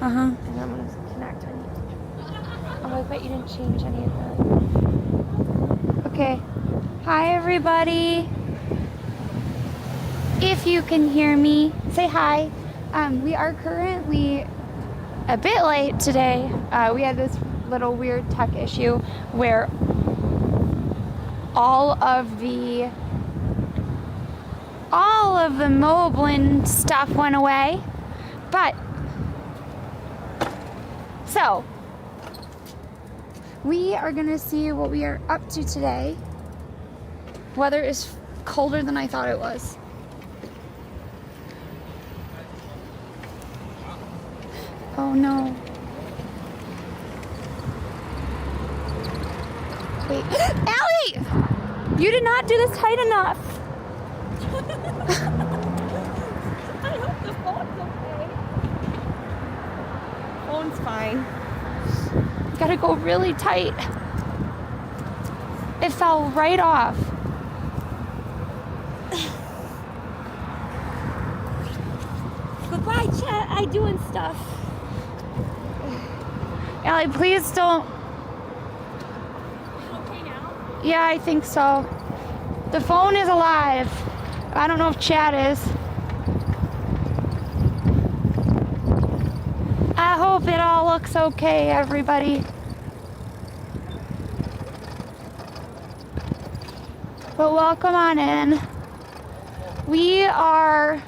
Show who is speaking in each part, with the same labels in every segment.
Speaker 1: Uh-huh.
Speaker 2: And I'm going to connect when you... Oh, I bet you didn't change any of that.
Speaker 1: Okay. Hi, everybody. If you can hear me, say hi. We are currently a bit late today. We had this little weird tech issue where all of the Moblin stuff went away. But so we are gonna see what we are up to today. Weather is colder than I thought it was. Oh no. Wait. Allie! You did not do this tight enough.
Speaker 2: I hope the phone's okay. Phone's fine.
Speaker 1: Gotta go really tight. It fell right off.
Speaker 2: Goodbye, chat. I doing stuff.
Speaker 1: Allie, please don't.
Speaker 2: Okay now?
Speaker 1: Yeah, I think so. The phone is alive. I don't know if chat is. I hope it all looks okay, everybody. But welcome on in. We are...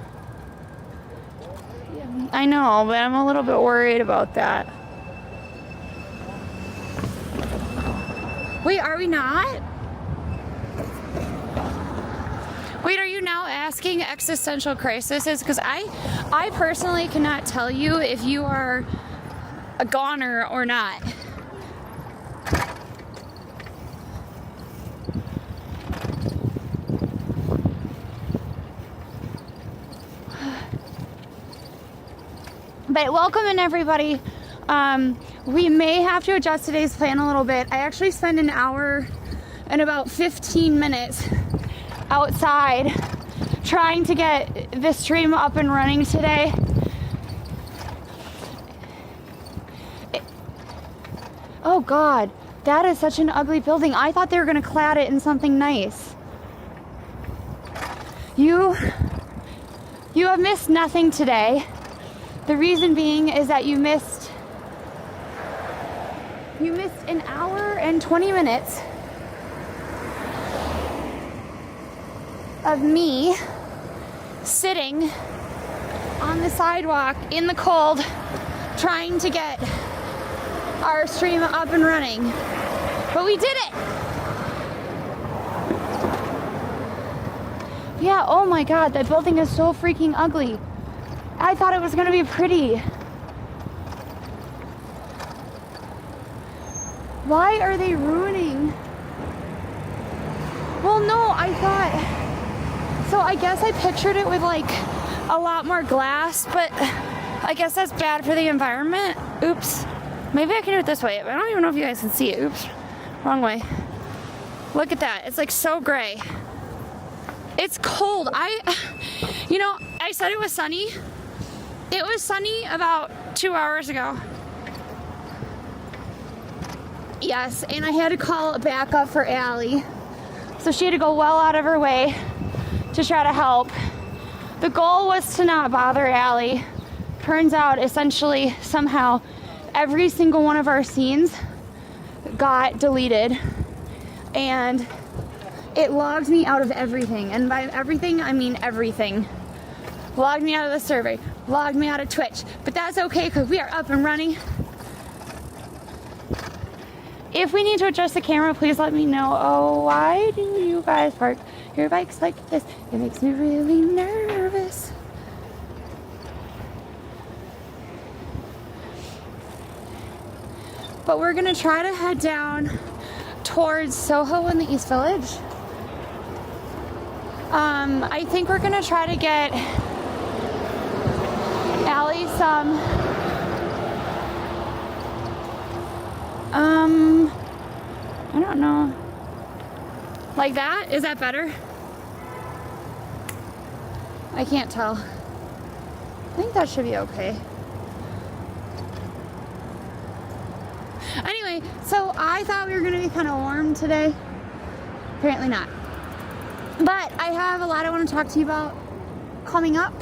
Speaker 1: I know, but I'm a little bit worried about that. Wait, are we not? Wait, are you now asking existential crises? Because I personally cannot tell you if you are a goner or not. But welcome in, everybody. We may have to adjust today's plan a little bit. I actually spent an hour and about 15 minutes outside trying to get this stream up and running today. Oh God, that is such an ugly building. I thought they were gonna clad it in something nice. You have missed nothing today. The reason being is that you missed an hour and 20 minutes of me sitting on the sidewalk in the cold trying to get our stream up and running. But we did it! Yeah, oh my God, that building is so freaking ugly. I thought it was gonna be pretty. Why are they ruining? Well, no, I thought... So I guess I pictured it with like a lot more glass, but I guess that's bad for the environment. Oops. Maybe I can do it this way. I don't even know if you guys can see it. Oops. Wrong way. Look at that. It's like so gray. It's cold. I said it was sunny. It was sunny about 2 hours ago. Yes, and I had to call a backup for Allie. So she had to go well out of her way to try to help. The goal was to not bother Allie. Turns out, essentially, somehow, every single one of our scenes got deleted. And it logged me out of everything. And by everything, I mean everything. Logged me out of the server. Logged me out of Twitch. But that's okay, because we are up and running. If we need to adjust the camera, please let me know. Oh, why do you guys park your bikes like this? It makes me really nervous. But we're gonna try to head down towards Soho in the East Village. I think we're gonna try to get Allie some I don't know. Like that? Is that better? I can't tell. I think that should be okay. Anyway, so I thought we were gonna be kind of warm today. Apparently not. But I have a lot I want to talk to you about coming up.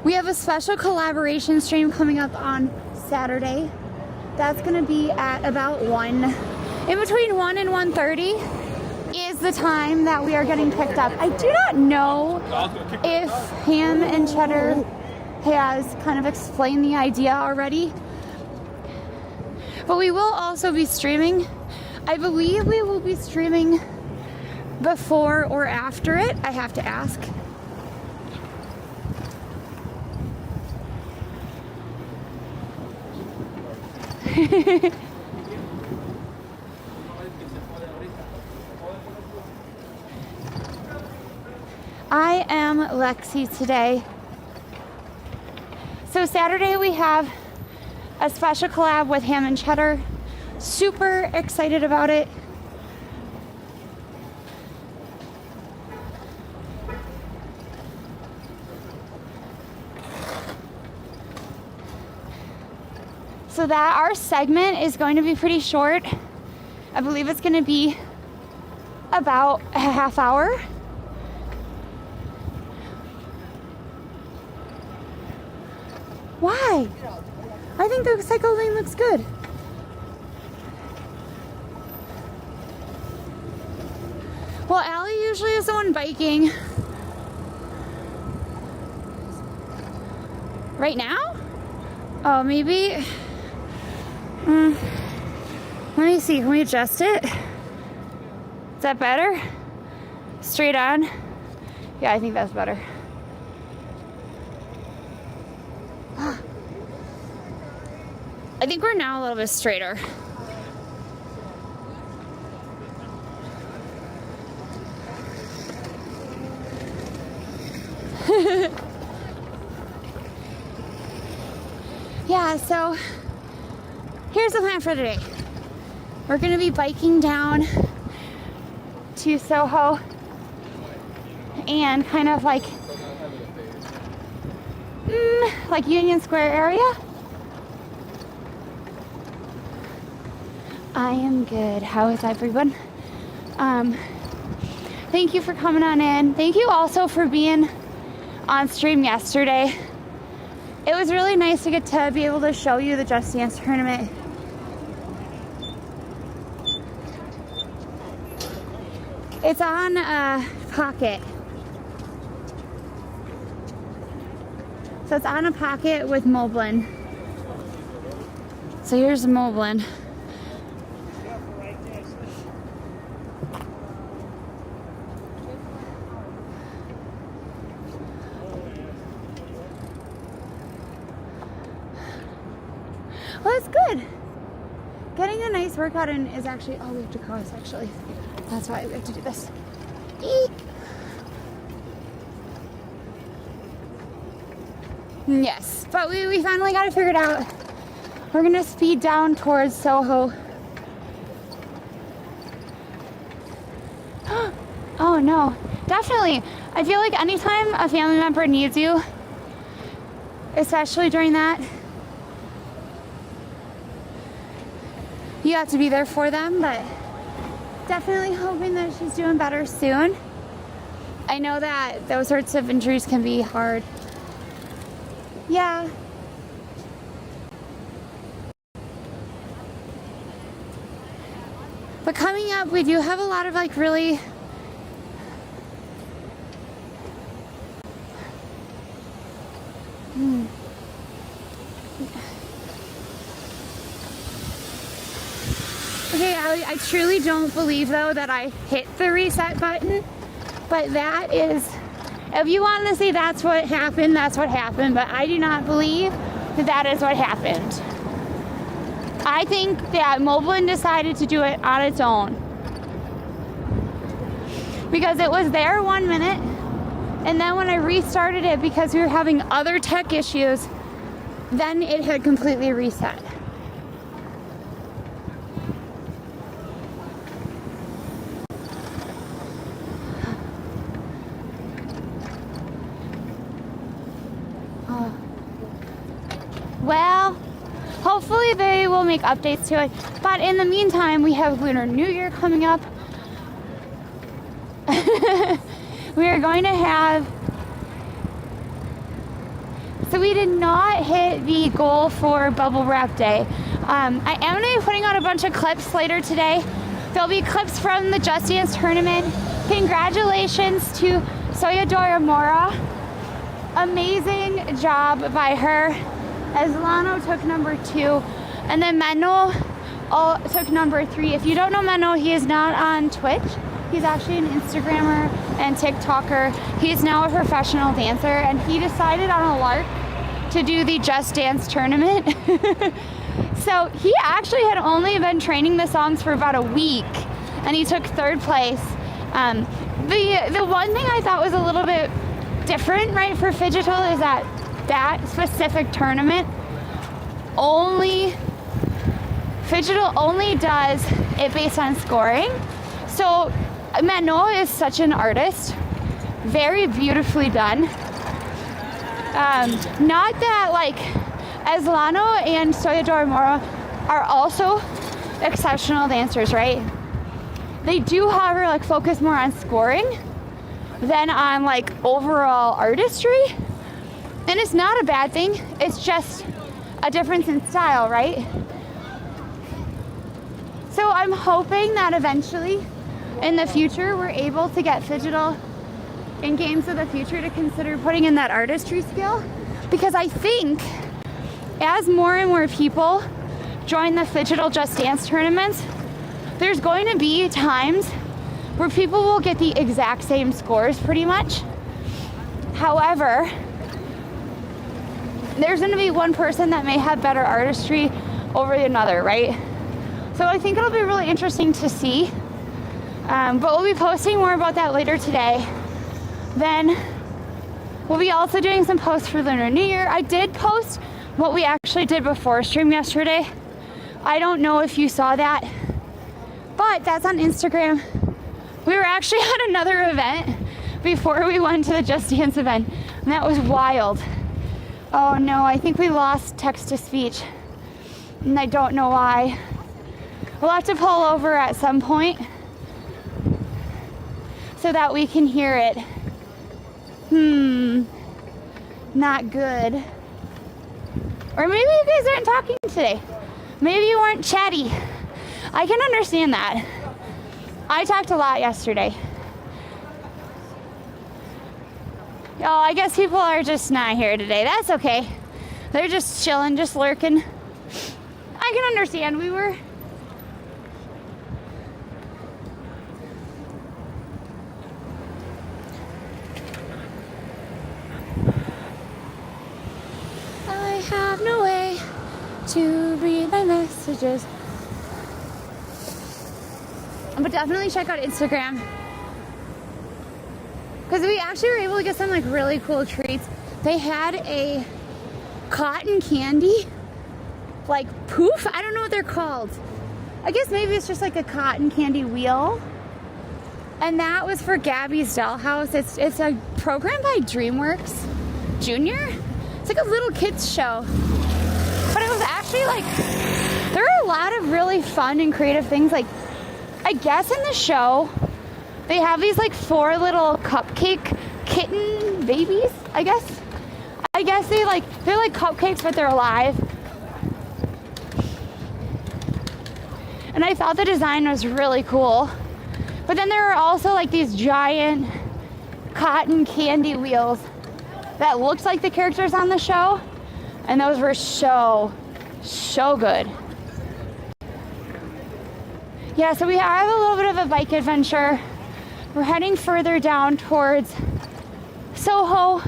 Speaker 1: We have a special collaboration stream coming up on Saturday. That's gonna be at about 1. In between 1 and 1:30 is the time that we are getting picked up. I do not know if Ham and Cheddar has kind of explained the idea already. But we will also be streaming. I believe we will be streaming before or after it. I have to ask. I am Lexi today. So Saturday we have a special collab with Ham and Cheddar. Super excited about it. So that our segment is going to be pretty short. I believe it's going to be about a half hour. Why? I think the cycle lane looks good. Well, Allie usually is the one biking. Right now? Oh, maybe. Let me see. Can we adjust it? Is that better? Straight on? Yeah, I think that's better. I think we're now a little bit straighter. Yeah, so here's the plan for today. We're gonna be biking down to Soho and kind of like Union Square area. I am good. How is everyone? Thank you for coming on in. Thank you also for being on stream yesterday. It was really nice to get to be able to show you the Just Dance tournament. It's on Pocket. So it's on a Pocket with Moblin. So here's Moblin. Well, that's good. Getting a nice workout in is actually, oh, we have to cross actually. That's why we have to do this. Eek. Yes, but we finally got it figured out. We're gonna speed down towards Soho. Oh no, definitely. I feel like anytime a family member needs you, especially during that, you have to be there for them, but definitely hoping that she's doing better soon. I know that those sorts of injuries can be hard. Yeah. But coming up, we do have a lot of like really Okay, I truly don't believe though that I hit the reset button, but that is, if you want to say that's what happened, that's what happened, but I do not believe that that is what happened. I think that Moblin decided to do it on its own. Because it was there 1 minute, and then when I restarted it because we were having other tech issues, then it had completely reset. Well, hopefully hopefully they will make updates to it. But in the meantime, we have Lunar New Year coming up. We are going to have, so we did not hit the goal for Bubble Wrap Day. I am going to be putting on a bunch of clips later today. There'll be clips from the Just Dance tournament. Congratulations to Soyadora Mora. Amazing job by her. Eslano took number 2, and then Menno took number 3. If you don't know Menno, he is not on Twitch. He's actually an Instagrammer and TikToker. He's now a professional dancer, and he decided on a lark to do the Just Dance tournament. So he actually had only been training the songs for about a week, and he took 3rd place. The one thing I thought was a little bit different, right, for Fidgetal is that specific tournament Fidgetal only does it based on scoring. So Menno is such an artist, very beautifully done. Not that like Eslano and Soyadora Mora are also exceptional dancers, right? They do, however, like focus more on scoring than on like overall artistry. And it's not a bad thing, it's just a difference in style, right? So I'm hoping that eventually in the future we're able to get Fidgetal in games of the future to consider putting in that artistry skill, because I think as more and more people join the Fidgetal Just Dance tournaments, there's going to be times where people will get the exact same scores pretty much. However, there's going to be one person that may have better artistry over another, right? So I think it'll be really interesting to see. But we'll be posting more about that later today. Then we'll be also doing some posts for Lunar New Year. I did post what we actually did before stream yesterday. I don't know if you saw that, but that's on Instagram. We were actually at another event before we went to the Just Dance event, and that was wild. Oh no, I think we lost text-to-speech, and I don't know why. We'll have to pull over at some point so that we can hear it. Not good. Or maybe you guys aren't talking today. Maybe you weren't chatty. I can understand that. I talked a lot yesterday. Oh, I guess people are just not here today. That's okay. They're just chilling, just lurking. I can understand. We were... I have no way to read my messages. But definitely check out Instagram, because we actually were able to get some like really cool treats. They had a cotton candy like poof. I don't know what they're called. I guess maybe it's just like a cotton candy wheel. And that was for Gabby's Dollhouse. It's a program by DreamWorks Junior. It's like a little kids show. But it was actually like, there are a lot of really fun and creative things. Like, I guess in the show, they have these like 4 little cupcake kitten babies, I guess. I guess they're like cupcakes, but they're alive. And I thought the design was really cool. But then there are also like these giant cotton candy wheels that looked like the characters on the show. And those were so good. Yeah, so we have a little bit of a bike adventure. We're heading further down towards Soho.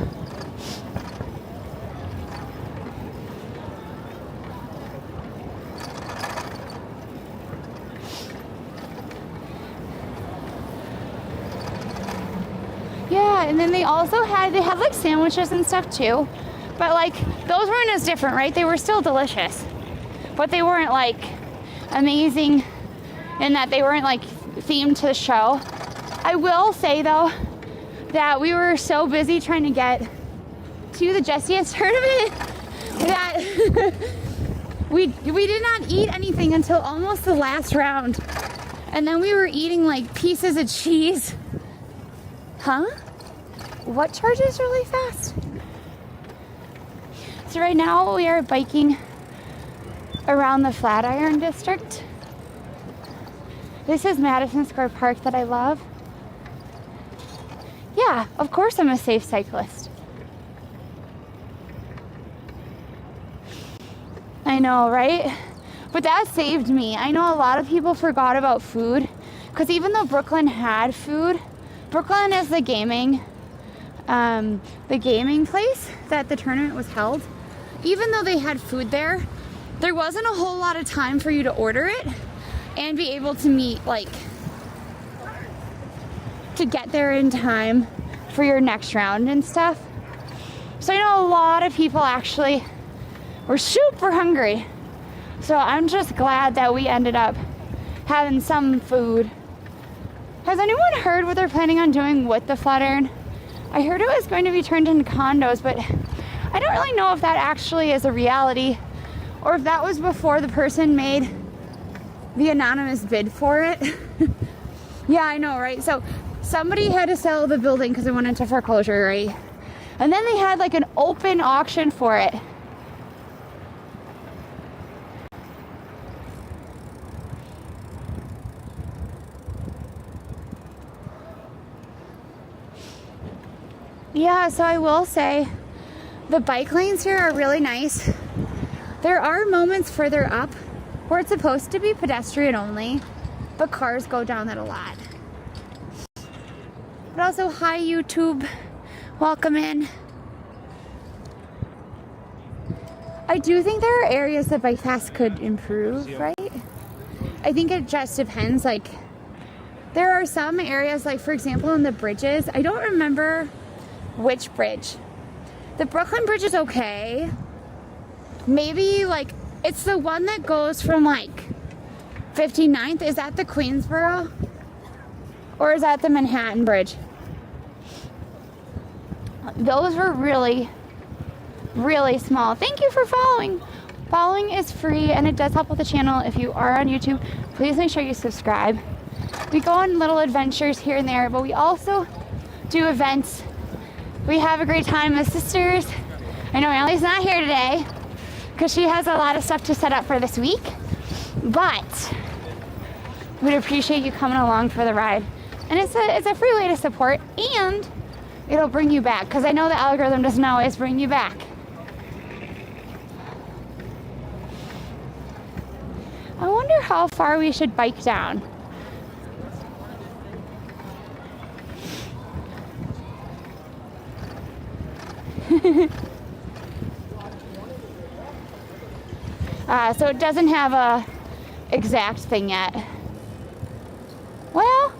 Speaker 1: Yeah, and then they had like sandwiches and stuff too. But like, those weren't as different, right? They were still delicious. But they weren't like amazing in that they weren't like themed to the show. I will say though that we were so busy trying to get to the Just Dance tournament that We did not eat anything until almost the last round. And then we were eating like pieces of cheese. Huh? What charges really fast? So right now we are biking around the Flatiron District. This is Madison Square Park that I love. Yeah, of course I'm a safe cyclist. I know, right? But that saved me. I know a lot of people forgot about food, because even though Brooklyn had food, Brooklyn is the gaming place that the tournament was held. Even though they had food there, there wasn't a whole lot of time for you to order it and be able to meet, like, to get there in time for your next round and stuff. So I know a lot of people actually were super hungry. So I'm just glad that we ended up having some food. Has anyone heard what they're planning on doing with the Flatiron? I heard it was going to be turned into condos, but I don't really know if that actually is a reality or if that was before the person made the anonymous bid for it. Yeah, I know, right? So somebody had to sell the building because it went into foreclosure, right? And then they had like an open auction for it. Yeah, so I will say the bike lanes here are really nice. There are moments further up where it's supposed to be pedestrian only, but cars go down that a lot. But also, hi YouTube, welcome in. I do think there are areas that bike paths could improve, right? I think it just depends. Like, there are some areas, like for example in the bridges, I don't remember which bridge. The Brooklyn Bridge is okay. Maybe like it's the one that goes from like 59th. Is that the Queensboro? Or is that the Manhattan Bridge? Those were really, really small. Thank you for following. Following is free and it does help with the channel. If you are on YouTube, please make sure you subscribe. We go on little adventures here and there, but we also do events. We have a great time as sisters. I know Allie's not here today because she has a lot of stuff to set up for this week, but we'd appreciate you coming along for the ride. And it's a free way to support, and it'll bring you back, because I know the algorithm doesn't always bring you back. I wonder how far we should bike down. So it doesn't have a exact thing yet. Well,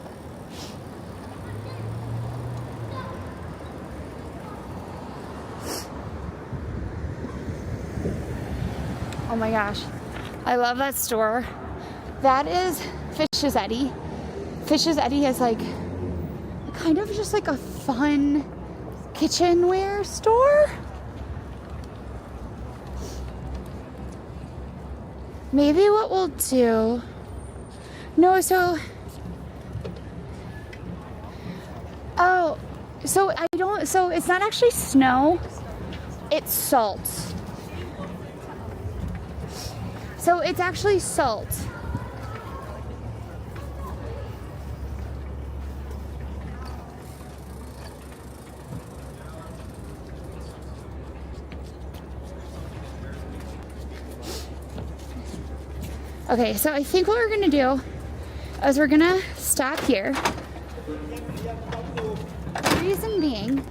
Speaker 1: oh my gosh, I love that store. That is Fish's Eddy. Fish's Eddy is like kind of just like a fun kitchenware store. Maybe what we'll do, no, so it's not actually snow, it's salt. So it's actually salt. Okay, so I think what we're gonna do is we're gonna stop here. The reason being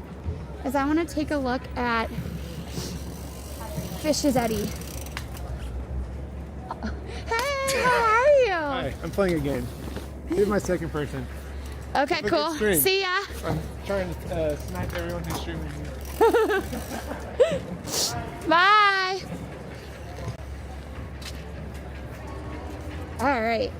Speaker 1: is I wanna take a look at Fish's Eddy. Hey, how are you?
Speaker 3: Hi, I'm playing a game. You're my second person.
Speaker 1: Okay, cool. See ya.
Speaker 3: I'm trying to snipe everyone who's streaming here.
Speaker 1: Bye. All right.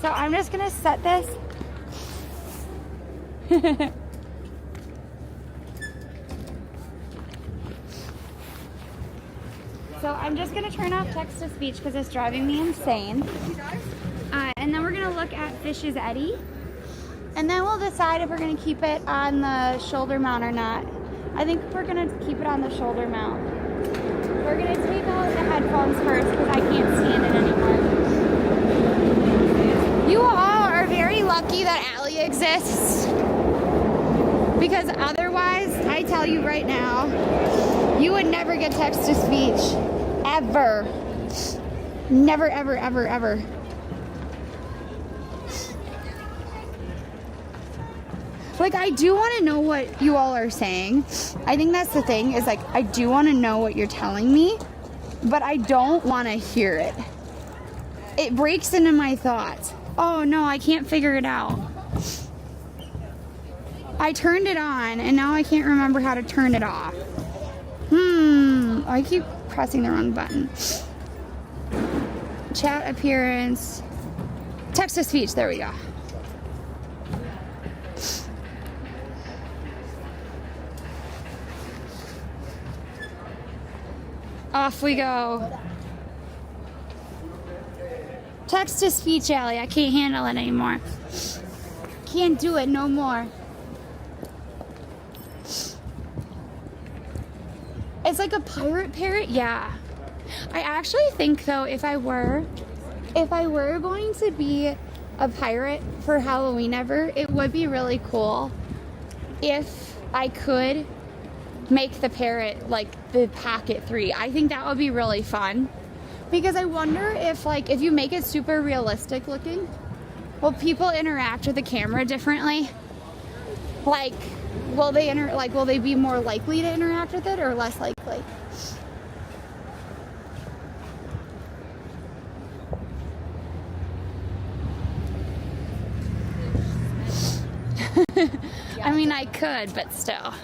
Speaker 1: So I'm just gonna set this. So I'm just gonna turn off text to speech because it's driving me insane. And then we're gonna look at Fish's Eddy. And then we'll decide if we're gonna keep it on the shoulder mount or not. I think we're gonna keep it on the shoulder mount. We're gonna take out the headphones first because I can't stand it anymore. You all are very lucky that Allie exists. Because otherwise, I tell you right now, you would never get text to speech. Ever. Never, ever, ever, ever. Like, I do want to know what you all are saying. I think that's the thing, is like, I do want to know what you're telling me, but I don't want to hear it. It breaks into my thoughts. Oh no, I can't figure it out. I turned it on, and now I can't remember how to turn it off. I keep pressing the wrong button. Chat appearance. Text to speech, there we go. Off we go. Text to speech, Allie. I can't handle it anymore. Can't do it no more. It's like a pirate parrot, yeah. I actually think though, if I were going to be a pirate for Halloween ever, it would be really cool if I could make the parrot like the Pocket 3. I think that would be really fun. Because I wonder if if you make it super realistic looking, will people interact with the camera differently? Like, will they be more likely to interact with it or less likely? I mean, I could, but still.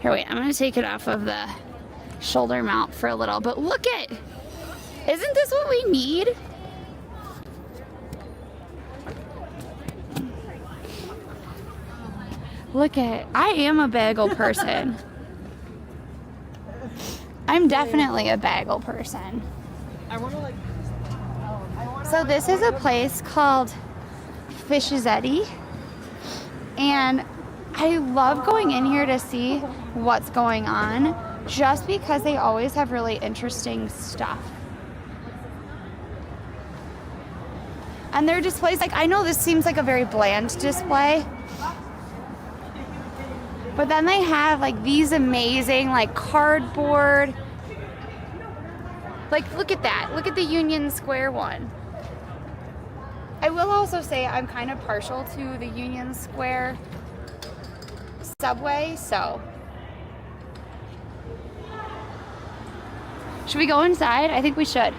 Speaker 1: Here, wait, I'm gonna take it off of the shoulder mount for a little, but look at, isn't this what we need? Look at, I am a bagel person. I'm definitely a bagel person. So this is a place called Fish's Eddy, and I love going in here to see what's going on just because they always have really interesting stuff. And their displays, like, I know this seems like a very bland display, but then they have like these amazing like cardboard, like look at that, look at the Union Square one. I will also say I'm kind of partial to the Union Square subway, so. Should we go inside? I think we should.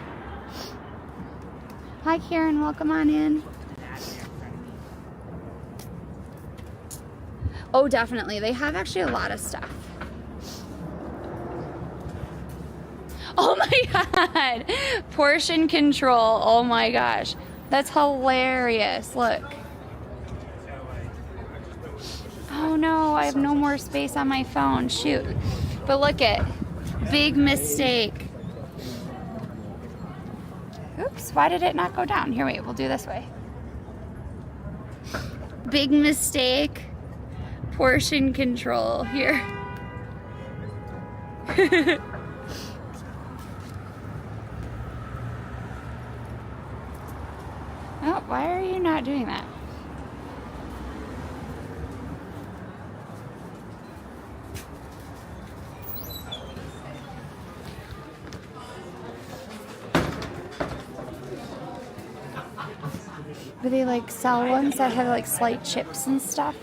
Speaker 1: Hi Karen, welcome on in. Oh, definitely. They have actually a lot of stuff. Oh my god! Portion control. Oh my gosh. That's hilarious. Look. Oh no, I have no more space on my phone. Shoot. But look at. Big mistake. Oops, why did it not go down? Here, wait, we'll do this way. Big mistake. Portion control here. Oh, why are you not doing that? Do they like sell ones that have like slight chips and stuff?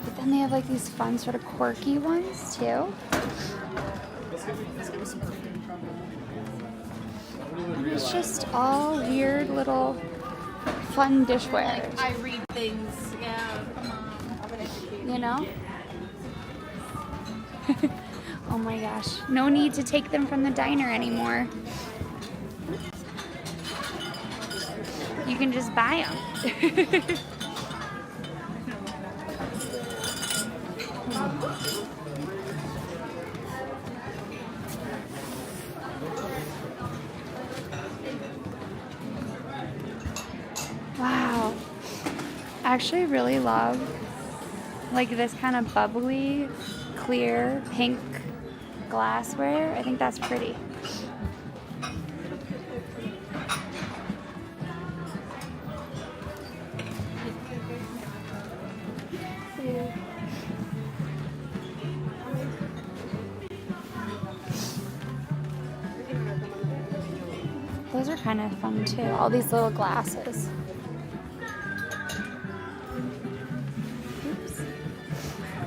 Speaker 1: But then they have like these fun sort of quirky ones too. It's just all weird little fun dishware.
Speaker 4: I read things, yeah.
Speaker 1: You know? Oh my gosh. No need to take them from the diner anymore. You can just buy them. Wow. I actually really love like this kind of bubbly, clear, pink glassware. I think that's pretty. Those are kind of fun too, all these little glasses. Oops.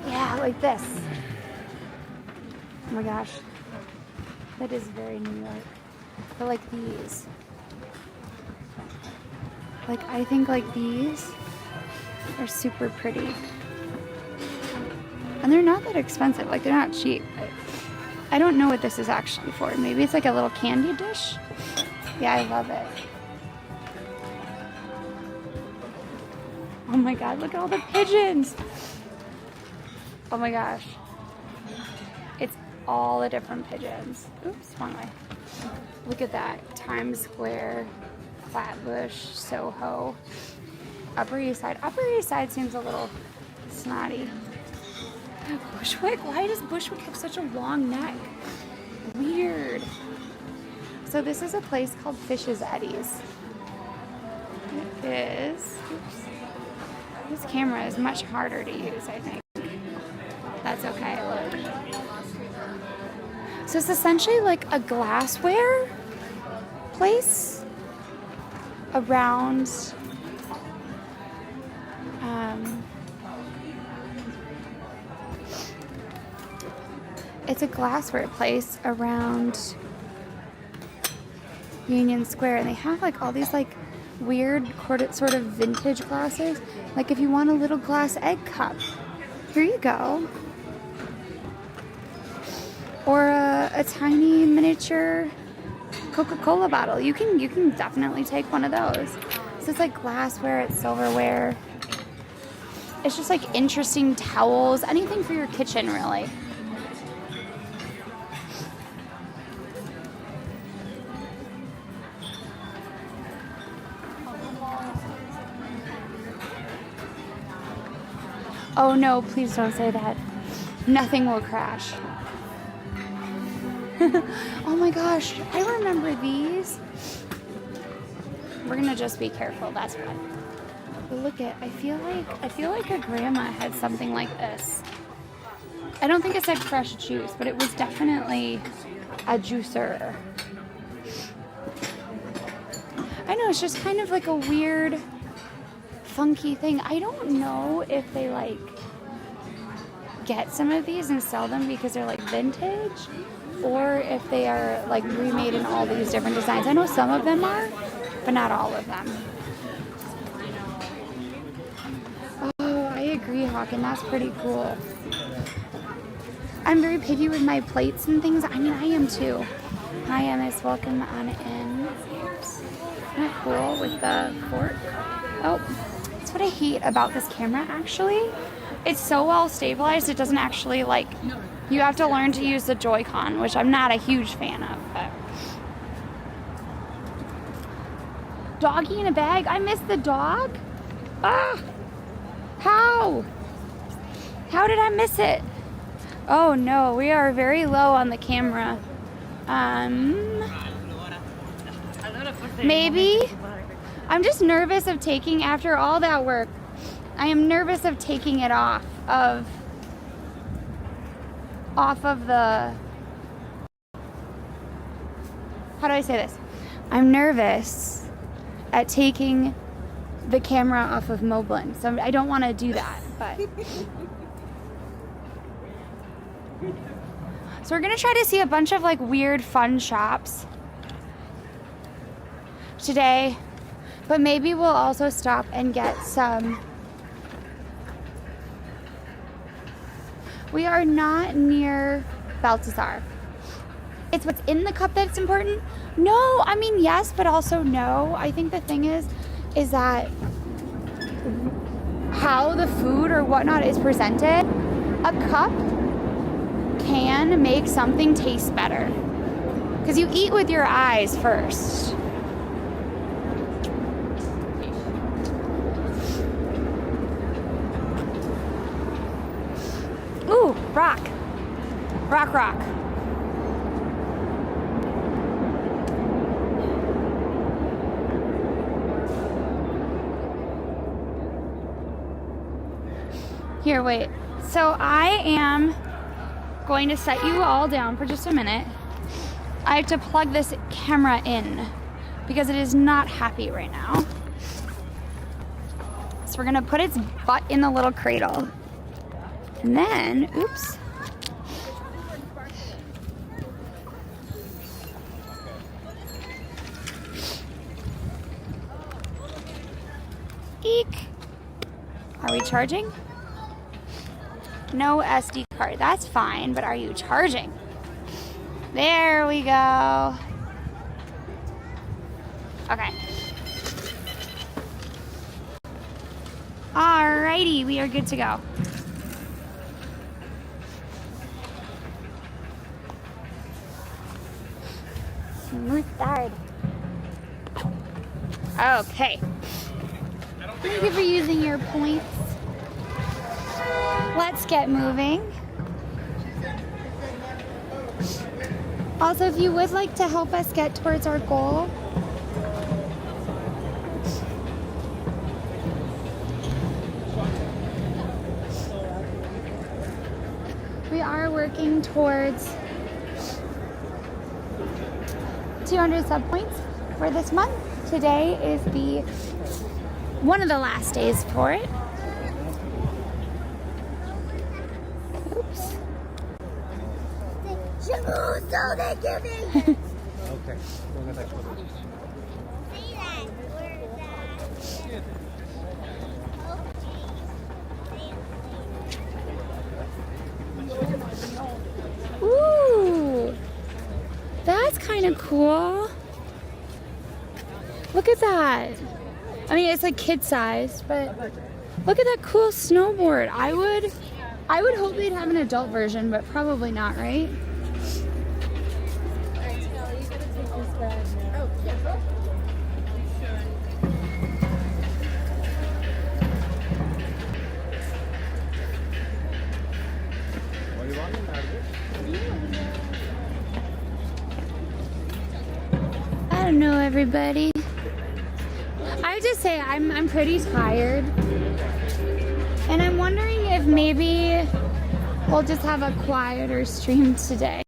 Speaker 1: Yeah, like this. Oh my gosh. That is very New York. But like these. Like I think like these are super pretty. And they're not that expensive. Like they're not cheap. I don't know what this is actually for. Maybe it's like a little candy dish. Yeah, I love it. Oh my god, look at all the pigeons. Oh my gosh. It's all the different pigeons. Oops, wrong way. Look at that. Times Square, Flatbush, Soho, Upper East Side. Upper East Side seems a little snotty. Bushwick? Why does Bushwick have such a long neck? Weird. So this is a place called Fish's Eddy's. It is. Oops. This camera is much harder to use, I think. That's okay. Look. So it's essentially like a glassware place around it's a glassware place around Union Square, and they have like all these like weird sort of vintage glasses. Like if you want a little glass egg cup, here you go. Or a tiny miniature Coca-Cola bottle. You can definitely take one of those. So it's like glassware, it's silverware. It's just like interesting towels, anything for your kitchen really. Oh no, please don't say that. Nothing will crash. Oh my gosh, I remember these. We're gonna just be careful, that's fine. But look at, I feel like a grandma had something like this. I don't think it said fresh juice, but it was definitely a juicer. I know, it's just kind of like a weird, funky thing. I don't know if they like get some of these and sell them because they're like vintage, or if they are like remade in all these different designs. I know some of them are, but not all of them. Oh, I agree, Hawken. That's pretty cool. I'm very picky with my plates and things. I mean, I am too. Hi, Emma. Welcome on in. Oops. Isn't that cool with the fork? Oh, that's what I hate about this camera, actually. It's so well stabilized, it doesn't actually, like, you have to learn to use the Joy-Con, which I'm not a huge fan of, but. Doggy in a bag? I missed the dog? Ah! How? How did I miss it? Oh no, we are very low on the camera. Maybe? I'm just nervous of taking, after all that work, I am nervous of taking it off of the, how do I say this? I'm nervous at taking the camera off of Moblin, so I don't want to do that, but. So we're gonna try to see a bunch of like weird fun shops today, but maybe we'll also stop and get some. We are not near Balthazar. It's what's in the cup that's important? No, I mean, yes, but also no. I think the thing is that how the food or whatnot is presented, a cup can make something taste better. Because you eat with your eyes first. Ooh, rock. Rock, rock. Here, wait. So I am going to set you all down for just a minute. I have to plug this camera in because it is not happy right now. So we're gonna put its butt in the little cradle. And then, oops. Eek. Are we charging? No SD card. That's fine, but are you charging? There we go. Okay. Alrighty, we are good to go. Mustard. Okay. Thank you for using your points. Let's get moving. Also, if you would like to help us get towards our goal, we are working towards 200 sub points for this month. Today is one of the last days for it. Oops.
Speaker 3: Okay.
Speaker 1: Ooh, that's kind of cool. Look at that. I mean, it's like kid size, but look at that cool snowboard. I would hope they'd have an adult version, but probably not, right? I don't know, everybody. I would just say I'm pretty tired. And I'm wondering if maybe we'll just have a quieter stream today.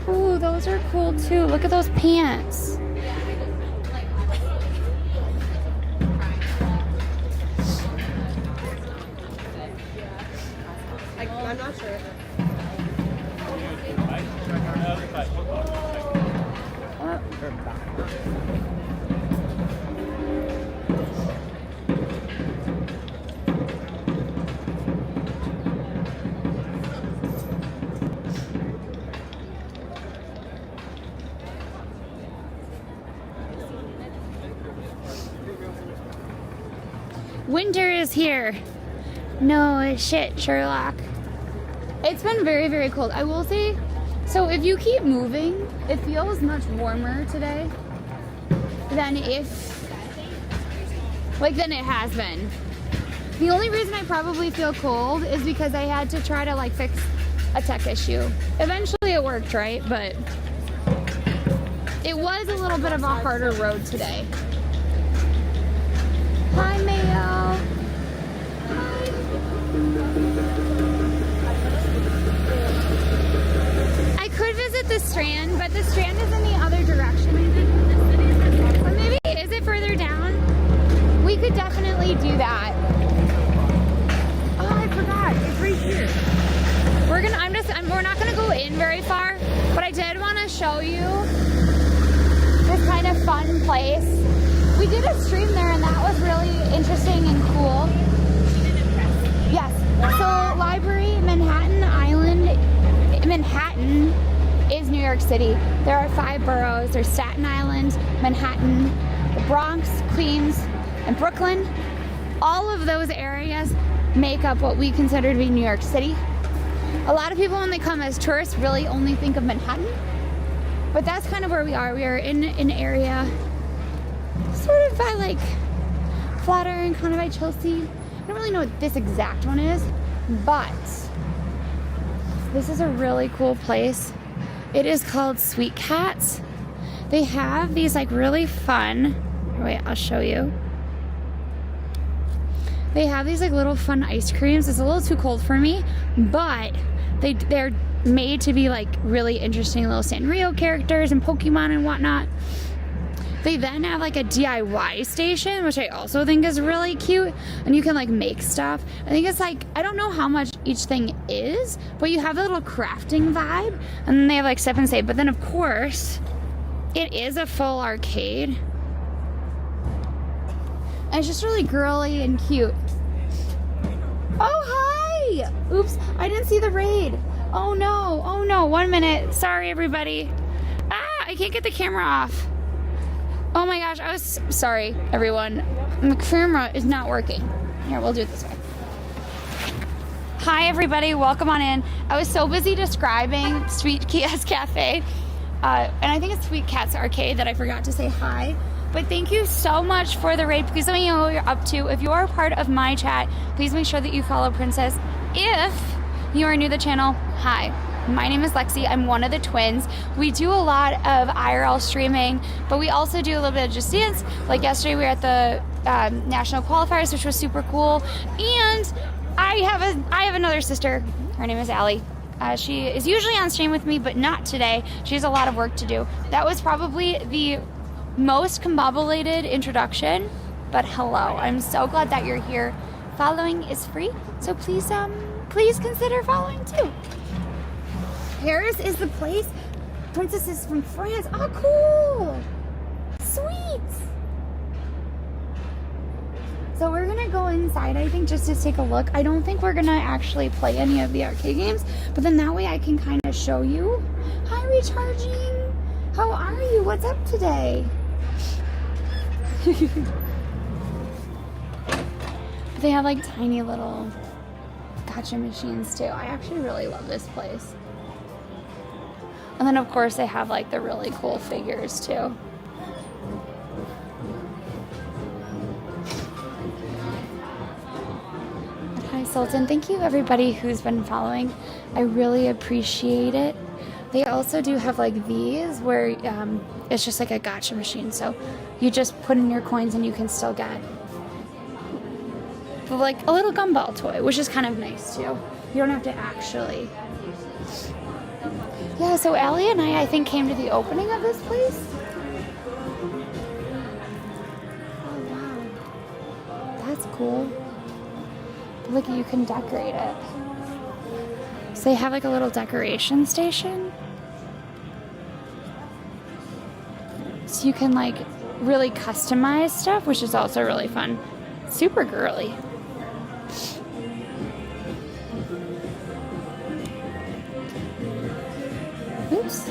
Speaker 1: Ooh, those are cool too. Look at those pants.
Speaker 2: I'm not sure.
Speaker 1: Winter is here. No shit, Sherlock. It's been very, very cold. I will say, so if you keep moving, it feels much warmer today than it has been. The only reason I probably feel cold is because I had to try to fix a tech issue. Eventually it worked, right? But it was a little bit of a harder road today. Hi, Mayo. I could visit the Strand, but the Strand is in the other direction. Or maybe, is it further down? We could definitely do that. Oh, I forgot. It's right here. We're not gonna go in very far, but I did want to show you this kind of fun place. We did a stream there and that was really interesting and cool. Yes. So Library Manhattan, Manhattan is New York City. There are 5 boroughs. There's Staten Island, Manhattan, the Bronx, Queens, and Brooklyn. All of those areas make up what we consider to be New York City. A lot of people, when they come as tourists, really only think of Manhattan. But that's kind of where we are. We are in an area sort of by like Flatiron, kind of by Chelsea. I don't really know what this exact one is, but this is a really cool place. It is called Sweet Cats. They have these like really fun, wait, I'll show you. They have these like little fun ice creams. It's a little too cold for me, but they're made to be like really interesting little Sanrio characters and Pokemon and whatnot. They then have like a DIY station, which I also think is really cute, and you can like make stuff. I think it's like, I don't know how much each thing is, but you have a little crafting vibe, and then they have like Step and Save. But then of course it is a full arcade, and it's just really girly and cute. Oh, hi! Oops, I didn't see the raid. Oh no, 1 minute. Sorry, everybody. I can't get the camera off. Oh my gosh, I was sorry, everyone. The camera is not working. Here, we'll do it this way. Hi, everybody. Welcome on in. I was so busy describing Sweet Cats Cafe, and I think it's Sweet Cats Arcade, that I forgot to say hi. But thank you so much for the raid. Please let me know what you're up to. If you are a part of my chat, please make sure that you follow Princess. If you are new to the channel, hi. My name is Lexi. I'm one of the twins. We do a lot of IRL streaming, but we also do a little bit of Just Dance. Like yesterday, we were at the national qualifiers, which was super cool. And I have another sister. Her name is Allie. She is usually on stream with me, but not today. She has a lot of work to do. That was probably the most combobulated introduction, but hello. I'm so glad that you're here. Following is free, so please consider following too. Paris is the place. Princess is from France. Oh, cool. Sweet. So we're going to go inside, I think, just to take a look. I don't think we're going to actually play any of the arcade games, but then that way I can kind of show you. Hi, Recharging. How are you? What's up today? They have like tiny little gotcha machines too. I actually really love this place. And then of course they have like the really cool figures too. But hi Sultan, thank you everybody who's been following. I really appreciate it. They also do have like these where it's just like a gotcha machine. So you just put in your coins and you can still get like a little gumball toy, which is kind of nice too. You don't have to actually. Yeah, so Allie and I think, came to the opening of this place. Oh, wow. That's cool. Look, you can decorate it. So they have like a little decoration station. So you can like really customize stuff, which is also really fun. Super girly. Oops.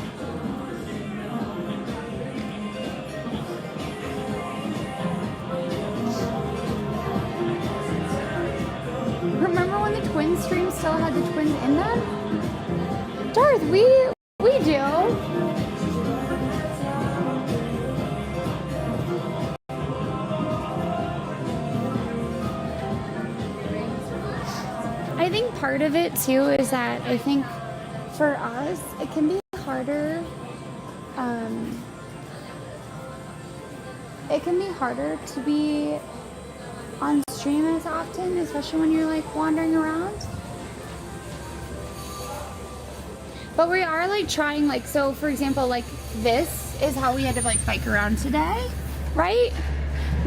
Speaker 1: Remember when the twin streams still had the twins in them? Darth, we do. I think part of it too is that I think for us it can be harder. It can be harder to be on stream as often, especially when you're like wandering around. But we are like trying, like, so for example, like this is how we had to like bike around today, right?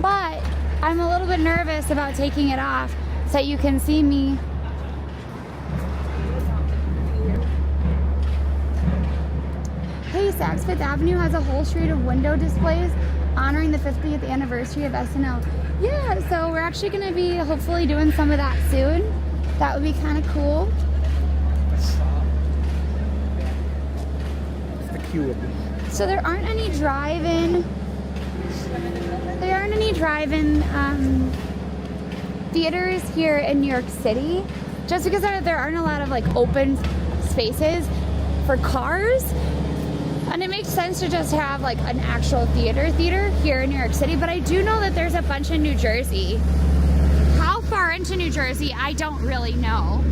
Speaker 1: But I'm a little bit nervous about taking it off so that you can see me. Hey, Saks Fifth Avenue has a whole street of window displays honoring the 50th anniversary of SNL. Yeah, so we're actually going to be hopefully doing some of that soon. That would be kind of cool.
Speaker 3: cute.
Speaker 1: So there aren't any drive-in theaters here in New York City, just because there aren't a lot of like open spaces for cars, and it makes sense to just have like an actual theater here in New York City. But I do know that there's a bunch in New Jersey. How far into New Jersey, I don't really know.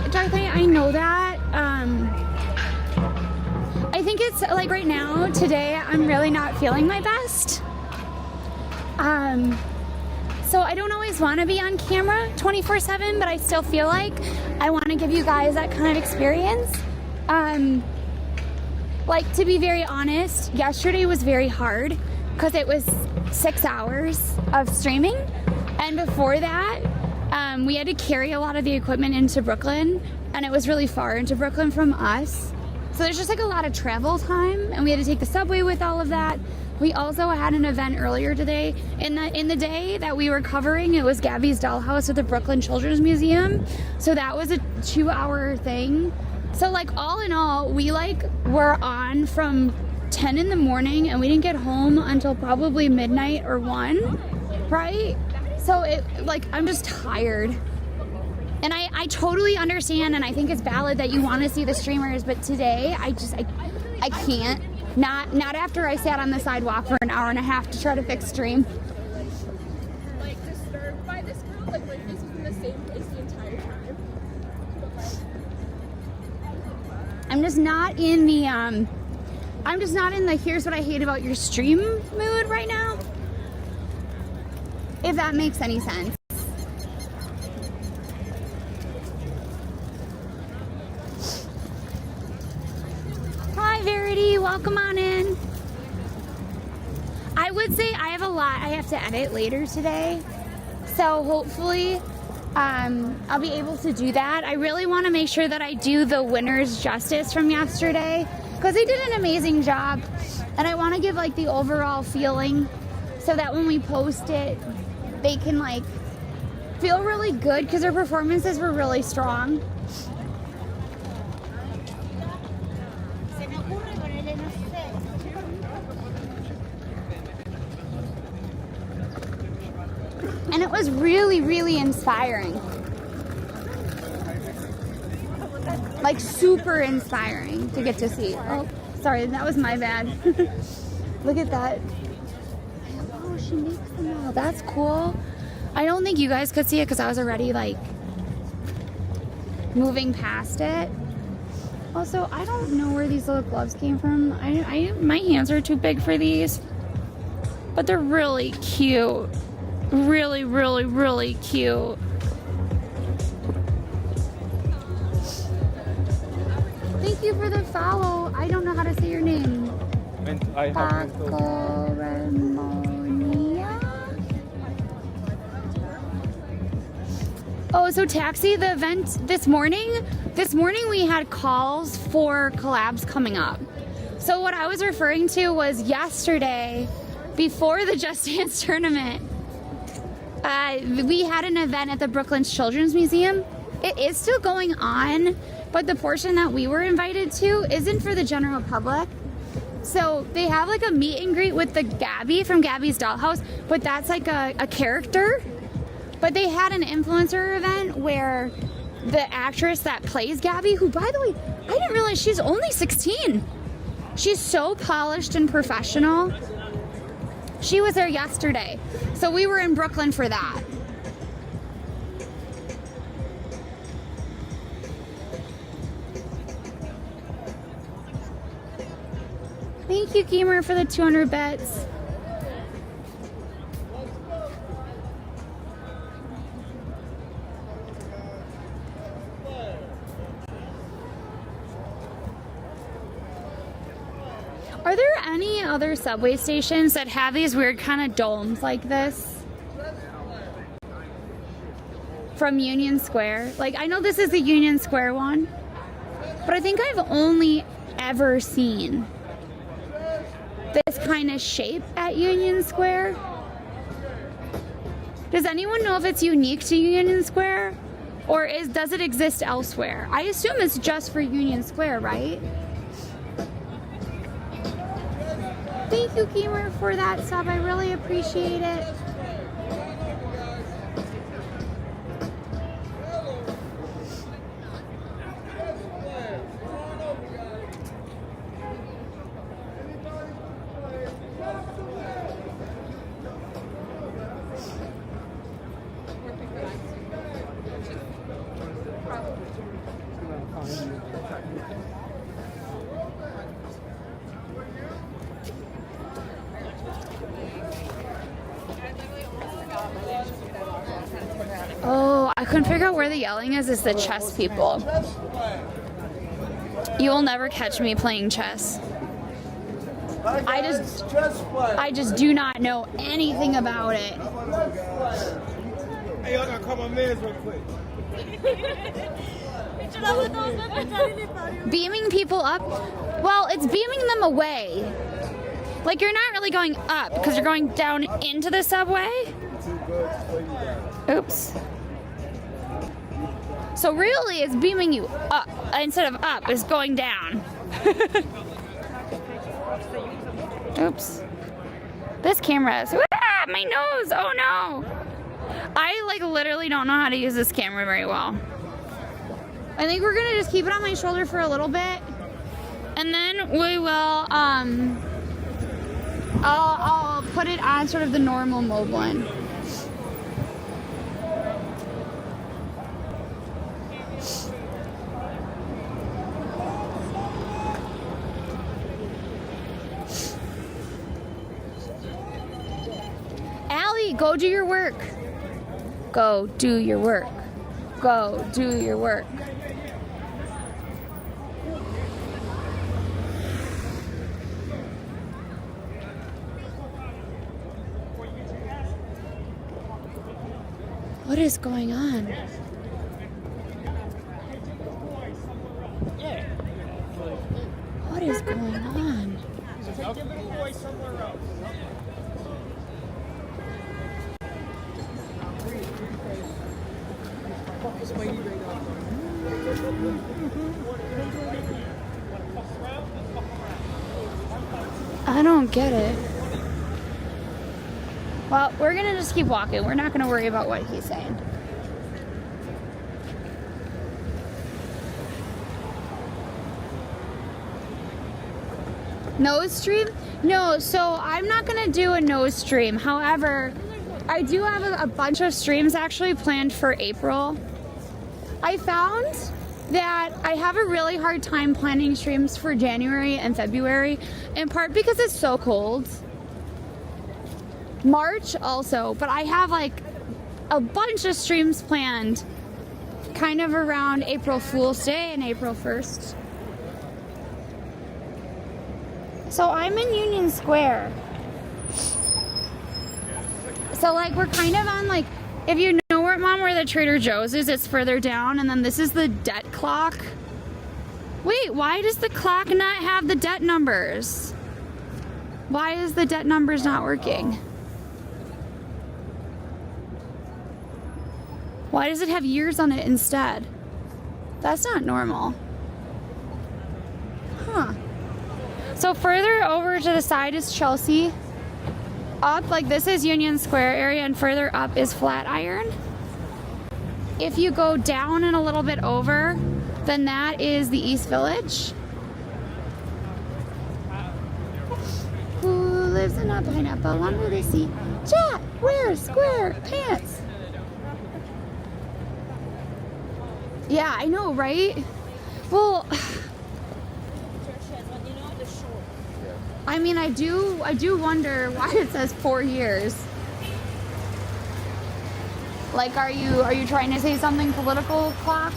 Speaker 1: Dorothy, I know that. I think it's like right now, today, I'm really not feeling my best. So I don't always want to be on camera 24/7, but I still feel like I want to give you guys that kind of experience. Like, to be very honest, yesterday was very hard because it was 6 hours of streaming, and before that, we had to carry a lot of the equipment into Brooklyn, and it was really far into Brooklyn from us. So there's just like a lot of travel time, and we had to take the subway with all of that. We also had an event earlier today. In the day that we were covering, it was Gabby's Dollhouse at the Brooklyn Children's Museum. So that was a 2-hour thing. So like all in all, we like were on from 10 in the morning, and we didn't get home until probably midnight or 1, right? So it, like, I'm just tired. And I totally understand, and I think it's valid that you want to see the streamers, but today I can't. Not after I sat on the sidewalk for an hour and a half to try to fix stream.
Speaker 2: Like, disturbed by this girl, like my face was in the same place the entire time.
Speaker 1: I'm just not in the here's what I hate about your stream mood right now. If that makes any sense. Hi, Verity. Welcome on in. I would say I have a lot I have to edit later today. So hopefully I'll be able to do that. I really want to make sure that I do the winners justice from yesterday, because they did an amazing job. And I want to give like the overall feeling so that when we post it, they can like feel really good, because their performances were really strong. And it was really, really inspiring. Like super inspiring to get to see. Oh, sorry, that was my bad. Look at that. Oh, she makes them all. That's cool. I don't think you guys could see it because I was already like moving past it. Also, I don't know where these little gloves came from. My hands are too big for these, but they're really cute. Really, really, really cute. Thank you for the follow. I don't know how to say your name.
Speaker 3: And I have
Speaker 1: Oh, so Taxi, the event this morning we had calls for collabs coming up. So what I was referring to was yesterday, before the Just Dance tournament, we had an event at the Brooklyn Children's Museum. It is still going on, but the portion that we were invited to isn't for the general public. So they have like a meet and greet with the Gabby from Gabby's Dollhouse, but that's like a character. But they had an influencer event where the actress that plays Gabby, who, by the way, I didn't realize she's only 16. She's so polished and professional. She was there yesterday. So we were in Brooklyn for that. Thank you, Gamer, for the 200 bits. any other subway stations that have these weird kind of domes like this? From Union Square? Like, I know this is the Union Square one, but I think I've only ever seen this kind of shape at Union Square. Does anyone know if it's unique to Union Square? Or does it exist elsewhere? I assume it's just for Union Square, right? Thank you, Gamer, for that sub. I really appreciate it. Oh, I couldn't figure out where the yelling is. It's the chess people. You will never catch me playing chess. I just do not know anything about it.
Speaker 3: Hey, y'all gotta call my mans real quick.
Speaker 1: Beaming people up? Well, it's beaming them away. Like, you're not really going up because you're going down into the subway. Oops. So really, it's beaming you up. Instead of up, it's going down. Oops. This camera is... Ah, my nose! Oh no! I, like, literally don't know how to use this camera very well. I think we're gonna just keep it on my shoulder for a little bit. And then we will, I'll put it on sort of the normal mode one. Allie, go do your work. Go do your work. Go do your work. What is going on? What is going on? I don't get it. Well, we're gonna just keep walking. We're not gonna worry about what he's saying. Nose stream? No, so I'm not gonna do a nose stream. However, I do have a bunch of streams actually planned for April. I found that I have a really hard time planning streams for January and February, in part because it's so cold. March also, but I have like a bunch of streams planned kind of around April Fool's Day and April 1st. So I'm in Union Square. So like we're kind of on like, if you know where, Mom, where the Trader Joe's is, it's further down, and then this is the debt clock. Wait, why does the clock not have the debt numbers? Why is the debt numbers not working? Why does it have years on it instead? That's not normal. Huh. So further over to the side is Chelsea. Up, like this is Union Square area, and further up is Flatiron. If you go down and a little bit over, then that is the East Village. Who lives in a pineapple under the sea? Jack, wears square pants. Yeah, I know, right? Well, I mean, I do wonder why it says 4 years. Like, are you trying to say something political, clock?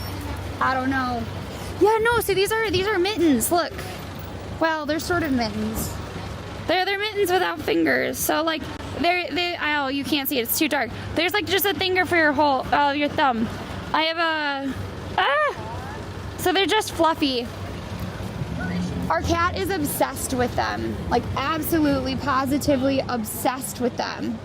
Speaker 1: I don't know. Yeah, no. See, these are mittens. Look. Well, they're sort of mittens. hands without fingers. So like, oh, you can't see it. It's too dark. There's like just a finger for your your thumb. I have so they're just fluffy. Our cat is obsessed with them. Like absolutely, positively obsessed with them.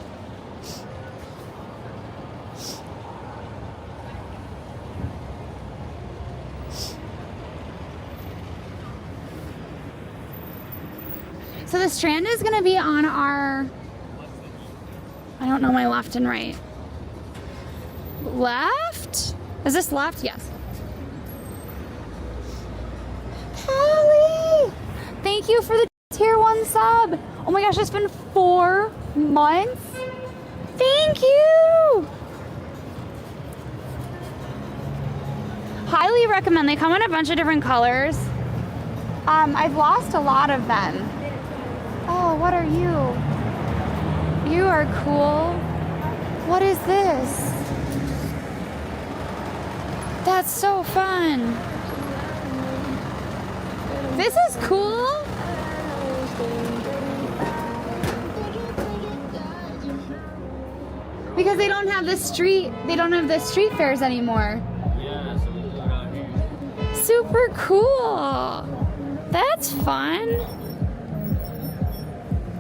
Speaker 1: So the Strand is gonna be on our, I don't know my left and right. Left? Is this left? Yes. Callie! Thank you for the tier 1 sub. Oh my gosh, it's been 4 months. Thank you! Highly recommend. They come in a bunch of different colors. I've lost a lot of them. Oh, what are you? You are cool. What is this? That's so fun. This is cool. Because they don't have the street fairs anymore.
Speaker 3: Yeah, so we do it out here.
Speaker 1: Super cool. That's fun.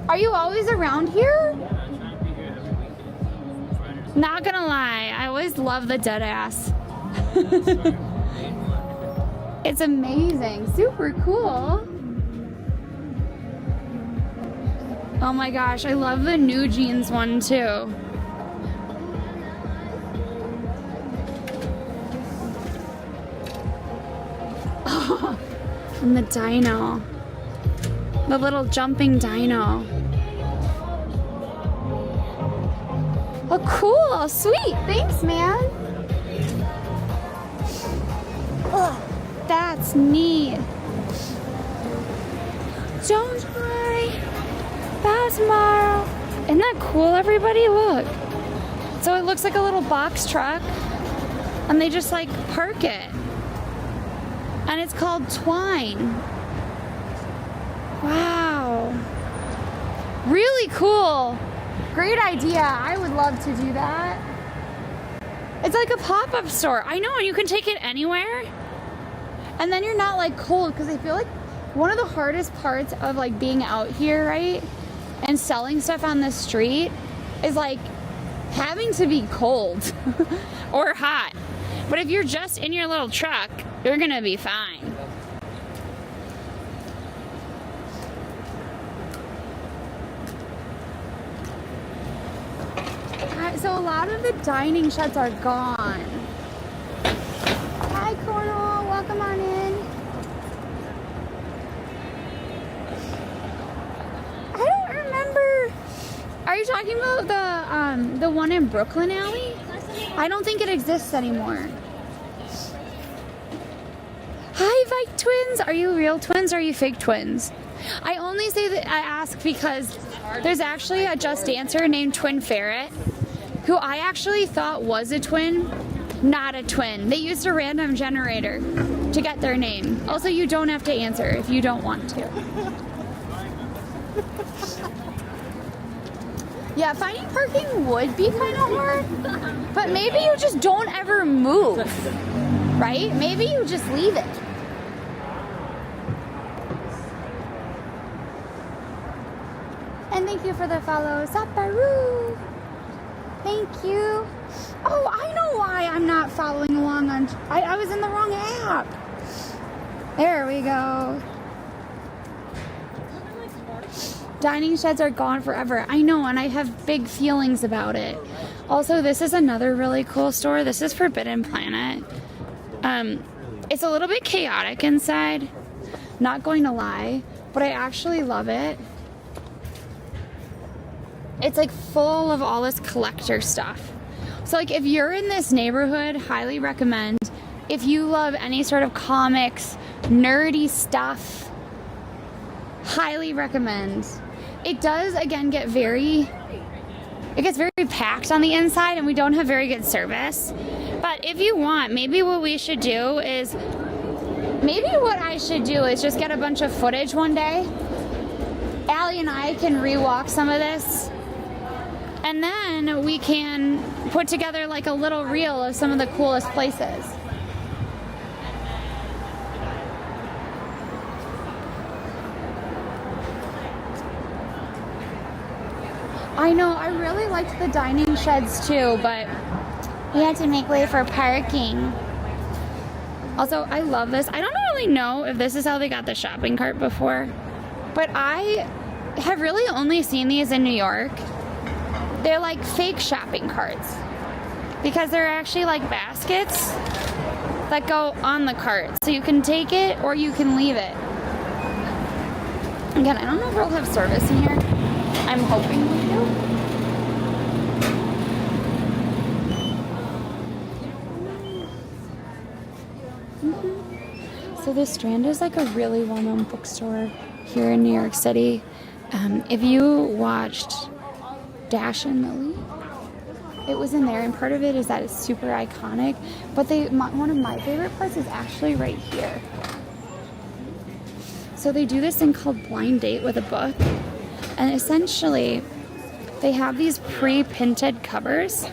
Speaker 1: Are you always around here?
Speaker 3: Yeah, I try to be here every weekend. Fridays.
Speaker 1: Not gonna lie, I always love the dead ass. It's amazing. Super cool. Oh my gosh, I love the new jeans one too. Oh, and the dino. The little jumping dino. Oh, cool. Sweet. Thanks, man. Oh, that's neat. Don't worry about tomorrow. Isn't that cool, everybody? Look. So it looks like a little box truck, and they just like park it. And it's called Twine. Wow. Really cool. Great idea. I would love to do that. It's like a pop-up store. I know, and you can take it anywhere. And then you're not like cold, because I feel like one of the hardest parts of like being out here, right, and selling stuff on the street is like having to be cold or hot. But if you're just in your little truck, you're gonna be fine. So a lot of the dining sheds are gone. Hi, Cornwall. Welcome on in. I don't remember. Are you talking about the one in Brooklyn Alley? I don't think it exists anymore. Hi, Vike Twins. Are you real twins or are you fake twins? I only say that I ask because there's actually a Just Dancer named Twin Ferret, who I actually thought was a twin, not a twin. They used a random generator to get their name. Also, you don't have to answer if you don't want to. Yeah, finding parking would be kind of hard, but maybe you just don't ever move, right? Maybe you just leave it. And thank you for the follow, Saparu. Thank you. Oh, I know why I'm not following along on. I was in the wrong app. There we go. Dining sheds are gone forever. I know, and I have big feelings about it. Also, this is another really cool store. This is Forbidden Planet. It's a little bit chaotic inside. Not going to lie, but I actually love it. It's like full of all this collector stuff. So like if you're in this neighborhood, highly recommend. If you love any sort of comics, nerdy stuff, highly recommend. It does again get very packed on the inside and we don't have very good service. But if you want, maybe what I should do is just get a bunch of footage one day. Allie, Allie and I can rewalk some of this, and then we can put together like a little reel of some of the coolest places. I know, I really liked the dining sheds too, but we had to make way for parking. Also, I love this. I don't really know if this is how they got the shopping cart before, but I have really only seen these in New York. They're like fake shopping carts because they're actually like baskets that go on the cart. So you can take it or you can leave it. Again, I don't know if we'll have service in here. I'm hoping we do. So the Strand is like a really well-known bookstore here in New York City. If you watched Dash and Lily, it was in there, and part of it is that it's super iconic. But one of my favorite parts is actually right here. So they do this thing called blind date with a book, and essentially they have these pre-printed covers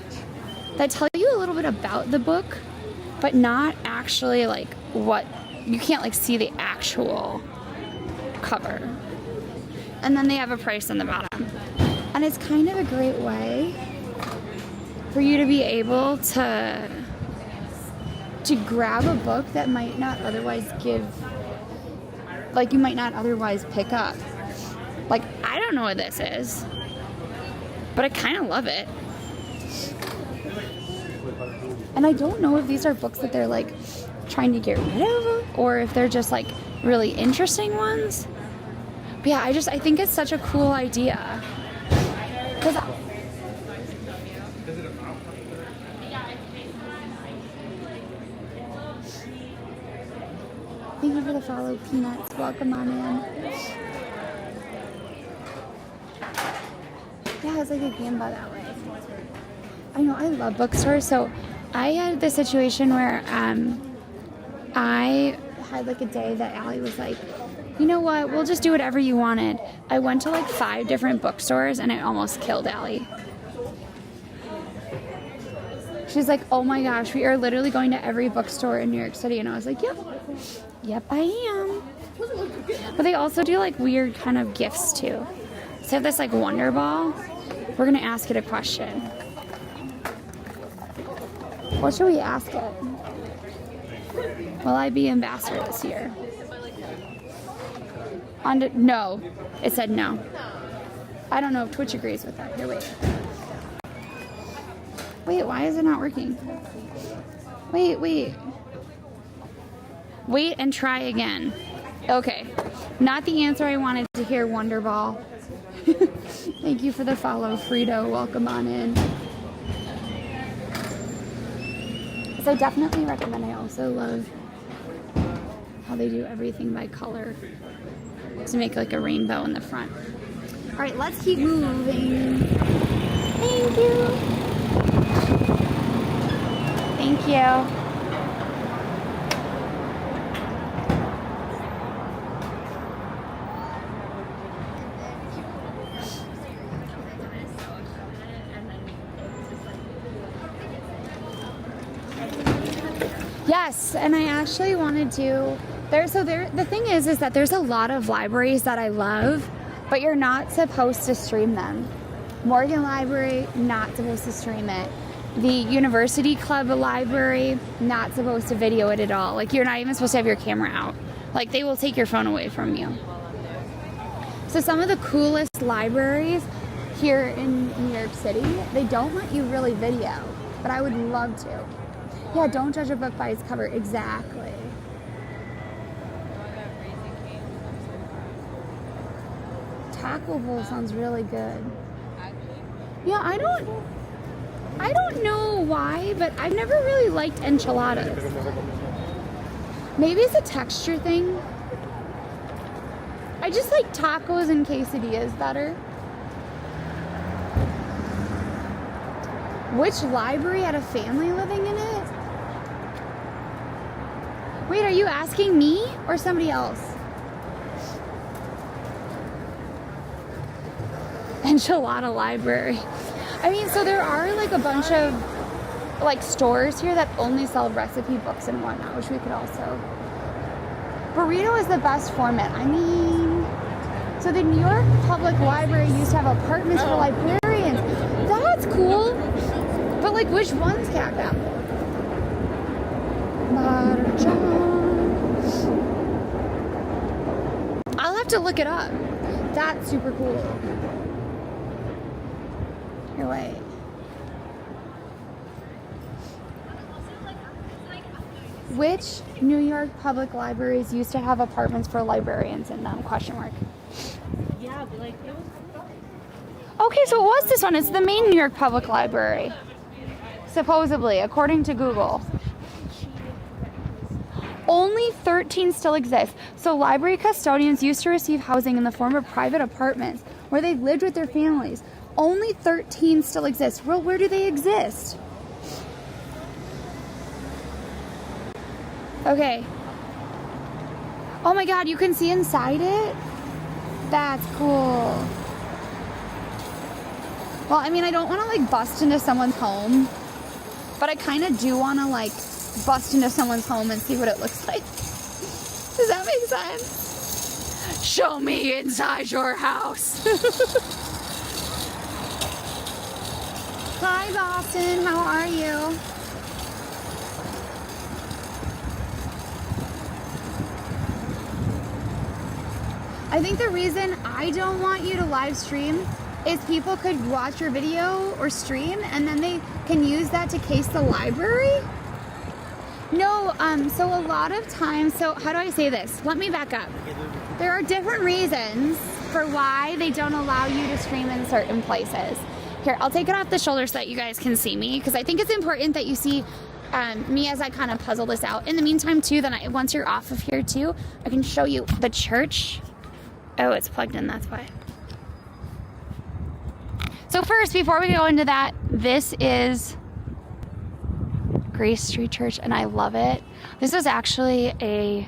Speaker 1: that tell you a little bit about the book, but not actually like what you can't like see the actual cover. And then they have a price on the bottom. And it's kind of a great way for you to be able to grab a book that might not otherwise you might not otherwise pick up. Like, I don't know what this is, but I kind of love it. And I don't know if these are books that they're like trying to get rid of or if they're just like really interesting ones. But yeah, I think it's such a cool idea. Thank you for the follow, Peanuts. Welcome on in. Yeah, it's like a Gamba that way. I know, I love bookstores. So I had this situation where I had like a day that Allie was like, you know what, we'll just do whatever you wanted. I went to like 5 different bookstores and it almost killed Allie. She's like, oh my gosh, we are literally going to every bookstore in New York City. And I was like, yep, I am. But they also do like weird kind of gifts too. So they have this like Wonder Ball. We're gonna ask it a question. What should we ask it? Will I be ambassador this year? No. It said no. I don't know if Twitch agrees with that. Here, wait. Wait, why is it not working? Wait. Wait and try again. Okay. Not the answer I wanted to hear, Wonderball. Thank you for the follow, Frito. Welcome on in. So I definitely recommend. I also love how they do everything by color to make like a rainbow in the front. All right, let's keep moving. Thank you. Thank you. Yes, and I actually wanted to. The thing is that there's a lot of libraries that I love, but you're not supposed to stream them. Morgan Library, not supposed to stream it. The University Club Library, not supposed to video it at all. Like, you're not even supposed to have your camera out. Like, they will take your phone away from you. So some of the coolest libraries here in New York City, they don't let you really video, but I would love to. Yeah, don't judge a book by its cover. Exactly. Taco Bowl sounds really good. Yeah, I don't know why, but I've never really liked enchiladas. Maybe it's a texture thing. I just like tacos and quesadillas better. Which library had a family living in it? Wait, are you asking me or somebody else? Enchilada library. I mean, so there are like a bunch of like stores here that only sell recipe books and whatnot, which we could also. Burrito is the best format. I mean, so the New York Public Library used to have apartments for librarians. That's cool. But like, which one's cat apple? I'll have to look it up. That's super cool. Here, wait. Which New York public libraries used to have apartments for librarians in them? Question mark.
Speaker 2: Yeah, but like it was.
Speaker 1: Okay, so it was this one. It's the main New York Public Library. Supposedly, according to Google. Only 13 still exist. So library custodians used to receive housing in the form of private apartments where they lived with their families. Only 13 still exist. Well, where do they exist? Okay. Oh my god, you can see inside it? That's cool. Well, I mean, I don't want to like bust into someone's home, but I kind of do want to like bust into someone's home and see what it looks like. Does that make sense? Show me inside your house. Hi, Boston. How are you? I think the reason I don't want you to live stream is people could watch your video or stream and then they can use that to case the library. No, so a lot of times, so how do I say this? Let me back up. There are different reasons for why they don't allow you to stream in certain places. Here, I'll take it off the shoulder so that you guys can see me because I think it's important that you see me as I kind of puzzle this out. In the meantime, too, then once you're off of here, too, I can show you the church. Oh, it's plugged in, that's why. So first, before we go into that, this is Grace Street Church, and I love it. This is actually a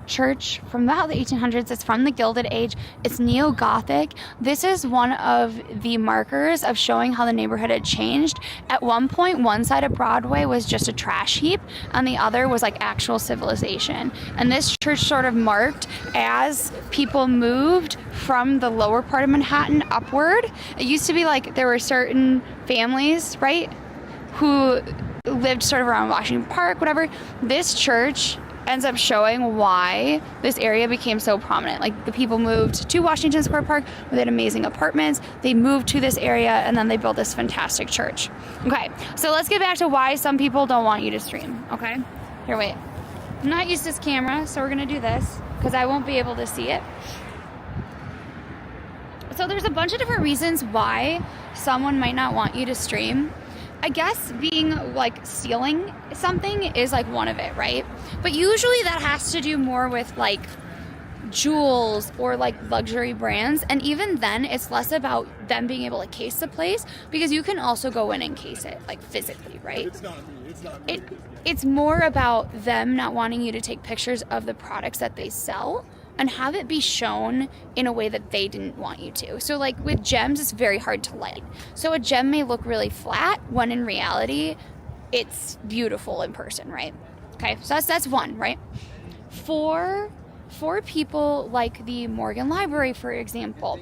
Speaker 1: church from about the 1800s. It's from the Gilded Age. It's neo-Gothic. This is one of the markers of showing how the neighborhood had changed. At one point, one side of Broadway was just a trash heap, and the other was like actual civilization. And this church sort of marked as people moved from the lower part of Manhattan upward. It used to be like there were certain families, right, who lived sort of around Washington Park, whatever. This church ends up showing why this area became so prominent. Like the people moved to Washington Square Park where they had amazing apartments. They moved to this area and then they built this fantastic church. Okay, so let's get back to why some people don't want you to stream, okay? Here, wait. I'm not used to this camera, so we're gonna do this because I won't be able to see it. So there's a bunch of different reasons why someone might not want you to stream. I guess being like stealing something is like one of it, right? But usually that has to do more with like jewels or like luxury brands. And even then it's less about them being able to case the place because you can also go in and case it like physically, right?
Speaker 3: It's not me. It's not me.
Speaker 1: It's more about them not wanting you to take pictures of the products that they sell and have it be shown in a way that they didn't want you to. So like with gems, it's very hard to light. So a gem may look really flat when in reality, it's beautiful in person, right? Okay, so that's one, right? For people like the Morgan Library, for example,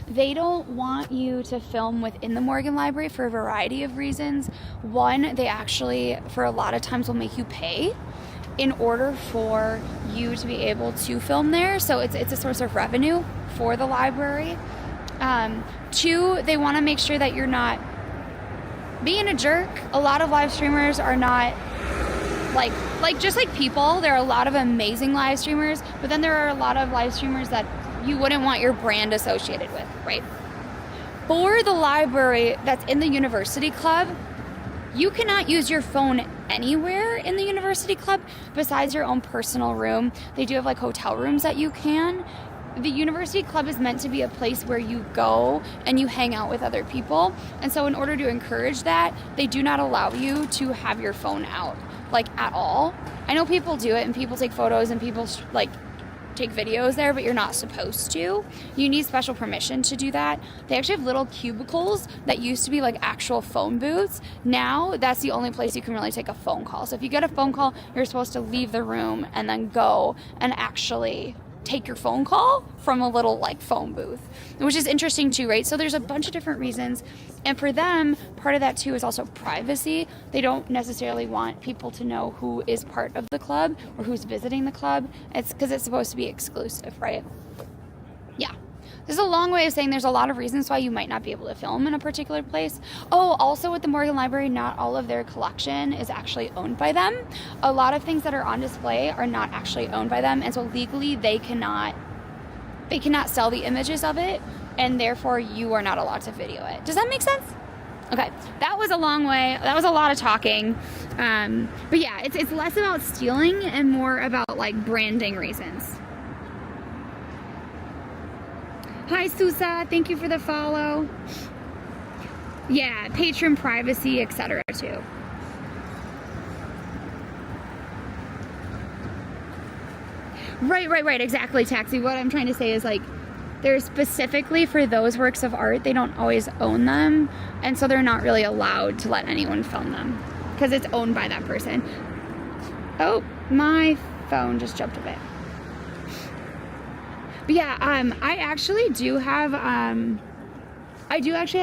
Speaker 1: they don't want you to film within the Morgan Library for a variety of reasons. One, they actually, for a lot of times, will make you pay in order for you to be able to film there. So it's a source of revenue for the library. Two, they want to make sure that you're not being a jerk. A lot of live streamers are not like just like people. There are a lot of amazing live streamers, but then there are a lot of live streamers that you wouldn't want your brand associated with, right? For the library that's in the University Club, you cannot use your phone anywhere in the University Club besides your own personal room. They do have like hotel rooms that you can. The University Club is meant to be a place where you go and you hang out with other people. And so in order to encourage that, they do not allow you to have your phone out, like at all. I know people do it and people take photos and people like take videos there, but you're not supposed to. You need special permission to do that. They actually have little cubicles that used to be like actual phone booths. Now that's the only place you can really take a phone call. So if you get a phone call, you're supposed to leave the room and then go and actually take your phone call from a little like phone booth, which is interesting too, right? So there's a bunch of different reasons. And for them, part of that too is also privacy. They don't necessarily want people to know who is part of the club or who's visiting the club. It's because it's supposed to be exclusive, right? Yeah. This is a long way of saying there's a lot of reasons why you might not be able to film in a particular place. Oh, also with the Morgan Library, not all of their collection is actually owned by them. A lot of things that are on display are not actually owned by them, and so legally they cannot sell the images of it, and therefore you are not allowed to video it. Does that make sense? Okay, that was a long way. That was a lot of talking. But yeah, it's less about stealing and more about like branding reasons. Hi, Susa. Thank you for the follow. Yeah, patron privacy, etc. too. Right. Exactly, Taxi. What I'm trying to say is like, they're specifically for those works of art. They don't always own them, and so they're not really allowed to let anyone film them because it's owned by that person. Oh, my phone just jumped a bit. But yeah, I actually do have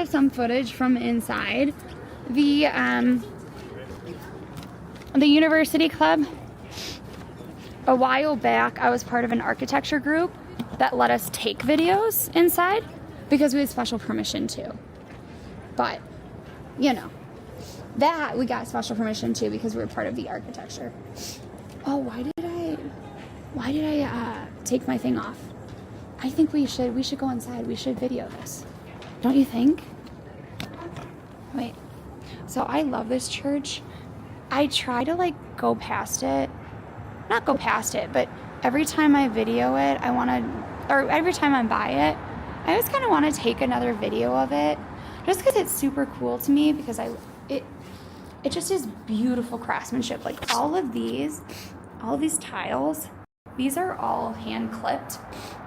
Speaker 1: some footage from inside the university club. A while back, I was part of an architecture group that let us take videos inside because we had special permission to. But, you know, that we got special permission to because we were part of the architecture. Oh, why did I take my thing off? I think we should go inside. We should video this. Don't you think? Wait. So I love this church. I try to like go past it. Not go past it, but every time I video it, or every time I'm by it, I always kind of want to take another video of it just because it's super cool to me because it just is beautiful craftsmanship. Like all of these tiles, these are all hand clipped.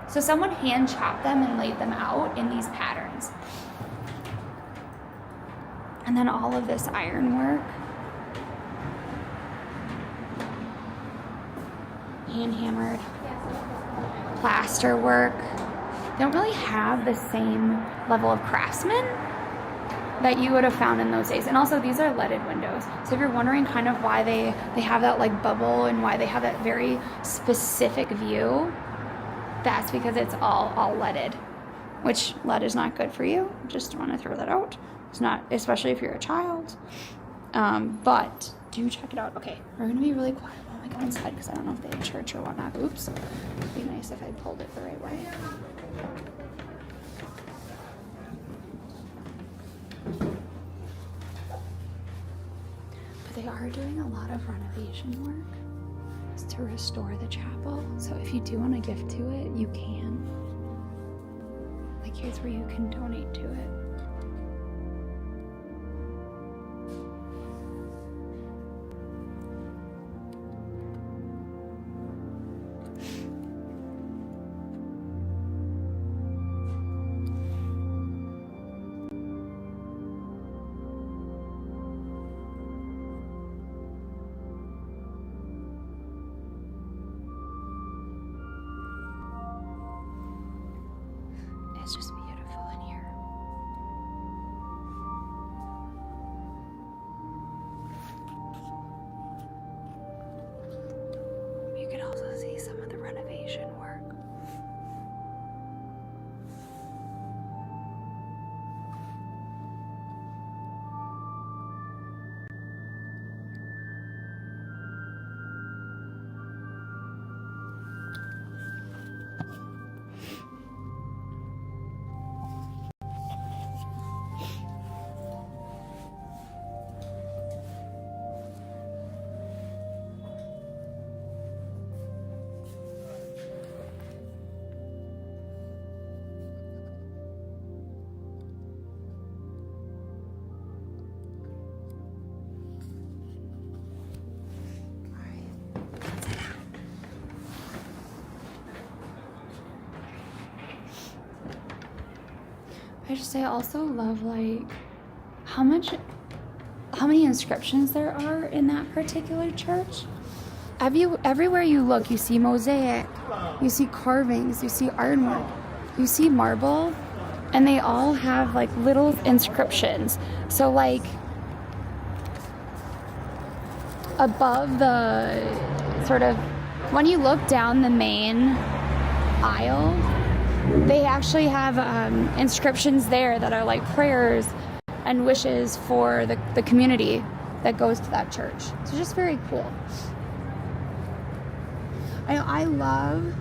Speaker 1: So someone hand chopped them and laid them out in these patterns. And then all of this ironwork, hand hammered, plaster work. They don't really have the same level of craftsman that you would have found in those days. And also these are leaded windows. So if you're wondering kind of why they have that like bubble and why they have that very specific view, that's because it's all leaded, which lead is not good for you. Just want to throw that out. It's not, especially if you're a child. But do check it out. Okay, we're gonna be really quiet while I go inside because I don't know if they have church or whatnot. Oops. It'd be nice if I pulled it the right way. But they are doing a lot of renovation work to restore the chapel. So if you do want to gift to it, you can. Like here's where you can donate to it. It's just beautiful in here. You can also see some of the renovation work. I also love like how many inscriptions there are in that particular church. Everywhere you look, you see mosaic, you see carvings, you see ironwork, you see marble, and they all have like little inscriptions. So like above the sort of, when you look down the main aisle, they actually have inscriptions there that are like prayers and wishes for the community that goes to that church. So just very cool. I love,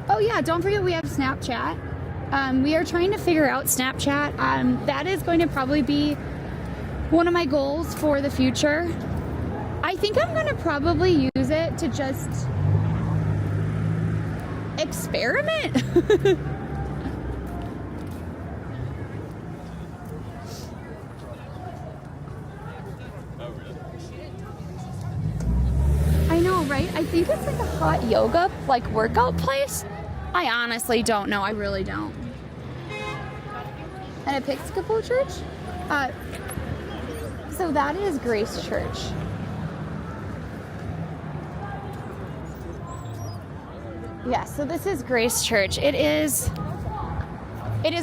Speaker 1: oh yeah, don't forget we have Snapchat. We are trying to figure out Snapchat. That is going to probably be one of my goals for the future. I think I'm going to probably use it to just experiment. I know, right? I think it's like a hot yoga, like workout place. I honestly don't know. I really don't. An Episcopal church? So that is Grace Church. Yeah, so this is Grace Church. It is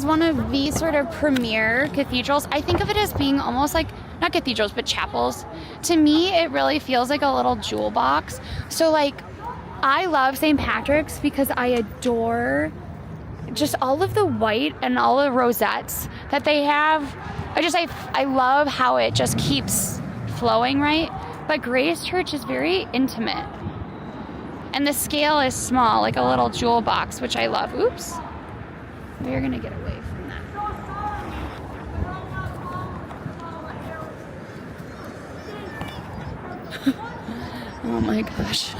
Speaker 1: one of the sort of premier cathedrals. I think of it as being almost like, not cathedrals, but chapels. To me, it really feels like a little jewel box. So like, I love St. Patrick's because I adore just all of the white and all the rosettes that they have. I love how it just keeps flowing, right? But Grace Church is very intimate. And the scale is small, like a little jewel box, which I love. Oops. We're gonna get away from that. Oh my gosh.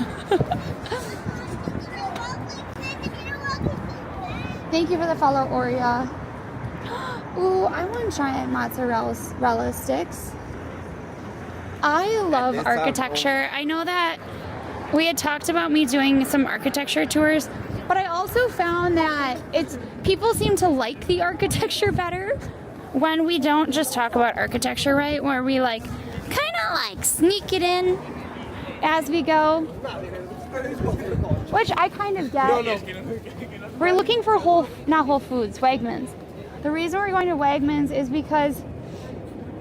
Speaker 1: Thank you for the follow, Oria. Ooh, I want giant mozzarella sticks. I love architecture. I know that we had talked about me doing some architecture tours, but I also found that people seem to like the architecture better when we don't just talk about architecture, right? Where we like kind of like sneak it in as we go, which I kind of get. We're looking for not Whole Foods, Wegmans. The reason we're going to Wegmans is because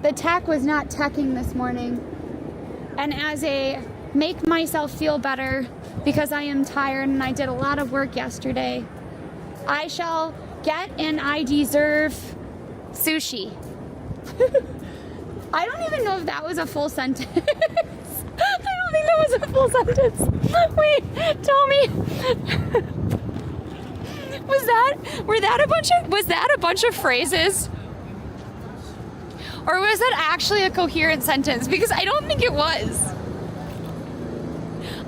Speaker 1: the tech was not teching this morning, and as a make myself feel better because I am tired and I did a lot of work yesterday, I shall get and I deserve sushi. I don't even know if that was a full sentence. I don't think that was a full sentence. Wait, tell me. Was that a bunch of phrases? Or was that actually a coherent sentence? Because I don't think it was.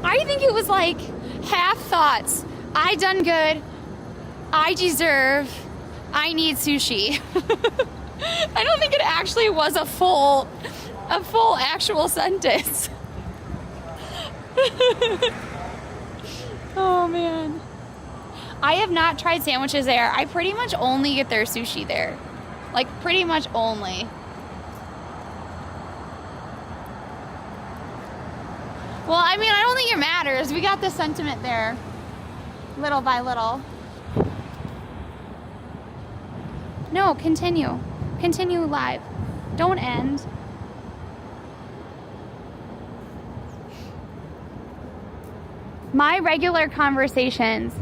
Speaker 1: I think it was like half thoughts. I done good. I deserve. I need sushi. I don't think it actually was a full actual sentence. Oh man. I have not tried sandwiches there. I pretty much only get their sushi there. Like pretty much only. Well, I mean, I don't think it matters. We got the sentiment there, little by little. No, continue. Continue live. Don't end. My regular conversations.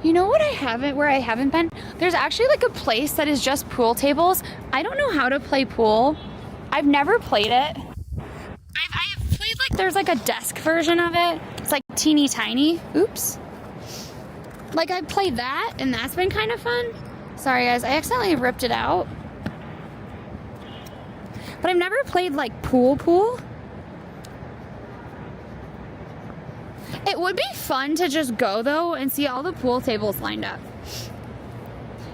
Speaker 1: You know what where I haven't been? There's actually like a place that is just pool tables. I don't know how to play pool. I've never played it. I have played like, there's like a desk version of it. It's like teeny tiny. Oops. Like I played that and that's been kind of fun. Sorry guys, I accidentally ripped it out. But I've never played like pool. It would be fun to just go though and see all the pool tables lined up.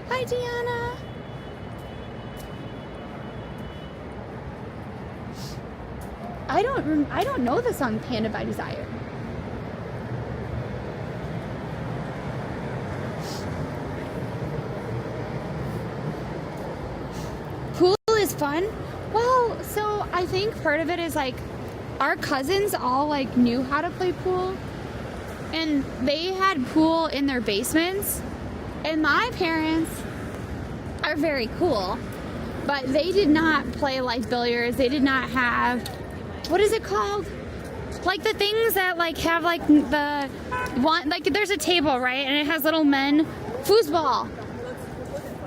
Speaker 1: Hi Deanna. I don't know the song Panda by Desire. fun. Well, so I think part of it is like our cousins all like knew how to play pool, and they had pool in their basements, and my parents are very cool, but they did not play like billiards. They did not have, what is it called? Like the things that like have like the one, like there's a table, right? And it has little men. Foosball.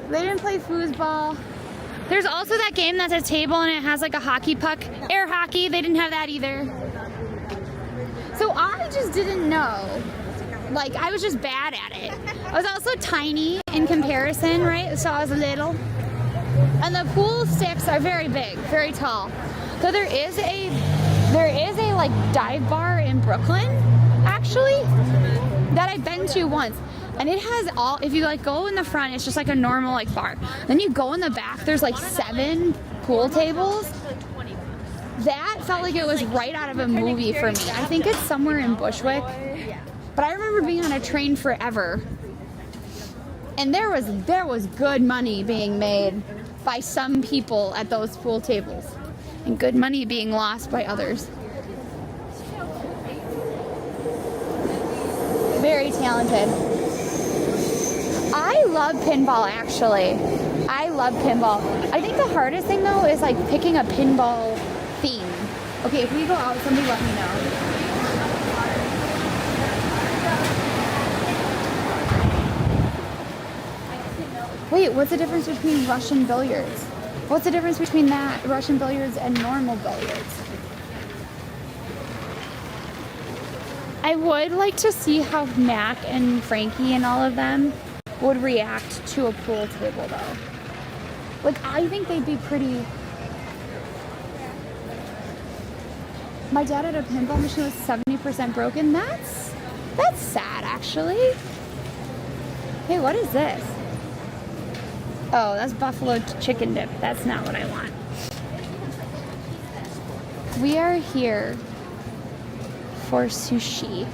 Speaker 1: They didn't play foosball. There's also that game that's a table and it has like a hockey puck. Air hockey, they didn't have that either. So I just didn't know. Like, I was just bad at it. I was also tiny in comparison, right? So I was little. And the pool sticks are very big, very tall. So there is a like dive bar in Brooklyn, actually, that I've been to once. And it has all, if you like go in the front, it's just like a normal like bar. Then you go in the back, there's like 7 pool tables. That felt like it was right out of a movie for me. I think it's somewhere in Bushwick. But I remember being on a train forever. And there was good money being made by some people at those pool tables. And good money being lost by others. Very talented. I love pinball, actually. I love pinball. I think the hardest thing, though, is like picking a pinball theme. Okay, if we go out, somebody let me know. Wait, what's the difference between Russian billiards? What's the difference between that, Russian billiards, and normal billiards? I would like to see how Mac and Frankie and all of them would react to a pool table, though. Like, I think they'd be pretty... My dad had a pinball machine that was 70% broken. That's sad, actually. Hey, what is this? Oh, that's buffalo chicken dip. That's not what I want. We are here for sushi.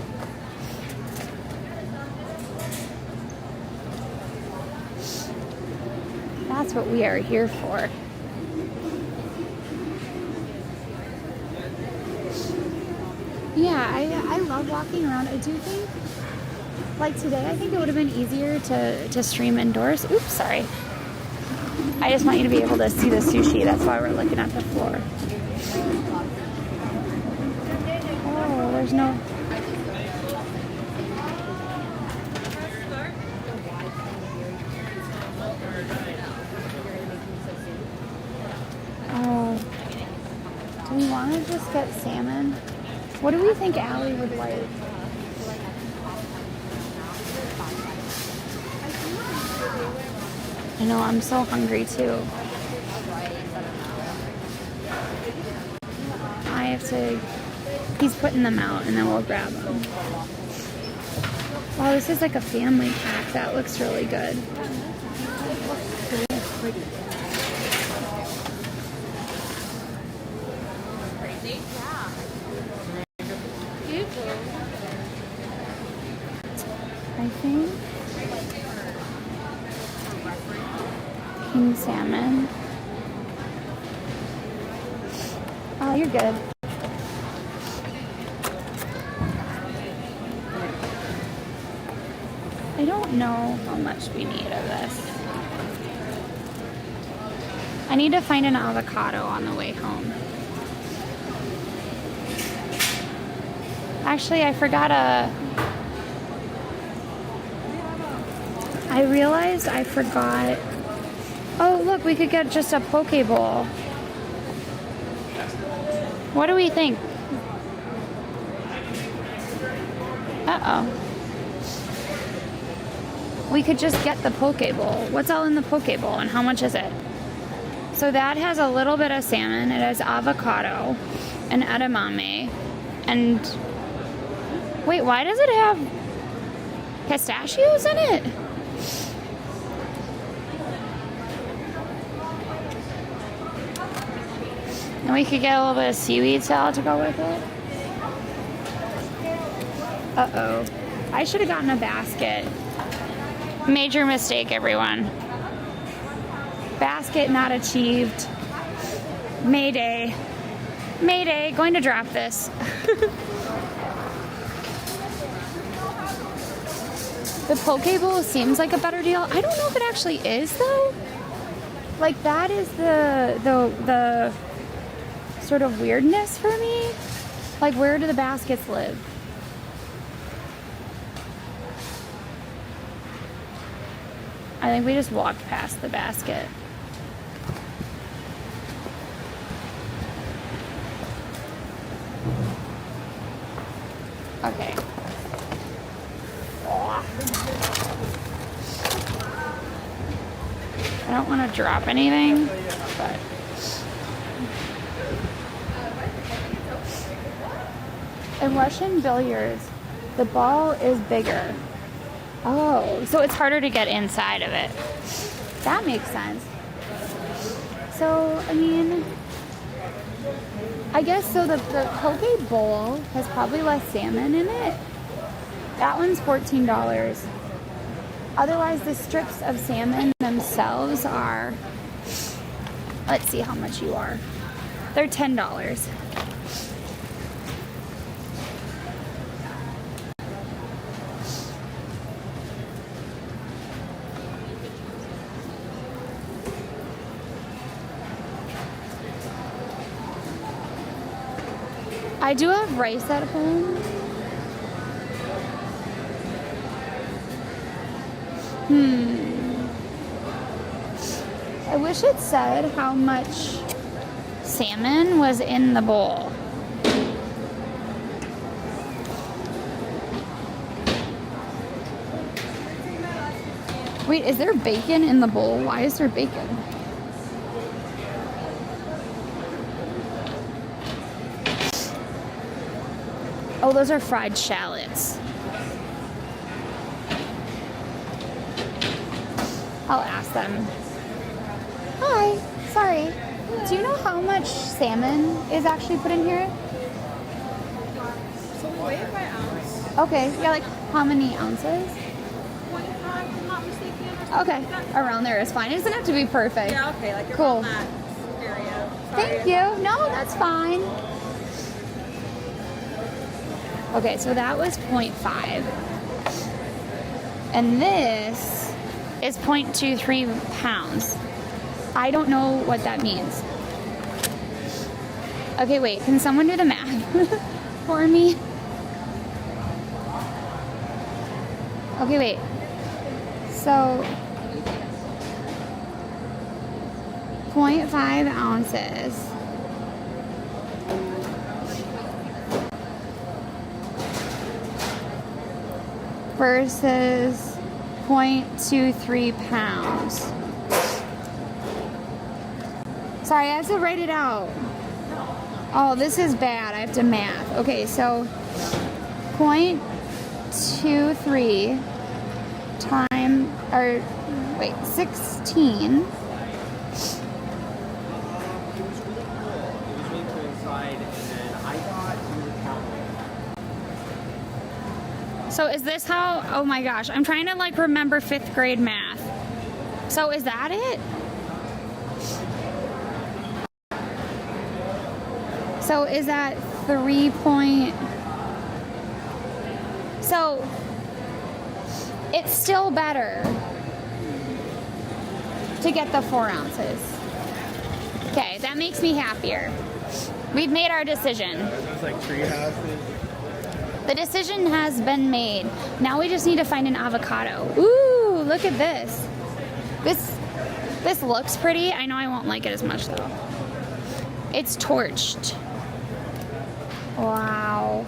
Speaker 1: That's what we are here for. Yeah, I love walking around. I do think, like today, I think it would have been easier to stream indoors. Oops, sorry. I just want you to be able to see the sushi. That's why we're looking at the floor. Oh, there's no... Oh. Do we want to just get salmon? What do we think Allie would like? I know, I'm so hungry too. I have to... He's putting them out and then we'll grab them. Wow, this is like a family pack. That looks really good. I think king salmon. Oh, you're good. I don't know how much we need of this. I need to find an avocado on the way home. Actually, I forgot I realized I forgot. Oh, look, we could get just a poke bowl. What do we think? Uh-oh. We could just get the poke bowl. What's all in the poke bowl and how much is it? So that has a little bit of salmon. It has avocado and edamame. And wait, why does it have pistachios in it? And we could get a little bit of seaweed salad to go with it. Uh-oh. I should have gotten a basket. Major mistake, everyone. Basket not achieved. Mayday. Mayday, going to drop this. The poke bowl seems like a better deal. I don't know if it actually is though. Like that is the sort of weirdness for me. Like where do the baskets live? I think we just walked past the basket. Okay. I don't want to drop anything, but in Russian billiards, the ball is bigger. Oh, so it's harder to get inside of it. That makes sense. So, I mean, I guess so the poke bowl has probably less salmon in it. That one's $14. Otherwise, the strips of salmon themselves are, let's see how much you are. They're $10. I do have rice at home. I wish it said how much salmon was in the bowl. Wait, is there bacon in the bowl? Why is there bacon? Oh, those are fried shallots. I'll ask them. Hi, sorry. Do you know how much salmon is actually put in here?
Speaker 4: So we weigh it by ounce.
Speaker 1: Okay, yeah, like how many ounces?
Speaker 4: 25, if I'm not mistaken.
Speaker 1: Okay, around there is fine. It doesn't have to be perfect.
Speaker 4: Yeah, okay, like
Speaker 1: Cool.
Speaker 4: around that area.
Speaker 1: Thank you. No, that's fine. Okay, so that was 0.5. And this is 0.23 pounds. I don't know what that means. Okay, wait, can someone do the math for me? Okay, wait. So, 0.5 ounces. Versus 0.23 pounds. Sorry, I have to write it out. Oh, this is bad. I have to math. Okay, so 0.23 time, or wait, 16. So is this how, oh my gosh, I'm trying to like remember 5th grade math. So is that it? So is that 3 point, so it's still better to get the 4 ounces. Okay, that makes me happier. We've made our decision.
Speaker 3: Those like tree houses.
Speaker 1: The decision has been made. Now we just need to find an avocado. Ooh, look at this. This looks pretty. I know I won't like it as much though. It's torched. Wow.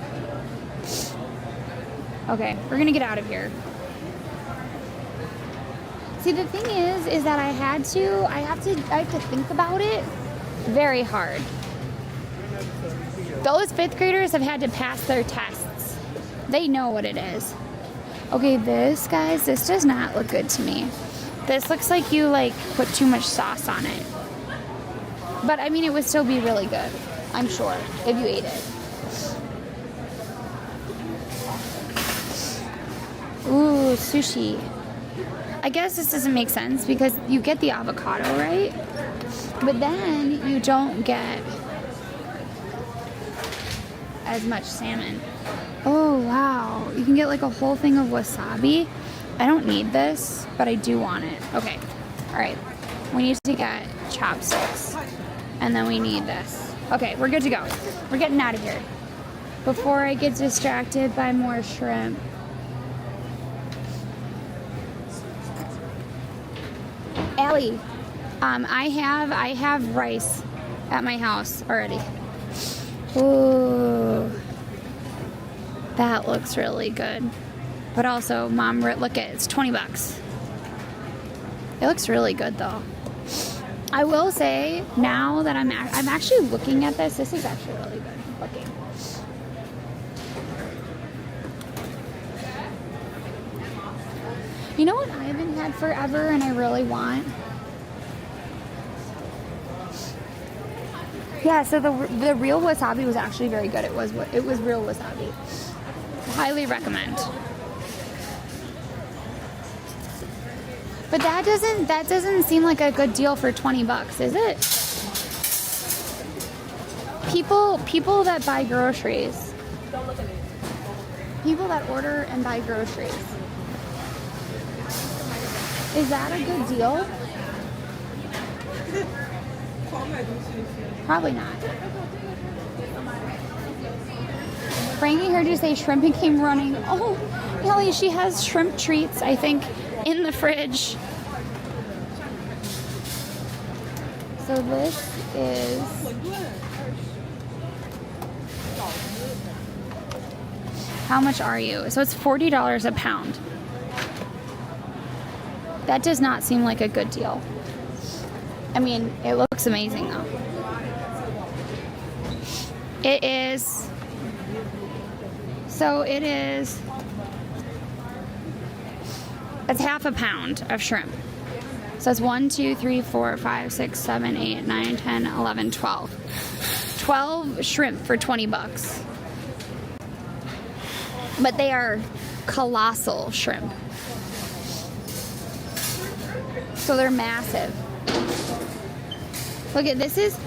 Speaker 1: Okay, we're gonna get out of here. See, the thing is that I have to think about it very hard. Those 5th graders have had to pass their tests. They know what it is. Okay, this, guys, this does not look good to me. This looks like you, like, put too much sauce on it. But, I mean, it would still be really good, I'm sure, if you ate it. Ooh, sushi. I guess this doesn't make sense because you get the avocado, right? But then you don't get as much salmon. Oh, wow. You can get like a whole thing of wasabi. I don't need this, but I do want it. Okay. All right. We need to get chopsticks. And then we need this. Okay, we're good to go. We're getting out of here before I get distracted by more shrimp. Allie, I have rice at my house already. Ooh, that looks really good. But also, Mom, look at it, it's 20 bucks. It looks really good though. I will say now that I'm actually looking at this is actually really good looking. You know what I haven't had forever and I really want? Yeah, so the real wasabi was actually very good. It was real wasabi. Highly recommend. But that doesn't seem like a good deal for 20 bucks, is it? People that buy groceries. People that order and buy groceries. Is that a good deal? Probably not. Frankie heard you say shrimp and came running. Oh, Ellie, she has shrimp treats, I think, in the fridge. So this is how much are you? So it's $40 a pound. That does not seem like a good deal. I mean, it looks amazing though. It is. So it is. It's half a pound of shrimp. So it's 1, 2, 3, 4, 5, 6, 7, 8, 9, 10, 11, 12. 12 shrimp for 20 bucks. But they are colossal shrimp. So they're massive. Look at this is.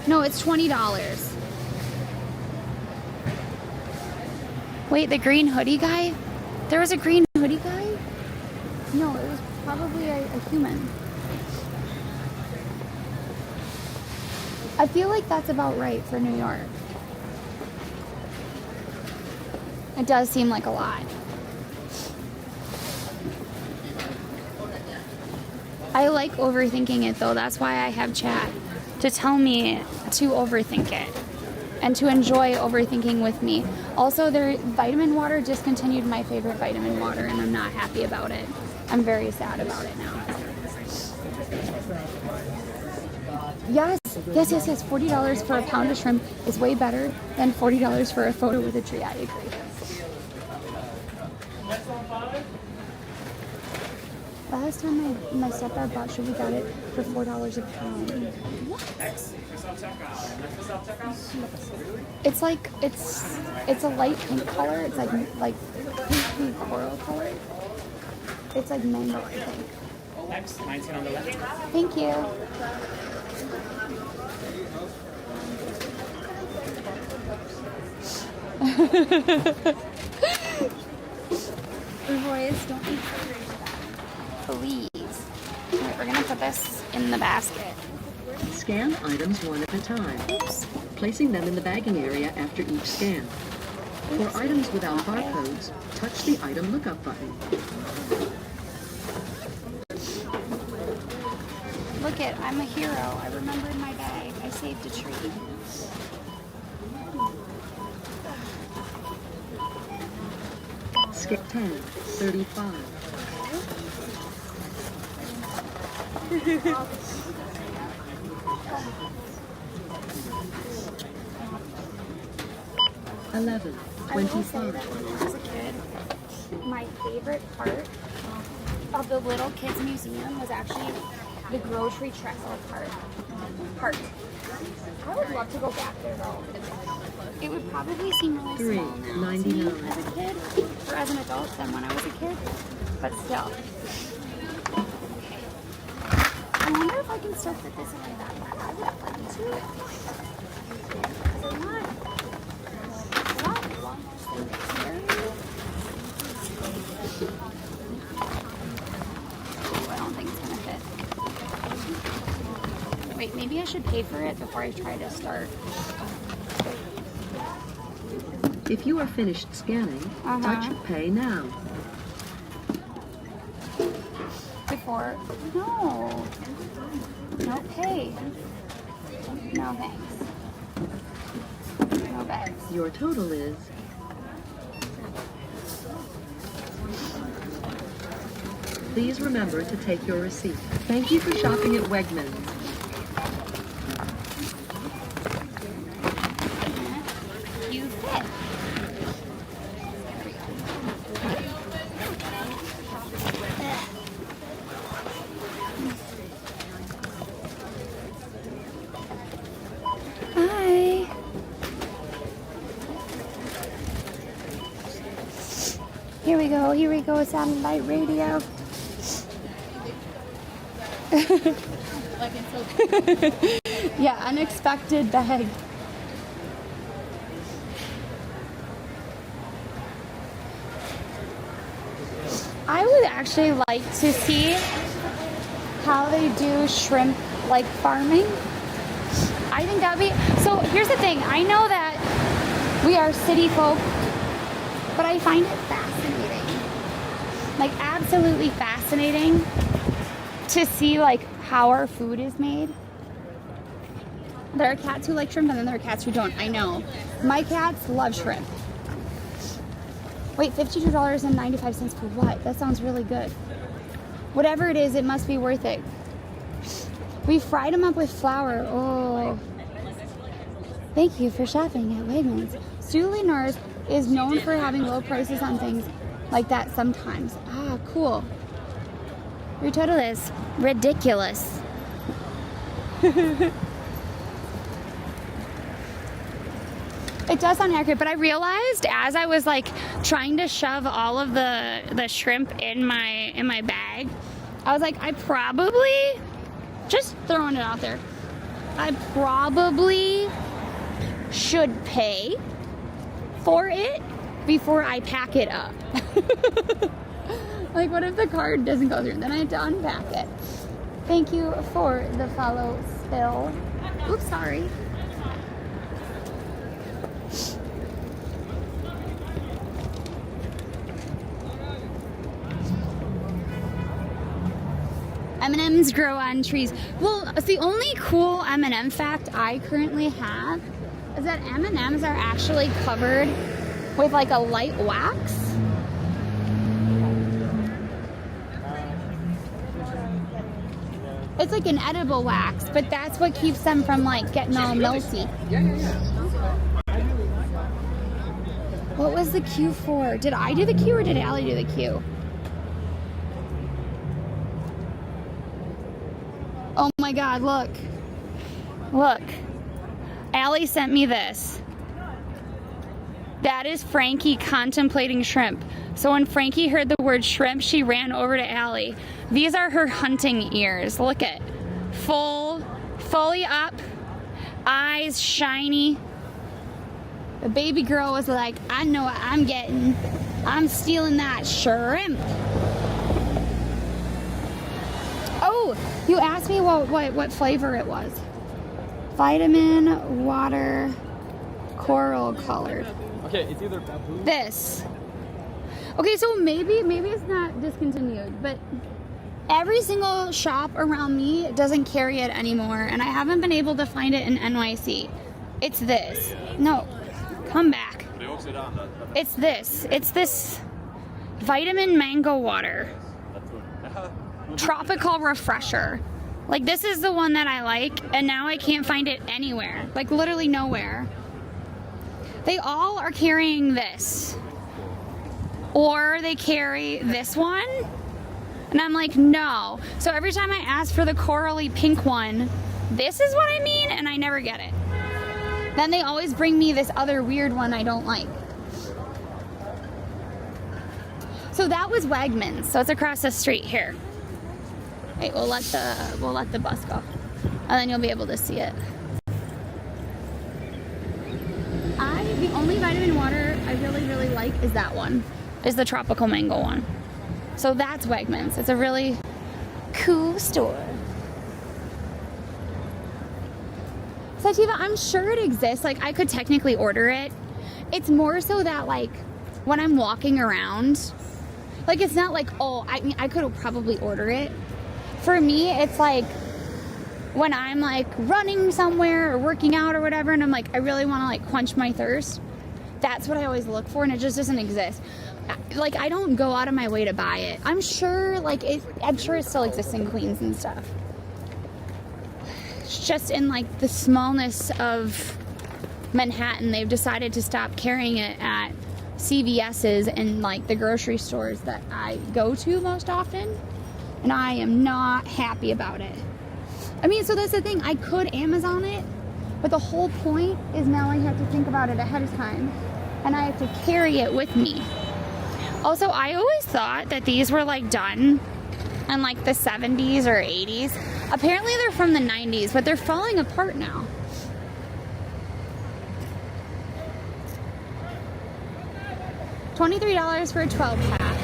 Speaker 1: No, it's $20. Wait, the green hoodie guy? There was a green hoodie guy? No, it was probably a human. I feel like that's about right for New York. It does seem like a lot. I like overthinking it though. That's why I have chat to tell me to overthink it and to enjoy overthinking with me. Also, their vitamin water discontinued my favorite vitamin water and I'm not happy about it. I'm very sad about it now. Yes. $40 for a pound of shrimp is way better than $40 for a photo with a tree. I agree. Last time my stepdad bought shrimp, we got it for $4 a pound. What? It's like it's a light pink color. It's like pink coral color. It's like mango, I think.
Speaker 3: Next, 19 on the left.
Speaker 1: Thank you. Boys, don't be please. All right, we're gonna put this in the basket.
Speaker 5: Scan items one at a time,
Speaker 1: Oops.
Speaker 5: placing them in the bagging area after each scan. For items without barcodes, touch the item lookup button.
Speaker 1: Look it, I'm a hero. I remembered my bag. I saved a tree.
Speaker 5: Scan 10, 35. $11,
Speaker 1: I will say
Speaker 5: 25.
Speaker 1: that when I was a kid, my favorite part of the little kids museum was actually the grocery trestle part. I would love to go back there though. It would probably seem really small now to me as a kid, or as an adult than when I was a kid, but still. Okay. I wonder if I can still fit this in my backpack. I would like to. I want one more thing to carry. Oh, I don't think it's gonna fit. Wait, maybe I should pay for it before I try to start.
Speaker 5: If you are finished scanning, touch Pay Now.
Speaker 1: Before, no pay, no thanks, no bags.
Speaker 5: Your total is Please remember to take your receipt. Thank you for shopping at Wegman.
Speaker 1: You fit. Hi. Here we go, satellite radio. Yeah, unexpected bag. I would actually like to see how they do shrimp like farming. I think that'd be, so here's the thing, I know that we are city folk, but I find it fascinating, like absolutely fascinating to see like how our food is made. There are cats who like shrimp and then there are cats who don't, I know. My cats love shrimp. Wait, $52.95 for what? That sounds really good. Whatever it is, it must be worth it. We fried them up with flour. Oh. Thank you for shopping at Wegmans. Stu Norris is known for having low prices on things like that sometimes. Ah, cool. Your total is ridiculous. It does sound accurate, but I realized as I was like trying to shove all of the shrimp in my bag, I was like, I probably, just throwing it out there, I probably should pay for it before I pack it up. Like, what if the card doesn't go through? Then I have to unpack it. Thank you for the follow spill. Oops, sorry. M&Ms grow on trees. Well, the only cool M&M fact I currently have is that M&Ms are actually covered with like a light wax. It's like an edible wax, but that's what keeps them from like getting all melty. What was the Q for? Did I do the Q or did Allie do the Q? Oh my God, look. Look. Allie sent me this. That is Frankie contemplating shrimp. So when Frankie heard the word shrimp, she ran over to Allie. These are her hunting ears. Look at fully up, eyes shiny. The baby girl was like, I know what I'm getting. I'm stealing that shrimp. Oh, you asked me what flavor it was. Vitamin, water, coral colored.
Speaker 3: Okay, it's either baboon.
Speaker 1: This. Okay, so maybe it's not discontinued, but every single shop around me doesn't carry it anymore, and I haven't been able to find it in NYC. It's this. No, come back. It's this. It's this vitamin mango water. Tropical refresher. Like, this is the one that I like, and now I can't find it anywhere. Like, literally nowhere. They all are carrying this. Or they carry this one. And I'm like, no. So every time I ask for the corally pink one, this is what I mean, and I never get it. Then they always bring me this other weird one I don't like. So that was Wegman's. So it's across the street here. Wait, we'll let the bus go, and then you'll be able to see it. The only vitamin water I really like is that one. Is the tropical mango one. So that's Wegman's. It's a really cool store. Sativa, I'm sure it exists. Like, I could technically order it. It's more so that, like, when I'm walking around, like, it's not like, oh, I could probably order it. For me, it's like when I'm like running somewhere or working out or whatever, and I'm like, I really want to like quench my thirst. That's what I always look for, and it just doesn't exist. Like, I don't go out of my way to buy it. I'm sure it still exists in Queens and stuff. It's just in like the smallness of Manhattan, they've decided to stop carrying it at CVS's and like the grocery stores that I go to most often, and I am not happy about it. I mean, so that's the thing, I could Amazon it, but the whole point is now I have to think about it ahead of time, and I have to carry it with me. Also, I always thought that these were like done in like the 70s or 80s. Apparently they're from the 90s, but they're falling apart now. $23 for a 12-pack.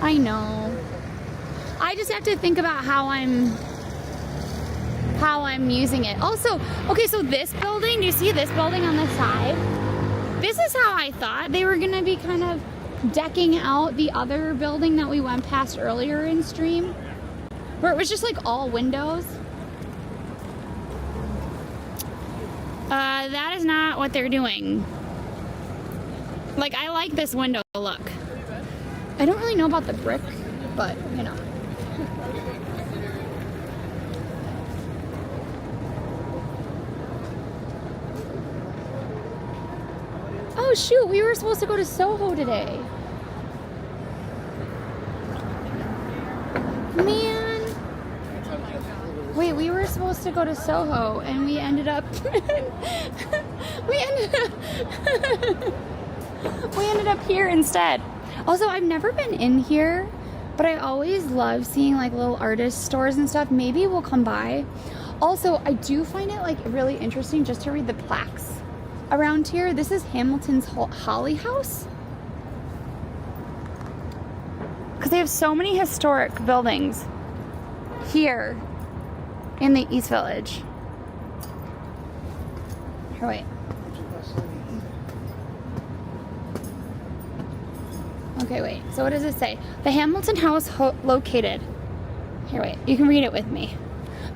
Speaker 1: I know. I just have to think about how I'm using it. Also, okay, so this building, do you see this building on the side? This is how I thought they were gonna be kind of decking out the other building that we went past earlier in stream, where it was just like all windows. That is not what they're doing. Like, I like this window look. I don't really know about the brick, but you know. Oh shoot, we were supposed to go to Soho today. Man. Wait, we were supposed to go to Soho and we ended up we ended up here instead. Also, I've never been in here, but I always love seeing like little artist stores and stuff. Maybe we'll come by. Also, I do find it like really interesting just to read the plaques around here. This is Hamilton's Holly House, because they have so many historic buildings here in the East Village. Here, wait. Okay, wait. So what does it say? The Hamilton House located... Here, wait. You can read it with me.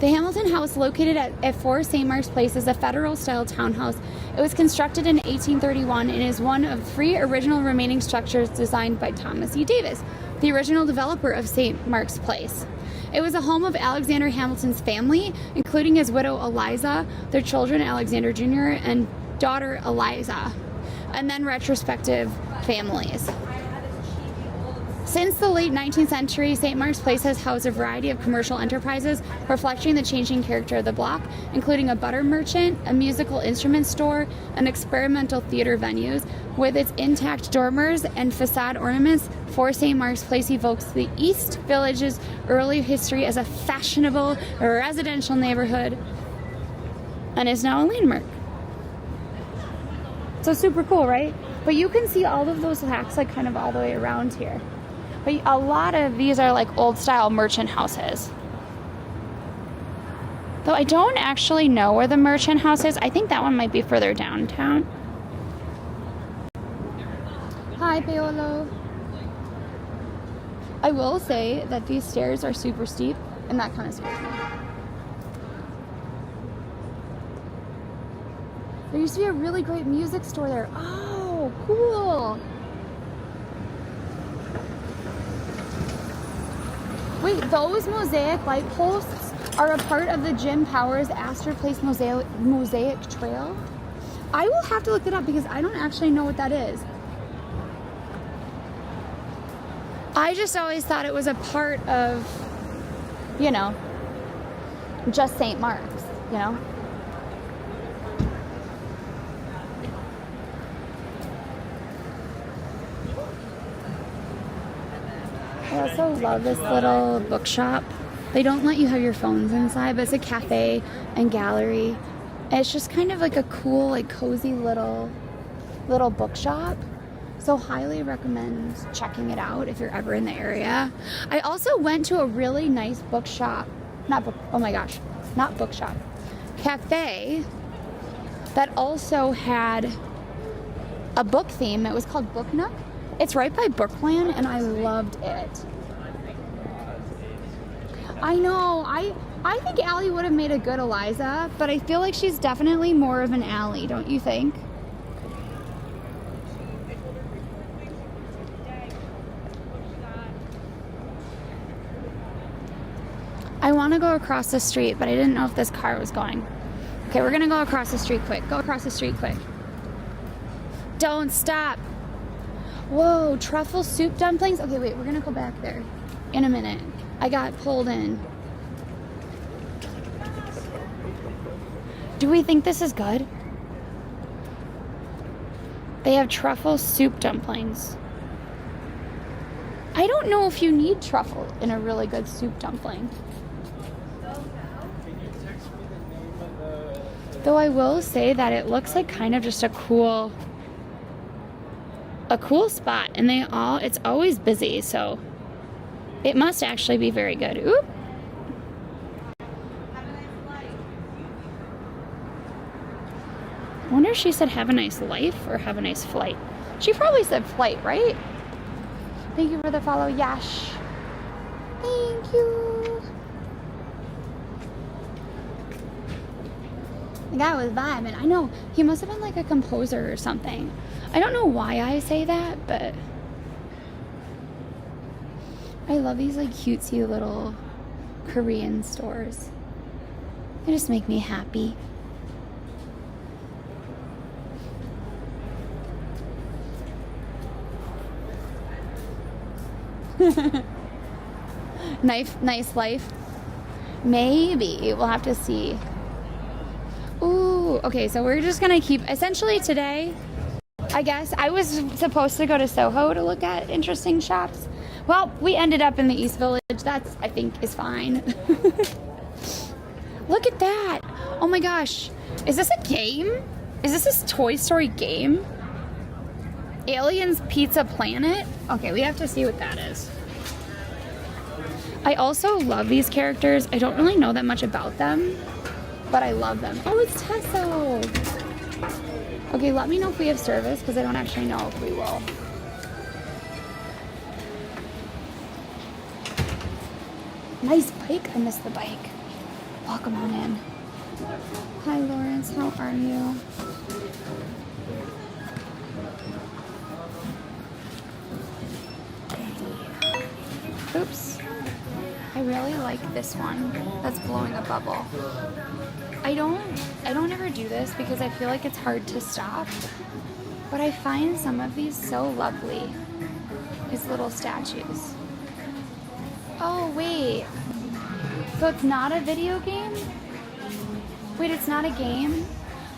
Speaker 1: The Hamilton House, located at 4 St. Mark's Place, is a federal-style townhouse. It was constructed in 1831 and is one of 3 original remaining structures designed by Thomas E. Davis, the original developer of St. Mark's Place. It was a home of Alexander Hamilton's family, including his widow Eliza, their children Alexander Jr. and daughter Eliza, and then retrospective families. Since the late 19th century, St. Mark's Place has housed a variety of commercial enterprises reflecting the changing character of the block, including a butter merchant, a musical instrument store, and experimental theater venues. With its intact dormers and facade ornaments, 4 St. Mark's Place evokes the East Village's early history as a fashionable residential neighborhood and is now a landmark. So super cool, right? But you can see all of those plaques like kind of all the way around here. But a lot of these are like old style merchant houses. Though I don't actually know where the merchant house is. I think that one might be further downtown. Hi, Paolo. I will say that these stairs are super steep, and that kind of scares me. There used to be a really great music store there. Oh, cool. Wait, those mosaic light posts are a part of the Jim Powers Astor Place mosaic trail? I will have to look it up because I don't actually know what that is. I just always thought it was a part of, you know, just St. Mark's, you know? I also love this little bookshop. They don't let you have your phones inside, but it's a cafe and gallery. And it's just kind of like a cool, like cozy little bookshop. So highly recommend checking it out if you're ever in the area. I also went to a really nice bookshop. Not bookshop. Cafe that also had a book theme. It was called Book Nook. It's right by Brookland, and I loved it. I know. I think Allie would have made a good Eliza, but I feel like she's definitely more of an Allie, don't you think? I want to go across the street, but I didn't know if this car was going. Okay, we're going to go across the street quick. Go across the street quick. Don't stop. Whoa, truffle soup dumplings? Okay, wait, we're going to go back there in a minute. I got pulled in. Do we think this is good? They have truffle soup dumplings. I don't know if you need truffle in a really good soup dumpling. Though I will say that it looks like kind of just a cool spot, and it's always busy, so it must actually be very good. Oop. I wonder if she said have a nice life or have a nice flight. She probably said flight, right? Thank you for the follow, Yash. Thank you. The guy was vibing. I know. He must have been like a composer or something. I don't know why I say that, but I love these like cutesy little Korean stores. They just make me happy. Nice life. Maybe. We'll have to see. Ooh, okay, so we're just gonna keep, essentially today, I guess, I was supposed to go to Soho to look at interesting shops. Well, we ended up in the East Village. That's, I think, is fine. Look at that. Oh my gosh. Is this a game? Is this a Toy Story game? Aliens Pizza Planet? Okay, we have to see what that is. I also love these characters. I don't really know that much about them, but I love them. Oh, it's Tesso. Okay, let me know if we have service, because I don't actually know if we will. Nice bike. I missed the bike. Welcome on in. Hi, Lawrence. How are you? Oops. I really like this one that's blowing a bubble. I don't ever do this because I feel like it's hard to stop, but I find some of these so lovely. These little statues. Oh wait, so it's not a video game? Wait, it's not a game?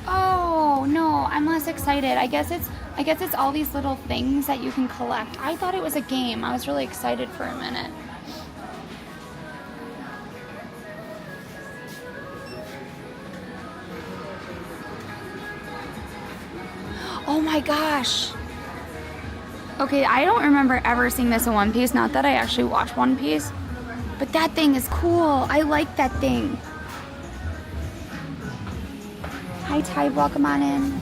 Speaker 1: Oh no, I'm less excited. I guess it's all these little things that you can collect. I thought it was a game. I was really excited for a minute. Oh my gosh. Okay, I don't remember ever seeing this in One Piece. Not that I actually watch One Piece, but that thing is cool. I like that thing. Hi, Ty. Welcome on in.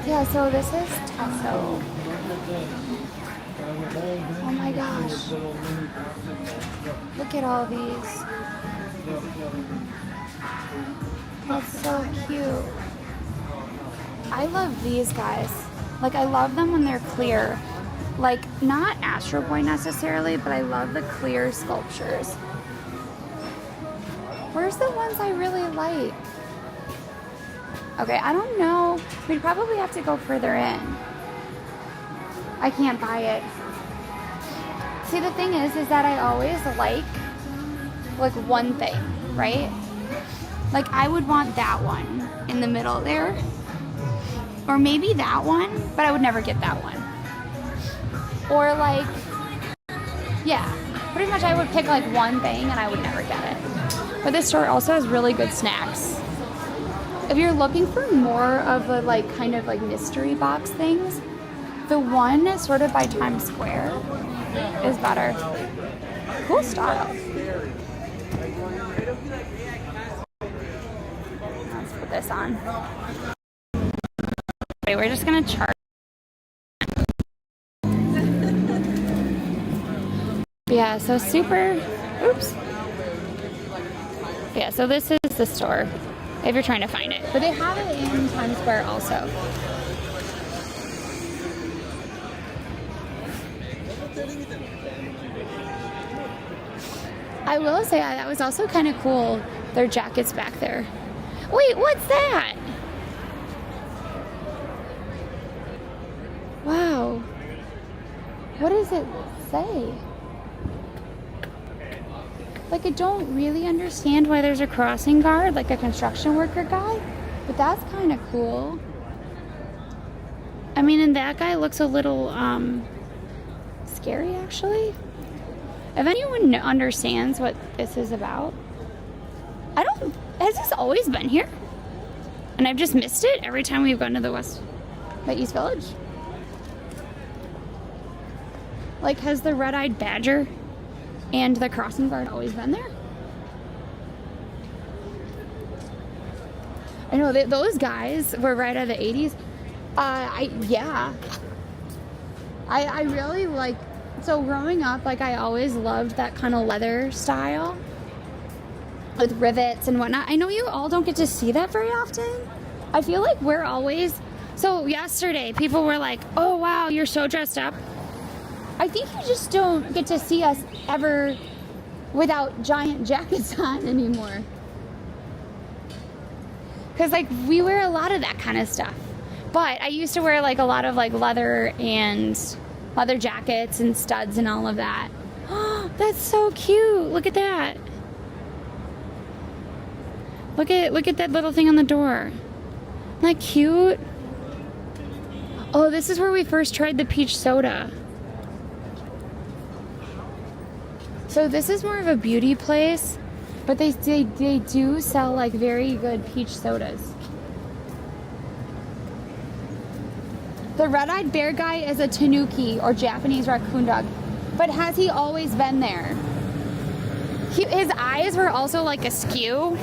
Speaker 1: Yeah, so this is Tesso. Oh my gosh. Look at all these. That's so cute. I love these guys. Like, I love them when they're clear. Like, not Astro Boy necessarily, but I love the clear sculptures. Where's the ones I really like? Okay, I don't know. We'd probably have to go further in. I can't buy it. See, the thing is that I always like one thing, right? Like, I would want that one in the middle there. Or maybe that one, but I would never get that one. Or like, yeah, pretty much I would pick like one thing and I would never get it. But this store also has really good snacks. If you're looking for more of the like kind of like mystery box things, the one sort of by Times Square is better. Cool style. Let's put this on. Okay, we're just gonna chart. Yeah, so super, oops. Yeah, so this is the store, if you're trying to find it. But they have it in Times Square also. I will say that was also kind of cool, their jackets back there. Wait, what's that? Wow. What does it say? Like, I don't really understand why there's a crossing guard, like a construction worker guy, but that's kind of cool. I mean, and that guy looks a little, scary, actually. If anyone understands what this is about, has this always been here? And I've just missed it every time we've gone to the East Village? Like, has the red-eyed badger and the crossing guard always been there? I know that those guys were right out of the 80s. Yeah. I really like, so growing up, like, I always loved that kind of leather style with rivets and whatnot. I know you all don't get to see that very often. I feel like we're always, so yesterday people were like, oh wow, you're so dressed up. I think you just don't get to see us ever without giant jackets on anymore. Because, like, we wear a lot of that kind of stuff. But I used to wear, like, a lot of, like, leather jackets and studs and all of that. Oh, that's so cute. Look at that. Look at that little thing on the door. Isn't that cute? Oh, this is where we first tried the peach soda. So this is more of a beauty place, but they do sell like very good peach sodas. The red-eyed bear guy is a tanuki or Japanese raccoon dog, but has he always been there? His eyes were also like askew,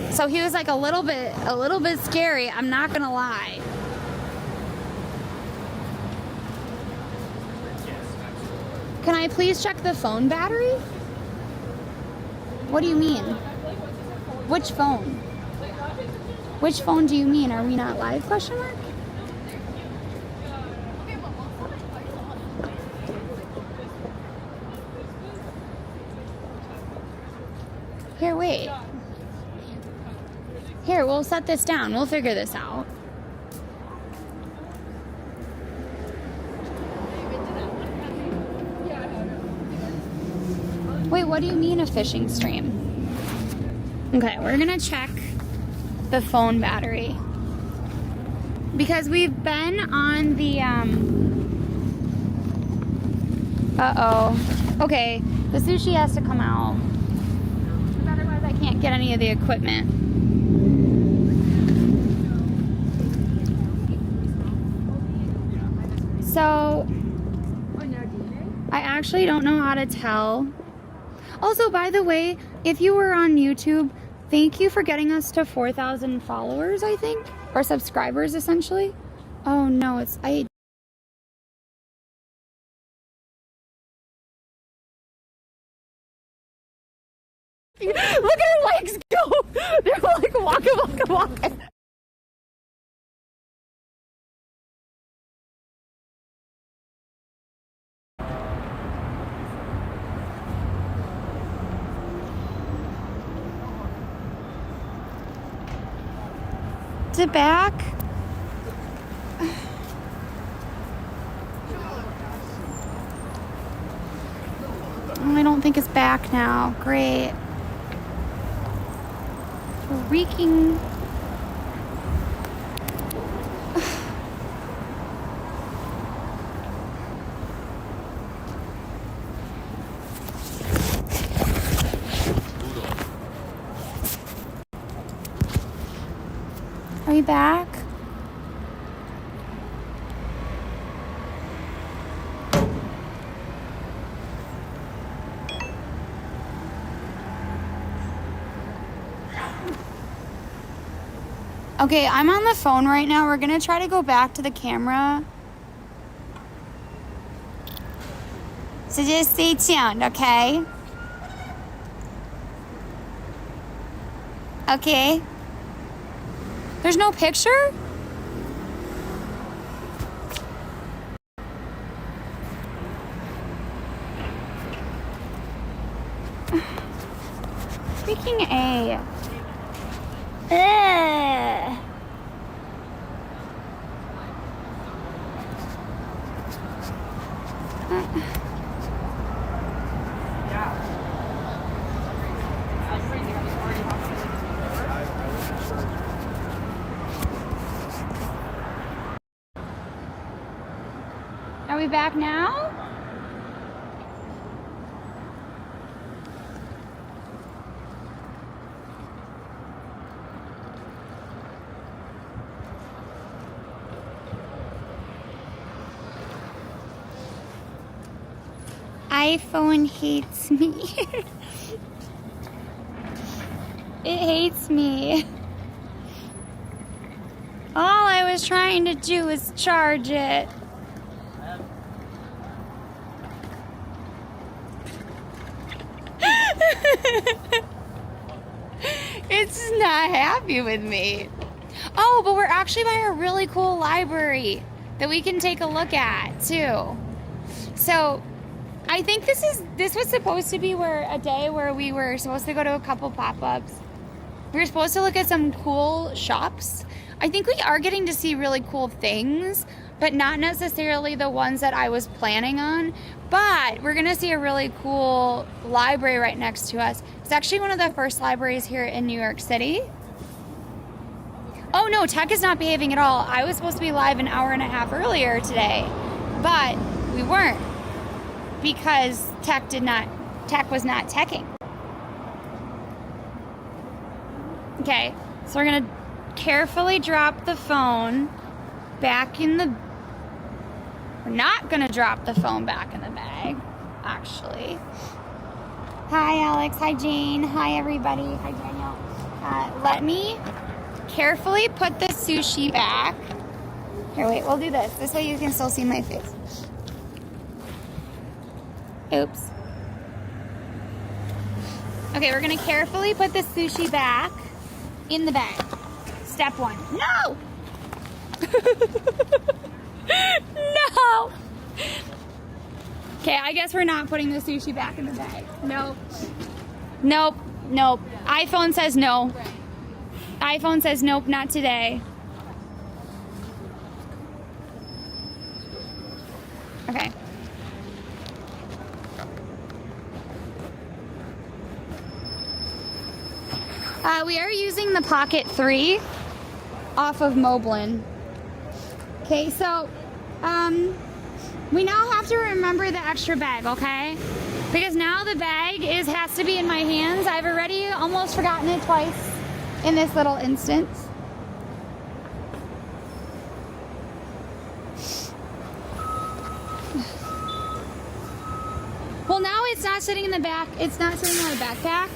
Speaker 1: so he was like a little bit scary. I'm not gonna lie. Can I please check the phone battery? What do you mean? Which phone? Which phone do you mean? Are we not live? Question mark? Here, wait. Here, we'll set this down. We'll figure this out. Wait, what do you mean a fishing stream? Okay, we're gonna check the phone battery. Because we've been on the, uh-oh. Okay, the sushi has to come out. Otherwise I can't get any of the equipment. So, I actually don't know how to tell. Also, by the way, if you were on YouTube, thank you for getting us to 4,000 followers, I think, or subscribers, essentially. Oh no, look at her legs go. They're like walking. Is it back? I don't think it's back now. Great. freaking... Are you back? Okay, I'm on the phone right now. We're gonna try to go back to the camera. So just stay tuned, okay? Okay. There's no picture? Freaking A. Ugh. Are we back now? iPhone hates me. It hates me. All I was trying to do was charge it. It's not happy with me. Oh, but we're actually by a really cool library that we can take a look at too. So I think this was supposed to be a day where we were supposed to go to a couple pop-ups. We were supposed to look at some cool shops. I think we are getting to see really cool things, but not necessarily the ones that I was planning on. But we're gonna see a really cool library right next to us. It's actually one of the first libraries here in New York City. Oh no, tech is not behaving at all. I was supposed to be live an hour and a half earlier today, but we weren't because tech was not teching. Okay, so we're gonna carefully drop the phone back in the... We're not gonna drop the phone back in the bag, actually. Hi, Alex. Hi, Jane. Hi, everybody. Hi, Daniel. Let me carefully put the sushi back. Here, wait, we'll do this. This way you can still see my face. Oops. Okay, we're gonna carefully put the sushi back in the bag. Step one. No! No! Okay, I guess we're not putting the sushi back in the bag. Nope. Nope. Nope. iPhone says no. iPhone says nope, not today. Okay. We are using the Pocket 3 off of Moblin. Okay, so we now have to remember the extra bag, okay? Because now the bag has to be in my hands. I've already almost forgotten it twice in this little instance. Well, now it's not sitting in the back. It's not sitting in my backpack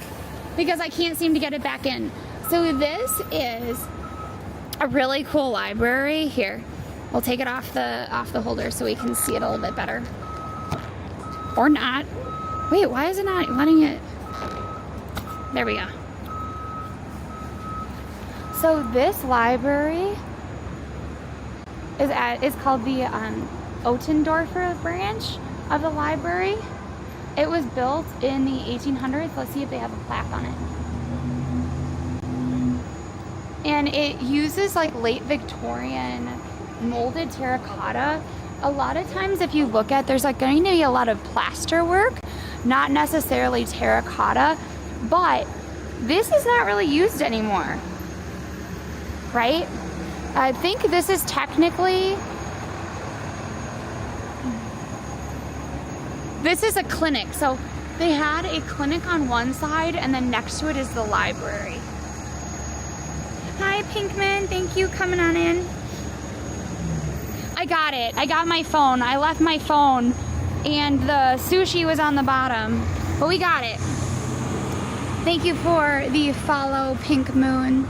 Speaker 1: because I can't seem to get it back in. So this is a really cool library. Here, we'll take it off the holder so we can see it a little bit better. Or not. Wait, why is it not letting it? There we go. So this library is called the Otendorfer branch of the library. It was built in the 1800s. Let's see if they have a plaque on it. And it uses like late Victorian molded terracotta. A lot of times if you look at, there's like going to be a lot of plaster work, not necessarily terracotta, but this is not really used anymore, right? I think this is technically, this is a clinic. So they had a clinic on one side and then next to it is the library. Hi, Pinkman, thank you, coming on in. I got it, I got my phone. I left my phone and the sushi was on the bottom, but we got it. Thank you for the follow, Pink Moon.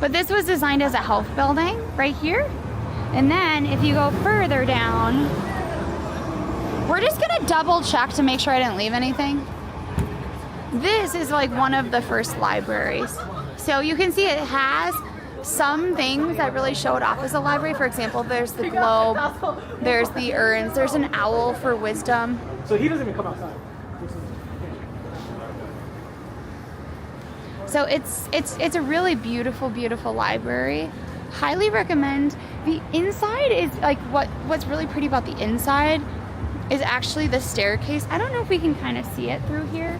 Speaker 1: But this was designed as a health building right here. And then if you go further down, we're just gonna double check to make sure I didn't leave anything. This is like one of the first libraries. So you can see it has some things that really show it off as a library. For example, there's the globe, there's the urns, there's an owl for wisdom.
Speaker 3: So he doesn't even come outside.
Speaker 1: So it's a really beautiful, beautiful library. Highly recommend. The inside is like what's really pretty about the inside is actually the staircase. I don't know if we can kind of see it through here.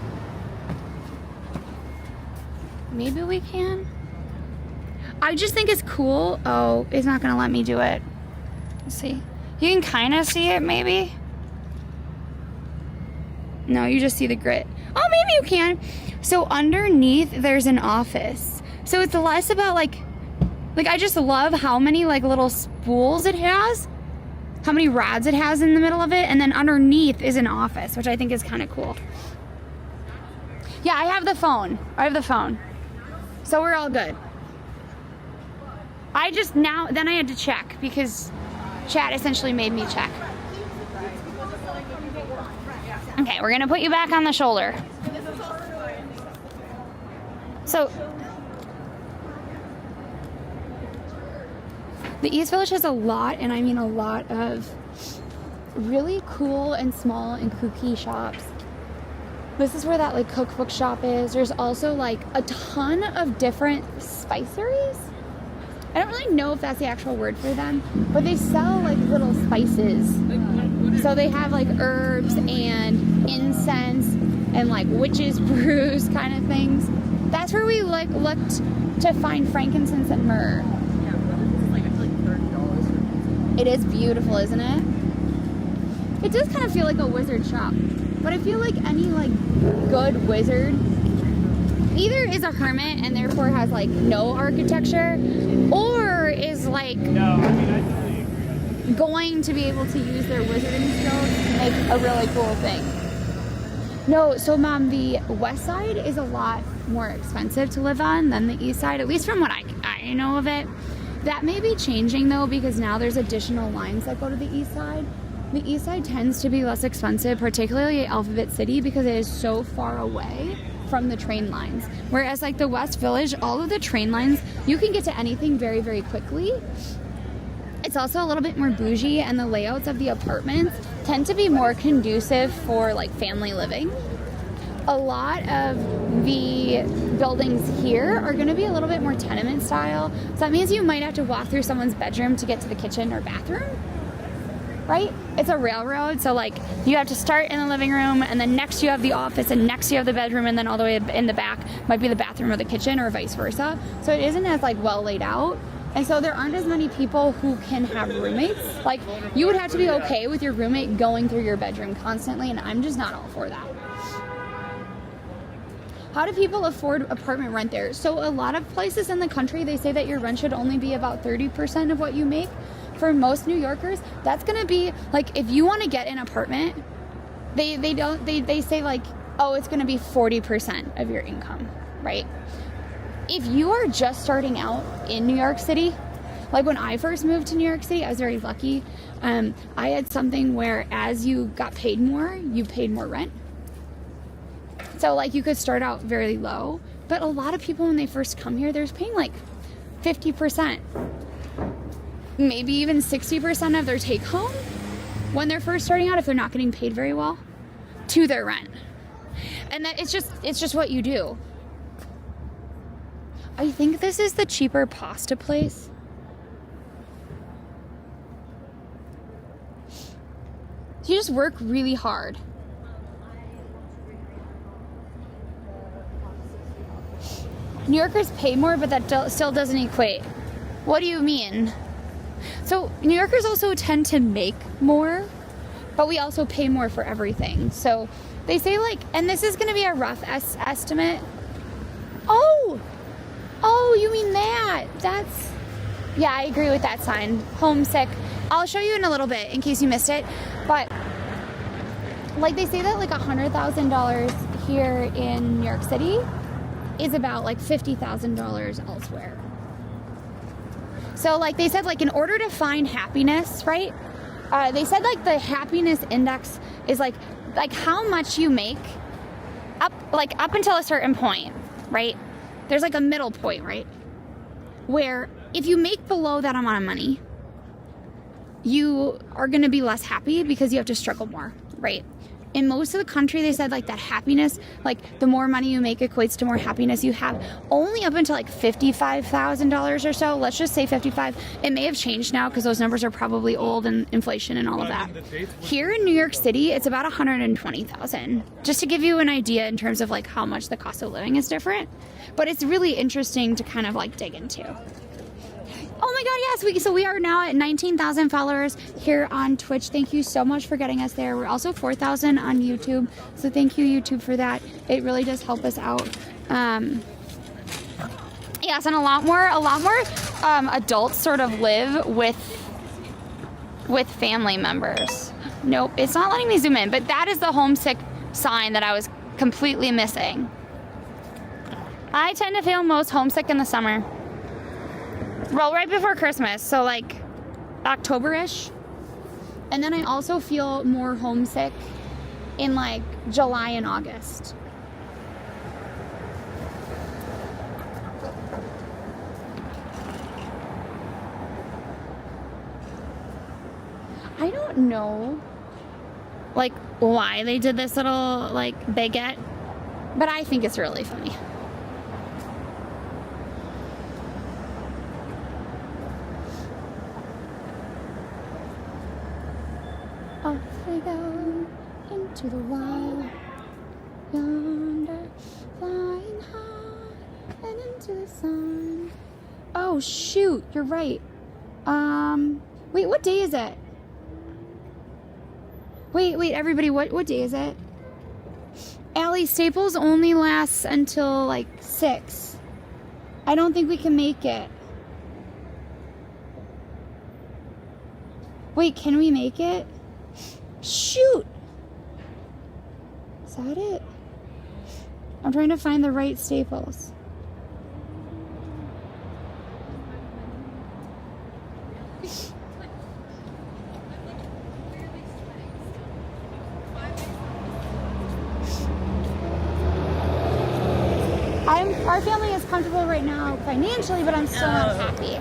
Speaker 1: Maybe we can. I just think it's cool. Oh, it's not gonna let me do it. Let's see. You can kind of see it maybe. No, you just see the grit. Oh, maybe you can. So underneath there's an office. So it's less about like I just love how many like little spools it has, how many rods it has in the middle of it, and then underneath is an office, which I think is kind of cool. Yeah, I have the phone. So we're all good. Then I had to check because chat essentially made me check. Okay, we're gonna put you back on the shoulder. So, the East Village has a lot, and I mean a lot of really cool and small and kooky shops. This is where that like cookbook shop is. There's also like a ton of different spiceries. I don't really know if that's the actual word for them, but they sell like little spices. So they have like herbs and incense and like witches' brews kind of things. That's where we like looked to find frankincense and myrrh.
Speaker 5: Yeah, but it's like, I feel like $30.
Speaker 1: It is beautiful, isn't it? It does kind of feel like a wizard shop, but I feel like any like good wizard either is a hermit and therefore has like no architecture, or is like going to be able to use their wizarding skills to make a really cool thing. No, so Mom, the west side is a lot more expensive to live on than the east side, at least from what I know of it. That may be changing though, because now there's additional lines that go to the east side. The east side tends to be less expensive, particularly Alphabet City, because it is so far away from the train lines. Whereas like the West Village, all of the train lines, you can get to anything very, very quickly. It's also a little bit more bougie, and the layouts of the apartments tend to be more conducive for like family living. A lot of the buildings here are going to be a little bit more tenement style. So that means you might have to walk through someone's bedroom to get to the kitchen or bathroom, right? It's a railroad, so like you have to start in the living room, and then next you have the office, and next you have the bedroom, and then all the way in the back might be the bathroom or the kitchen, or vice versa. So it isn't as like well laid out. And so there aren't as many people who can have roommates. Like, you would have to be okay with your roommate going through your bedroom constantly, and I'm just not all for that. How do people afford apartment rent there? So a lot of places in the country, they say that your rent should only be about 30% of what you make. For most New Yorkers, that's gonna be, like, if you wanna get an apartment, they say like, oh, it's gonna be 40% of your income, right? If you are just starting out in New York City, like when I first moved to New York City, I was very lucky. I had something where as you got paid more, you paid more rent. So like you could start out very low, but a lot of people when they first come here, they're paying like 50%, maybe even 60% of their take home when they're first starting out, if they're not getting paid very well, to their rent. And that it's just what you do. I think this is the cheaper pasta place. You just work really hard. New Yorkers pay more, but that still doesn't equate. What do you mean? So New Yorkers also tend to make more, but we also pay more for everything. So they say like, and this is going to be a rough estimate. Oh, you mean that? Yeah, I agree with that sign. Homesick. I'll show you in a little bit in case you missed it. But like they say that like $100,000 here in New York City is about like $50,000 elsewhere. So like they said, like in order to find happiness, right? They said like the happiness index is like how much you make up until a certain point, right? There's like a middle point, right? Where if you make below that amount of money, you are going to be less happy because you have to struggle more, right? In most of the country, they said like that happiness, like the more money you make equates to more happiness you have, only up until like $55,000 or so. Let's just say 55. It may have changed now because those numbers are probably old and inflation and all of that. Here in New York City, it's about 120,000. Just to give you an idea in terms of like how much the cost of living is different. But it's really interesting to kind of like dig into. Oh my God, yes, we are now at 19,000 followers here on Twitch. Thank you so much for getting us there. We're also 4,000 on YouTube, so thank you, YouTube, for that. It really does help us out. Yes, and a lot more adults sort of live with family members. Nope, it's not letting me zoom in, but that is the homesick sign that I was completely missing. I tend to feel most homesick in the summer. Well, right before Christmas, so like October-ish. And then I also feel more homesick in like July and August. I don't know like why they did this little like baguette, but I think it's really funny. Off we go into the wild, yonder, flying high and into the sun. Oh shoot, you're right. Wait, what day is it? Wait, everybody, what day is it? Allie, Staples only lasts until like 6. I don't think we can make it. Wait, can we make it? Shoot! Is that it? I'm trying to find the right Staples. Our family is comfortable right now financially, but I'm still not happy.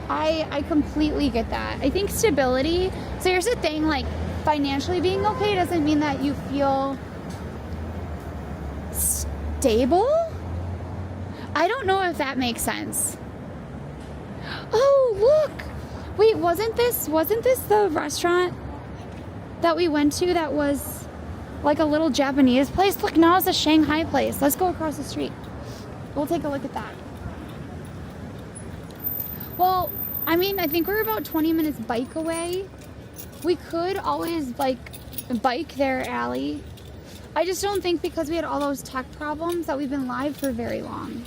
Speaker 1: I completely get that. I think stability, so here's the thing, like financially being okay doesn't mean that you feel stable. I don't know if that makes sense. Oh, look. Wait, wasn't this the restaurant that we went to that was like a little Japanese place? Look, now it's a Shanghai place. Let's go across the street. We'll take a look at that. Well, I mean, I think we're about 20 minutes bike away. We could always like bike there, Allie. I just don't think because we had all those tech problems that we've been live for very long.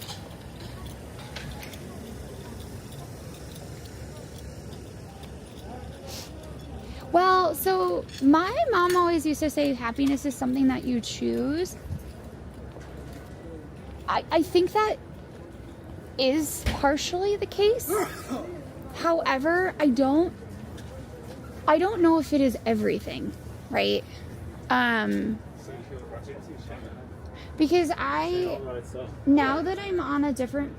Speaker 1: Well, so my mom always used to say happiness is something that you choose. I think that is partially the case. However, I don't know if it is everything, right? Because now that I'm on a different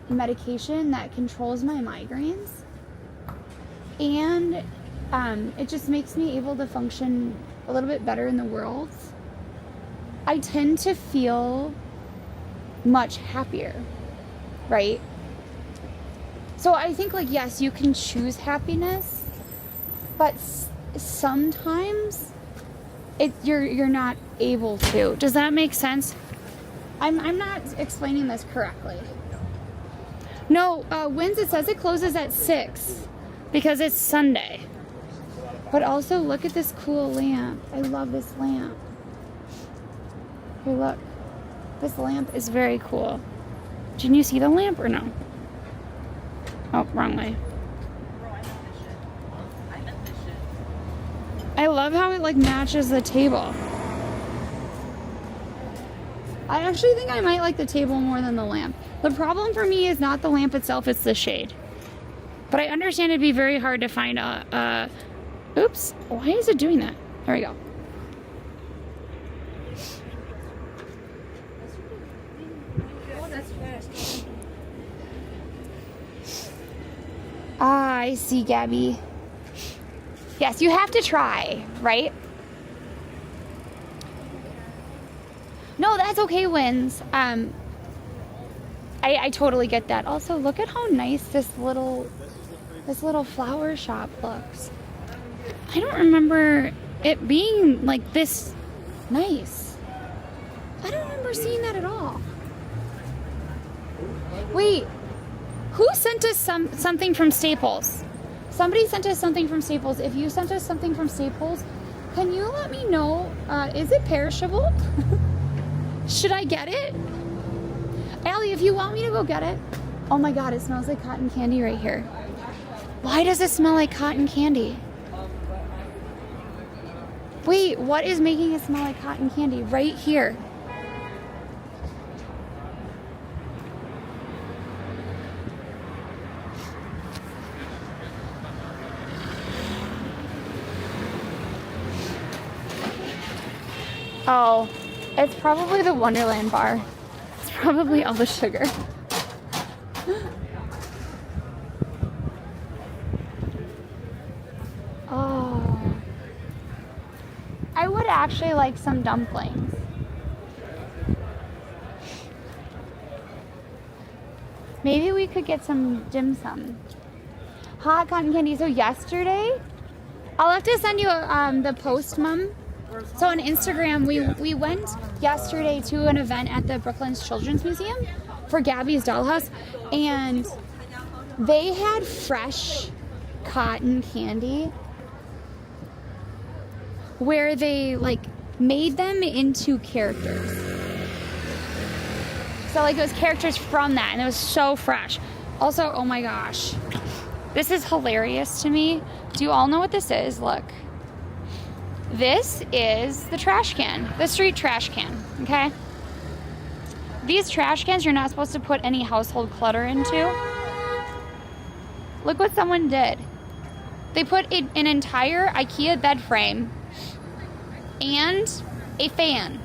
Speaker 1: medication that controls my migraines, and it just makes me able to function a little bit better in the world, I tend to feel much happier, right? So I think, like, yes, you can choose happiness, but sometimes you're not able to. Does that make sense? I'm not explaining this correctly. No, Wins, it says it closes at 6 because it's Sunday. But also, look at this cool lamp. I love this lamp. Here, look. This lamp is very cool. Didn't you see the lamp or no? Oh, wrong way. I love how it like matches the table. I actually think I might like the table more than the lamp. The problem for me is not the lamp itself, it's the shade. But I understand it'd be very hard to find a oops, why is it doing that? There we go. Ah, I see, Gabby. Yes, you have to try, right? No, that's okay, Wins. I totally get that. Also, look at how nice this little flower shop looks. I don't remember it being like this nice. I don't remember seeing that at all. Wait, who sent us something from Staples? Somebody sent us something from Staples. If you sent us something from Staples, can you let me know? Is it perishable? Should I get it? Allie, if you want me to go get it. Oh my God, it smells like cotton candy right here. Why does it smell like cotton candy? Wait, what is making it smell like cotton candy? Right here. Oh, it's probably the Wonderland bar. It's probably all the sugar. Oh. I would actually like some dumplings. Maybe we could get some dim sum. Hot cotton candy. So yesterday, I'll have to send you the post, Mom. So on Instagram, we went yesterday to an event at the Brooklyn's Children's Museum for Gabby's dollhouse, and they had fresh cotton candy where they like made them into characters. So like it was characters from that, and it was so fresh. Also, oh my gosh, this is hilarious to me. Do you all know what this is? Look. This is the trash can, the street trash can, okay? These trash cans you're not supposed to put any household clutter into. Look what someone did. They put an entire IKEA bed frame and a fan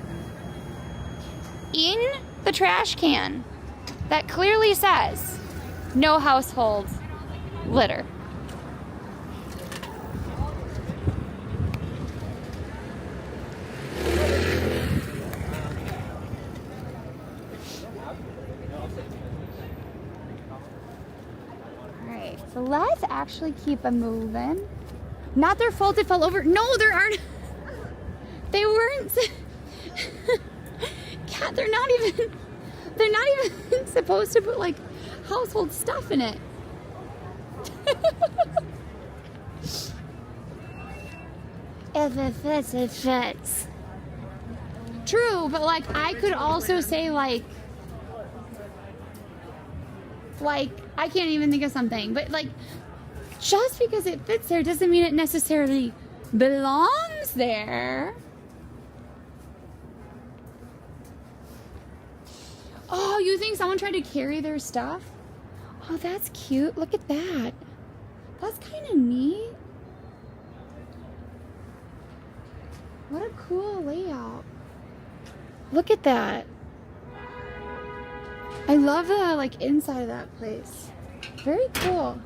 Speaker 1: in the trash can that clearly says no household litter. So let's actually keep it moving. Not their fault it fell over. No, there aren't. They weren't. Cat, they're not even supposed to put like household stuff in it. If it fits, it fits. True, but like I could also say like I can't even think of something, but like just because it fits there doesn't mean it necessarily belongs there. Oh, you think someone tried to carry their stuff? Oh, that's cute. Look at that. That's kind of neat. What a cool layout. Look at that. I love the like inside of that place. Very cool.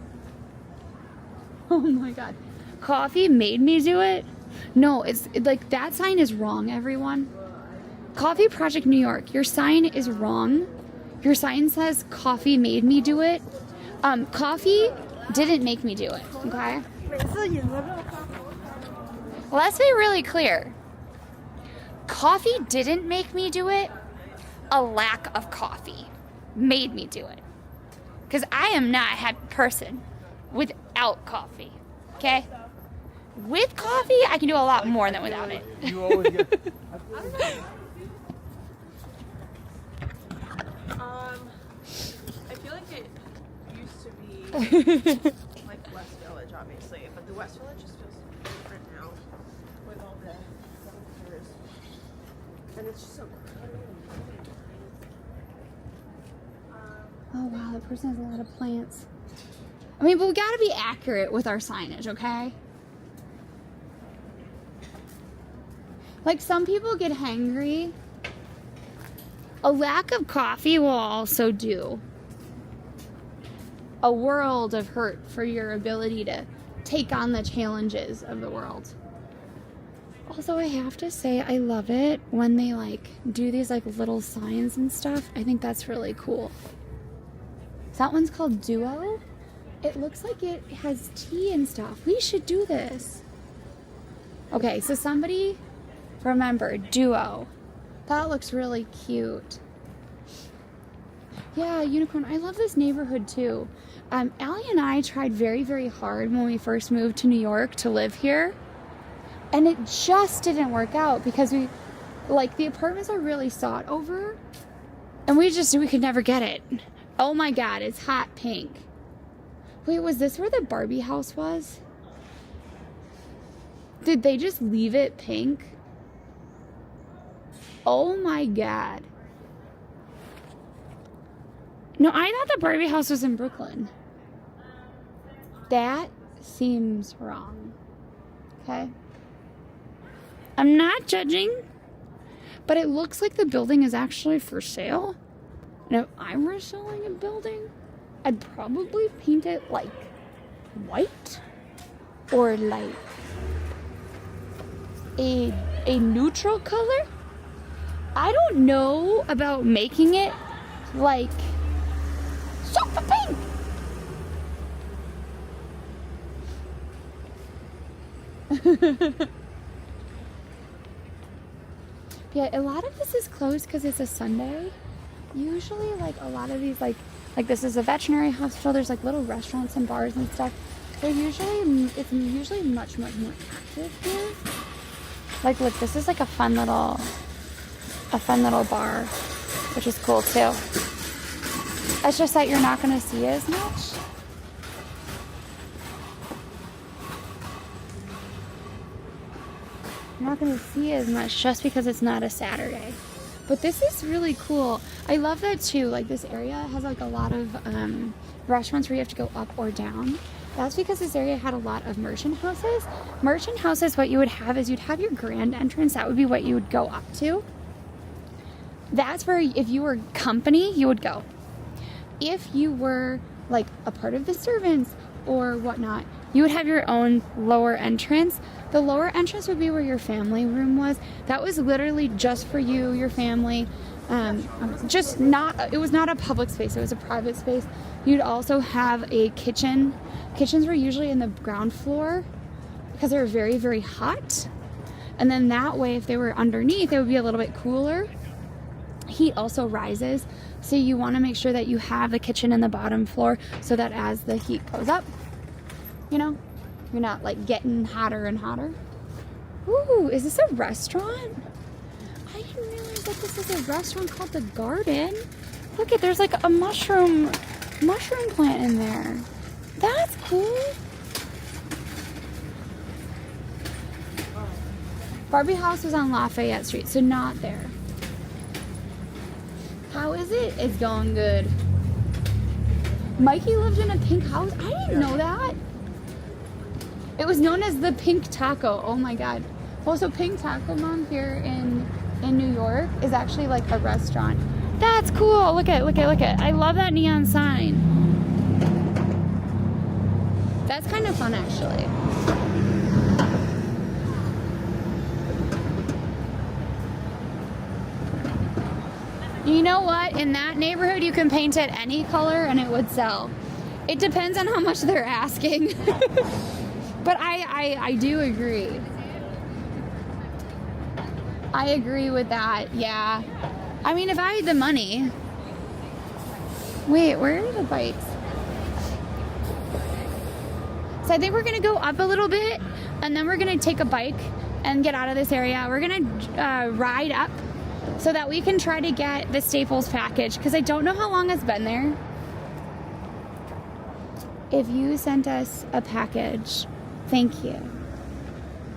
Speaker 1: Oh my God. Coffee made me do it? No, it's like that sign is wrong, everyone. Coffee Project New York, your sign is wrong. Your sign says coffee made me do it. Coffee didn't make me do it, okay? Let's be really clear. Coffee didn't make me do it a lack of coffee made me do it. Because I am not a happy person without coffee. Okay? With coffee, I can do a lot more than without it.
Speaker 3: You always get.
Speaker 4: I feel like it used to be like West Village, obviously, but the West Village just feels different now with all the dumpsters, and it's just so crowded.
Speaker 1: Oh wow, that person has a lot of plants. I mean, but we gotta be accurate with our signage, okay? Like, some people get hangry. A lack of coffee will also do a world of hurt for your ability to take on the challenges of the world. Also, I have to say, I love it when they like do these like little signs and stuff. I think that's really cool. That one's called Duo. It looks like it has tea and stuff. We should do this. Okay, so somebody remember Duo. That looks really cute. Yeah, Unicorn. I love this neighborhood too. Allie and I tried very, very hard when we first moved to New York to live here. And it just didn't work out because the apartments are really sought over. And we could never get it. Oh my God, it's hot pink. Wait, was this where the Barbie house was? Did they just leave it pink? Oh my God. No, I thought the Barbie house was in Brooklyn. That seems wrong. Okay? I'm not judging, but it looks like the building is actually for sale. And if I were selling a building, I'd probably paint it like white or like a neutral color. I don't know about making it like super pink. Yeah, a lot of this is closed because it's a Sunday. Usually, like a lot of these, like this is a veterinary hospital. There's like little restaurants and bars and stuff. It's usually much more active here. Like, look, this is like a fun little bar, which is cool too. It's just that you're not going to see as much. You're not going to see as much just because it's not a Saturday. But this is really cool. I love that too. Like, this area has like a lot of restaurants where you have to go up or down. That's because this area had a lot of merchant houses. Merchant houses, what you would have is you'd have your grand entrance. That would be what you would go up to. That's where, if you were company, you would go. If you were like a part of the servants or whatnot, you would have your own lower entrance. The lower entrance would be where your family room was. That was literally just for you, your family. It was not a public space, it was a private space. You'd also have a kitchen. Kitchens were usually in the ground floor because they were very, very hot. And then that way, if they were underneath, it would be a little bit cooler. Heat also rises, so you want to make sure that you have the kitchen in the bottom floor so that as the heat goes up, you know, you're not like getting hotter and hotter. Ooh, is this a restaurant? I didn't realize that this is a restaurant called The Garden. Look at, there's like a mushroom plant in there. That's cool. Barbie house was on Lafayette Street, so not there. How is it? It's going good. Mikey lived in a pink house? I didn't know that. It was known as the Pink Taco. Oh my God. Also, Pink Taco Mom here in New York is actually like a restaurant. That's cool. Look at. I love that neon sign. That's kind of fun, actually. You know what? In that neighborhood, you can paint it any color and it would sell. It depends on how much they're asking. But I do agree. I agree with that, yeah. I mean, if I had the money. Wait, where are the bikes? So I think we're gonna go up a little bit, and then we're gonna take a bike and get out of this area. We're gonna ride up so that we can try to get the Staples package, because I don't know how long it's been there. If you sent us a package, thank you.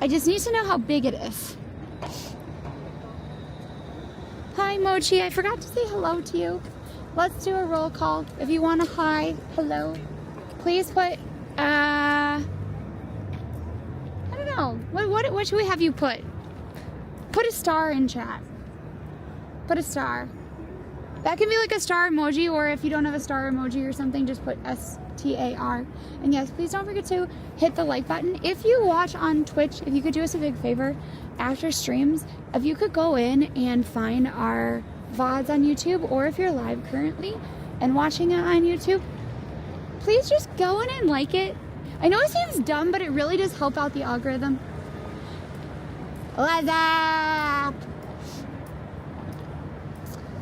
Speaker 1: I just need to know how big it is. Hi, Mochi. I forgot to say hello to you. Let's do a roll call. If you want a hi, hello, please put, I don't know. What should we have you put? Put a star in chat. Put a star. That can be like a star emoji, or if you don't have a star emoji or something, just put STAR. And yes, please don't forget to hit the like button. If you watch on Twitch, if you could do us a big favor, after streams, if you could go in and find our VODs on YouTube, or if you're live currently and watching it on YouTube, please just go in and like it. I know it seems dumb, but it really does help out the algorithm. What's up?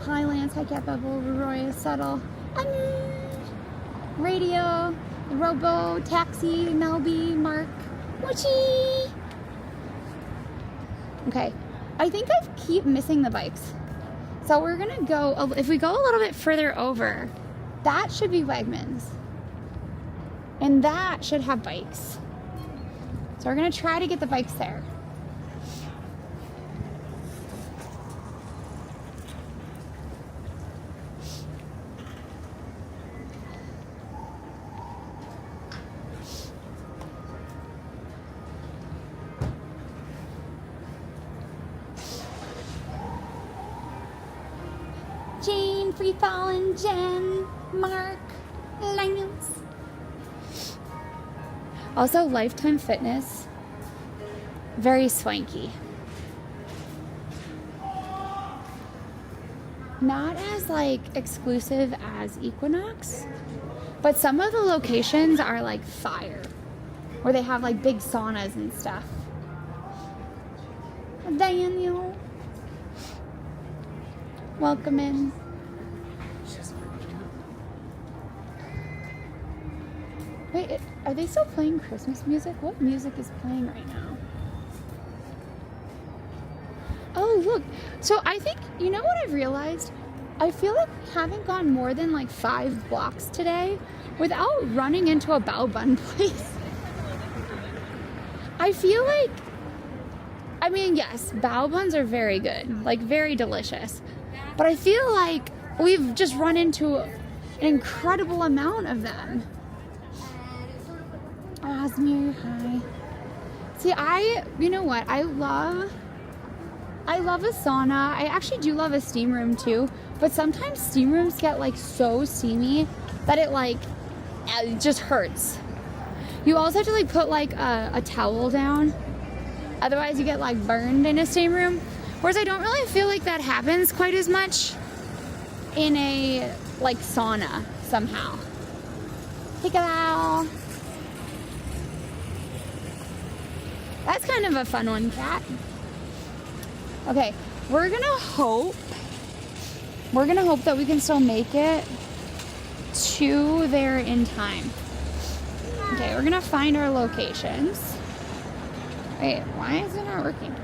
Speaker 1: Hi Lance, hi Cat Bubble, Roy, Subtle, Radio, Robo, Taxi, Melby, Mark, Mochi. Okay, I think I keep missing the bikes. So we're gonna go, if we go a little bit further over, that should be Wegmans. And that should have bikes. So we're gonna try to get the bikes there. Jane, Free Fallen, Jen, Mark, Linus. Also, Lifetime Fitness, very swanky. Not as like exclusive as Equinox, but some of the locations are like fire, where they have like big saunas and stuff. Daniel, welcome in. Wait, are they still playing Christmas music? What music is playing right now? Oh, look. So I think, you know what I've realized? I feel like we haven't gone more than like 5 blocks today without running into a bao bun place. I feel like, I mean, yes, bao buns are very good, like very delicious. But I feel like we've just run into an incredible amount of them. Osmir, hi. See, you know what? I love a sauna. I actually do love a steam room too, but sometimes steam rooms get like so steamy that it just hurts. You also have to like put like a towel down. Otherwise you get like burned in a steam room. Whereas I don't really feel like that happens quite as much in a like sauna somehow. Hello. That's kind of a fun one, Kat. Okay, we're gonna hope that we can still make it to there in time. Okay, we're gonna find our locations. Wait, why is it not working?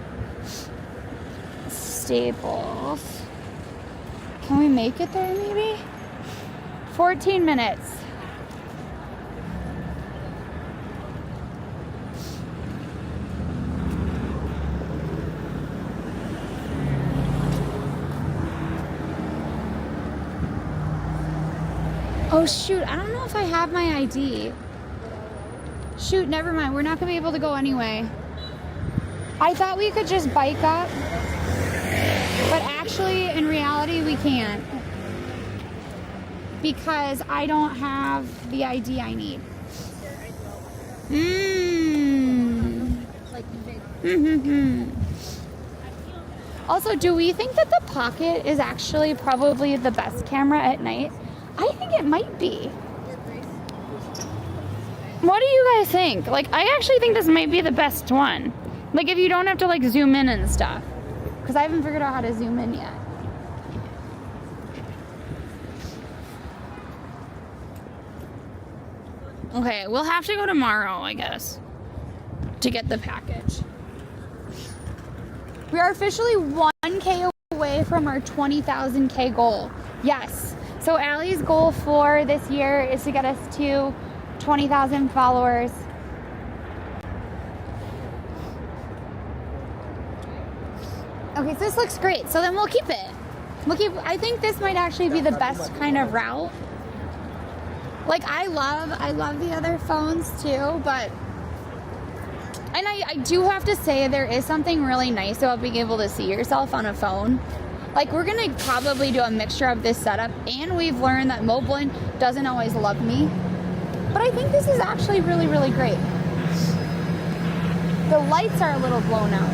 Speaker 1: Staples. Can we make it there maybe? 14 minutes. Oh shoot, I don't know if I have my ID. Shoot, never mind. We're not gonna be able to go anyway. I thought we could just bike up, but actually, in reality, we can't. Because I don't have the ID I need. Also, do we think that the Pocket is actually probably the best camera at night? I think it might be. What do you guys think? Like, I actually think this might be the best one. Like, if you don't have to, like, zoom in and stuff. Because I haven't figured out how to zoom in yet. Okay, we'll have to go tomorrow, I guess, to get the package. We are officially 1K away from our 20,000K goal. Yes. So Allie's goal for this year is to get us to 20,000 followers. Okay, so this looks great. So then we'll keep it. I think this might actually be the best kind of route. Like I love the other phones too, but and I do have to say there is something really nice about being able to see yourself on a phone. Like we're gonna probably do a mixture of this setup, and we've learned that Moblin doesn't always love me. But I think this is actually really, really great. The lights are a little blown out.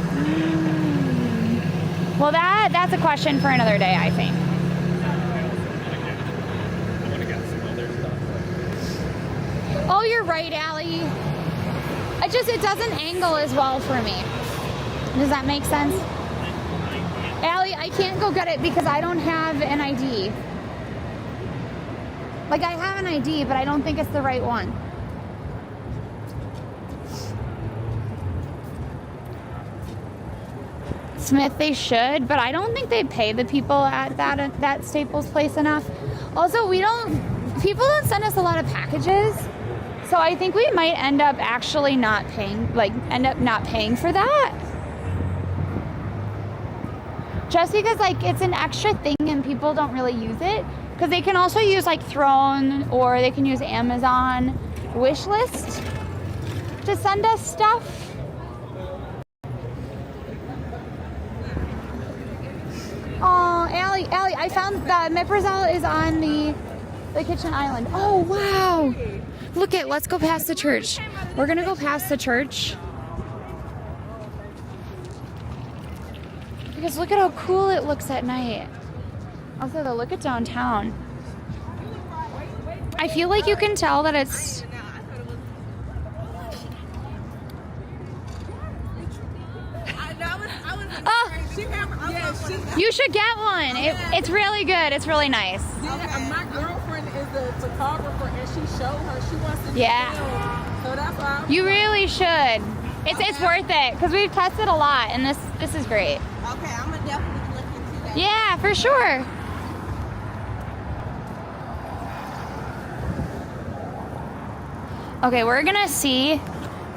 Speaker 1: Well, that's a question for another day, I think. Oh, you're right, Allie. It doesn't angle as well for me. Does that make sense? Allie, I can't go get it because I don't have an ID. Like, I have an ID, but I don't think it's the right one. Smith, they should, but I don't think they pay the people at that Staples place enough. Also, people don't send us a lot of packages, so I think we might end up actually not paying for that. Just because it's an extra thing and people don't really use it, because they can also use Throne, or they can use Amazon wishlist to send us stuff. Oh, Allie, I found that Meprazole is on the kitchen island. Oh, wow. Let's go past the church. We're going to go past the church. Because look at how cool it looks at night. Also, look at downtown. I feel like you can tell that it's... You should get one. It's really good. It's really nice.
Speaker 6: My girlfriend is a photographer, and she showed her she wants to.
Speaker 1: Yeah.
Speaker 6: So that's why.
Speaker 1: You really should. It's worth it because we've tested a lot, and this is great.
Speaker 6: Okay, I'm gonna definitely look into that.
Speaker 1: Yeah, for sure. Okay, we're gonna see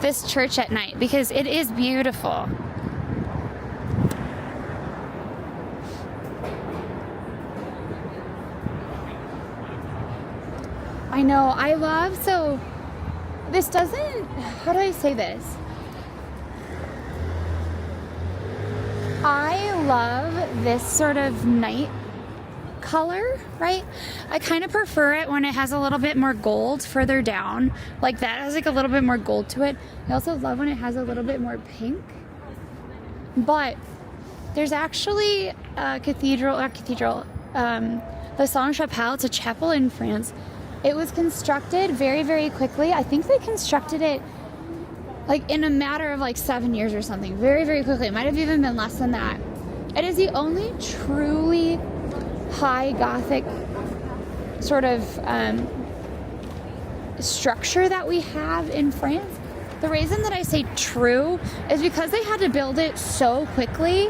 Speaker 1: this church at night because it is beautiful. I know, this doesn't, how do I say this? I love this sort of night color, right? I kind of prefer it when it has a little bit more gold further down. Like that has a little bit more gold to it. I also love when it has a little bit more pink. But there's actually a the Sainte-Chapelle, it's a chapel in France. It was constructed very, very quickly. I think they constructed it in a matter of 7 years or something. Very, very quickly. It might have even been less than that. It is the only truly high Gothic sort of structure that we have in France. The reason that I say true is because they had to build it so quickly.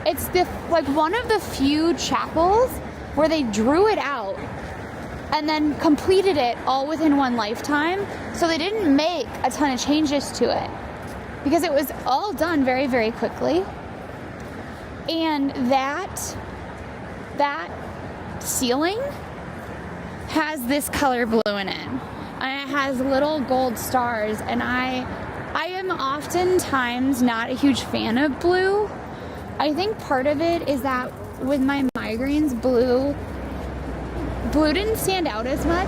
Speaker 1: It's one of the few chapels where they drew it out and then completed it all within one lifetime. So they didn't make a ton of changes to it because it was all done very, very quickly. And that ceiling has this color blue in it. And it has little gold stars. And I am oftentimes not a huge fan of blue. I think part of it is that with my migraines, blue didn't stand out as much.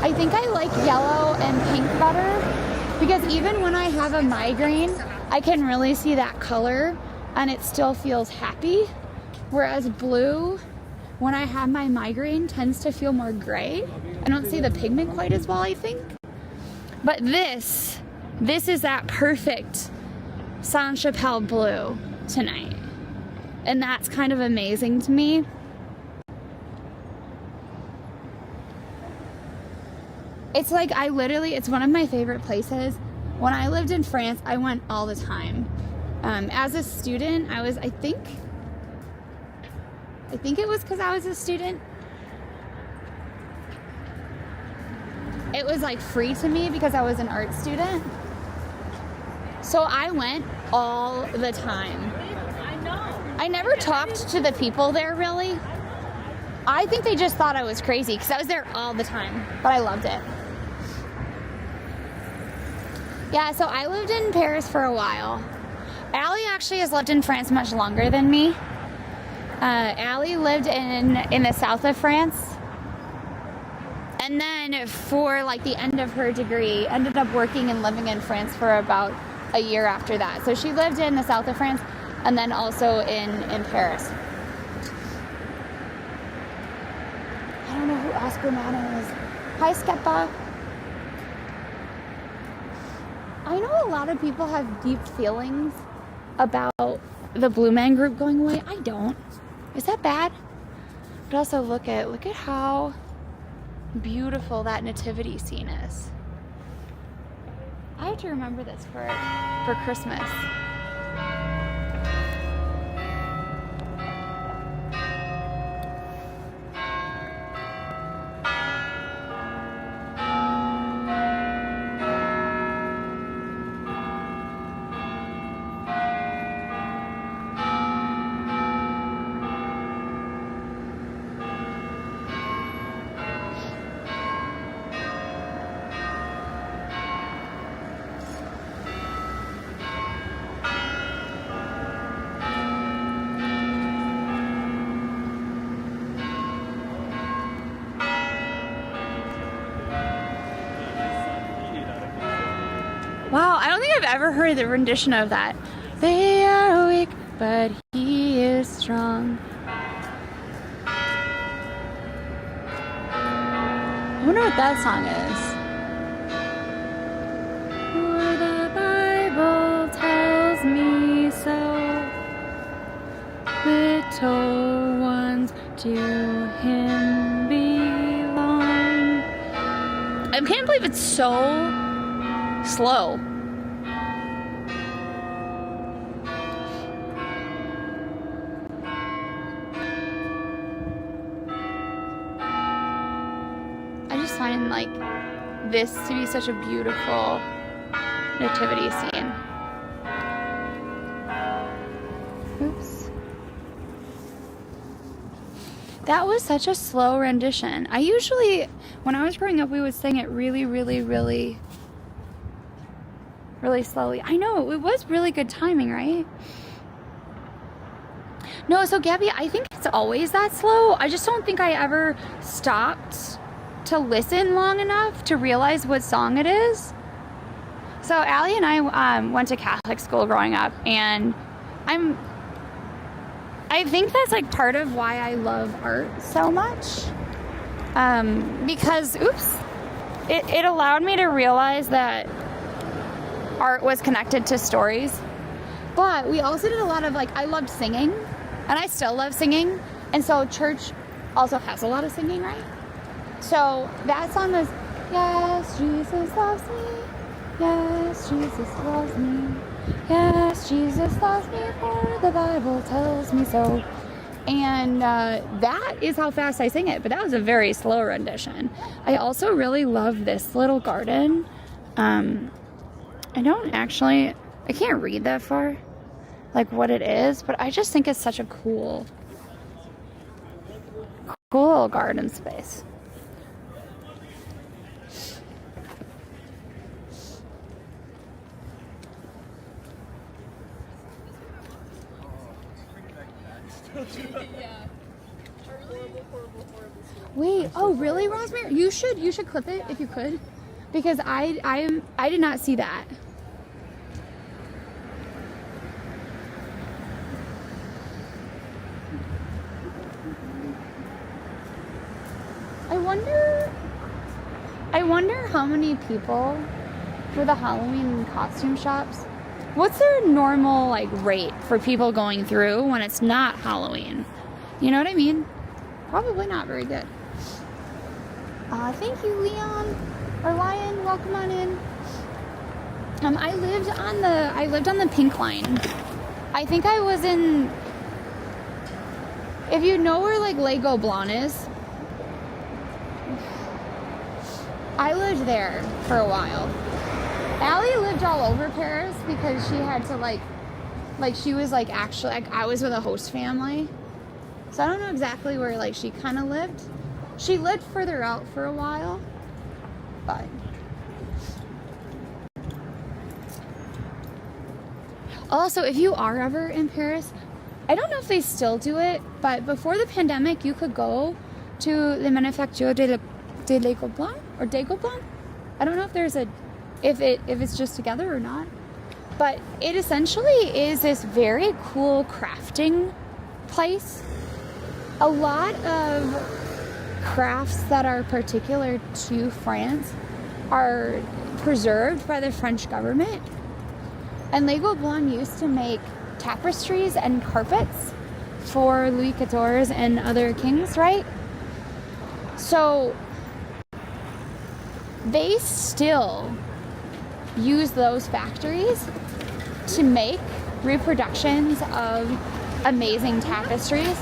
Speaker 1: I think I like yellow and pink better because even when I have a migraine, I can really see that color and it still feels happy. Whereas blue, when I have my migraine, tends to feel more gray. I don't see the pigment quite as well, I think. But this is that perfect Sainte-Chapelle blue tonight. And that's kind of amazing to me. It's like it's one of my favorite places. When I lived in France, I went all the time. As a student, I think it was because I was a student. It was like free to me because I was an art student. So I went all the time. I never talked to the people there really. I think they just thought I was crazy because I was there all the time, but I loved it. Yeah, so I lived in Paris for a while. Allie actually has lived in France much longer than me. Allie lived in the south of France. And then for like the end of her degree, ended up working and living in France for about a year after that. So she lived in the south of France and then also in Paris. I don't know who Oscar Madden is. Hi, Skepa. I know a lot of people have deep feelings about the Blue Man Group going away. I don't. Is that bad? But also look at how beautiful that nativity scene is. I have to remember this for Christmas. Wow, I don't think I've ever heard the rendition of that. They are weak, but he is strong. I wonder what that song is. For the Bible tells me so. Little ones to him belong. I can't believe it's so slow. I just find like this to be such a beautiful nativity scene. Oops. That was such a slow rendition. I usually, when I was growing up, we would sing it really, really, really slowly. I know, it was really good timing, right? No, so Gabby, I think it's always that slow. I just don't think I ever stopped to listen long enough to realize what song it is. So Allie and I went to Catholic school growing up, and I think that's like part of why I love art so much. Because, it allowed me to realize that art was connected to stories. But we also did a lot of I loved singing, and I still love singing. And so church also has a lot of singing, right? So that song was, yes, Jesus loves me. Yes, Jesus loves me. Yes, Jesus loves me, for the Bible tells me so. And that is how fast I sing it. But that was a very slow rendition. I also really love this little garden. I can't read that far, like what it is, but I just think it's such a cool little garden space. Wait, oh really, Rosemary? You should clip it if you could, because I did not see that. I wonder how many people for the Halloween costume shops. What's their normal rate for people going through when it's not Halloween? You know what I mean? Probably not very good. Thank you, Leon or Lion. Welcome on in. I lived on the Pink Line. I think I was in. If you know where like Lego Blanc is, I lived there for a while. Allie lived all over Paris because she had to like she was like actually like I was with a host family, so I don't know exactly where like she kind of lived. She lived further out for a while, but also if you are ever in Paris, I don't know if they still do it, but before the pandemic, you could go to the Manufacture de Lego Blanc or Dego Blanc. I don't know if there's if it's just together or not, but it essentially is this very cool crafting place. A lot of crafts that are particular to France are preserved by the French government, and Lego Blanc used to make tapestries and carpets for Louis XIV and other kings, right? So they still use those factories to make reproductions of amazing tapestries,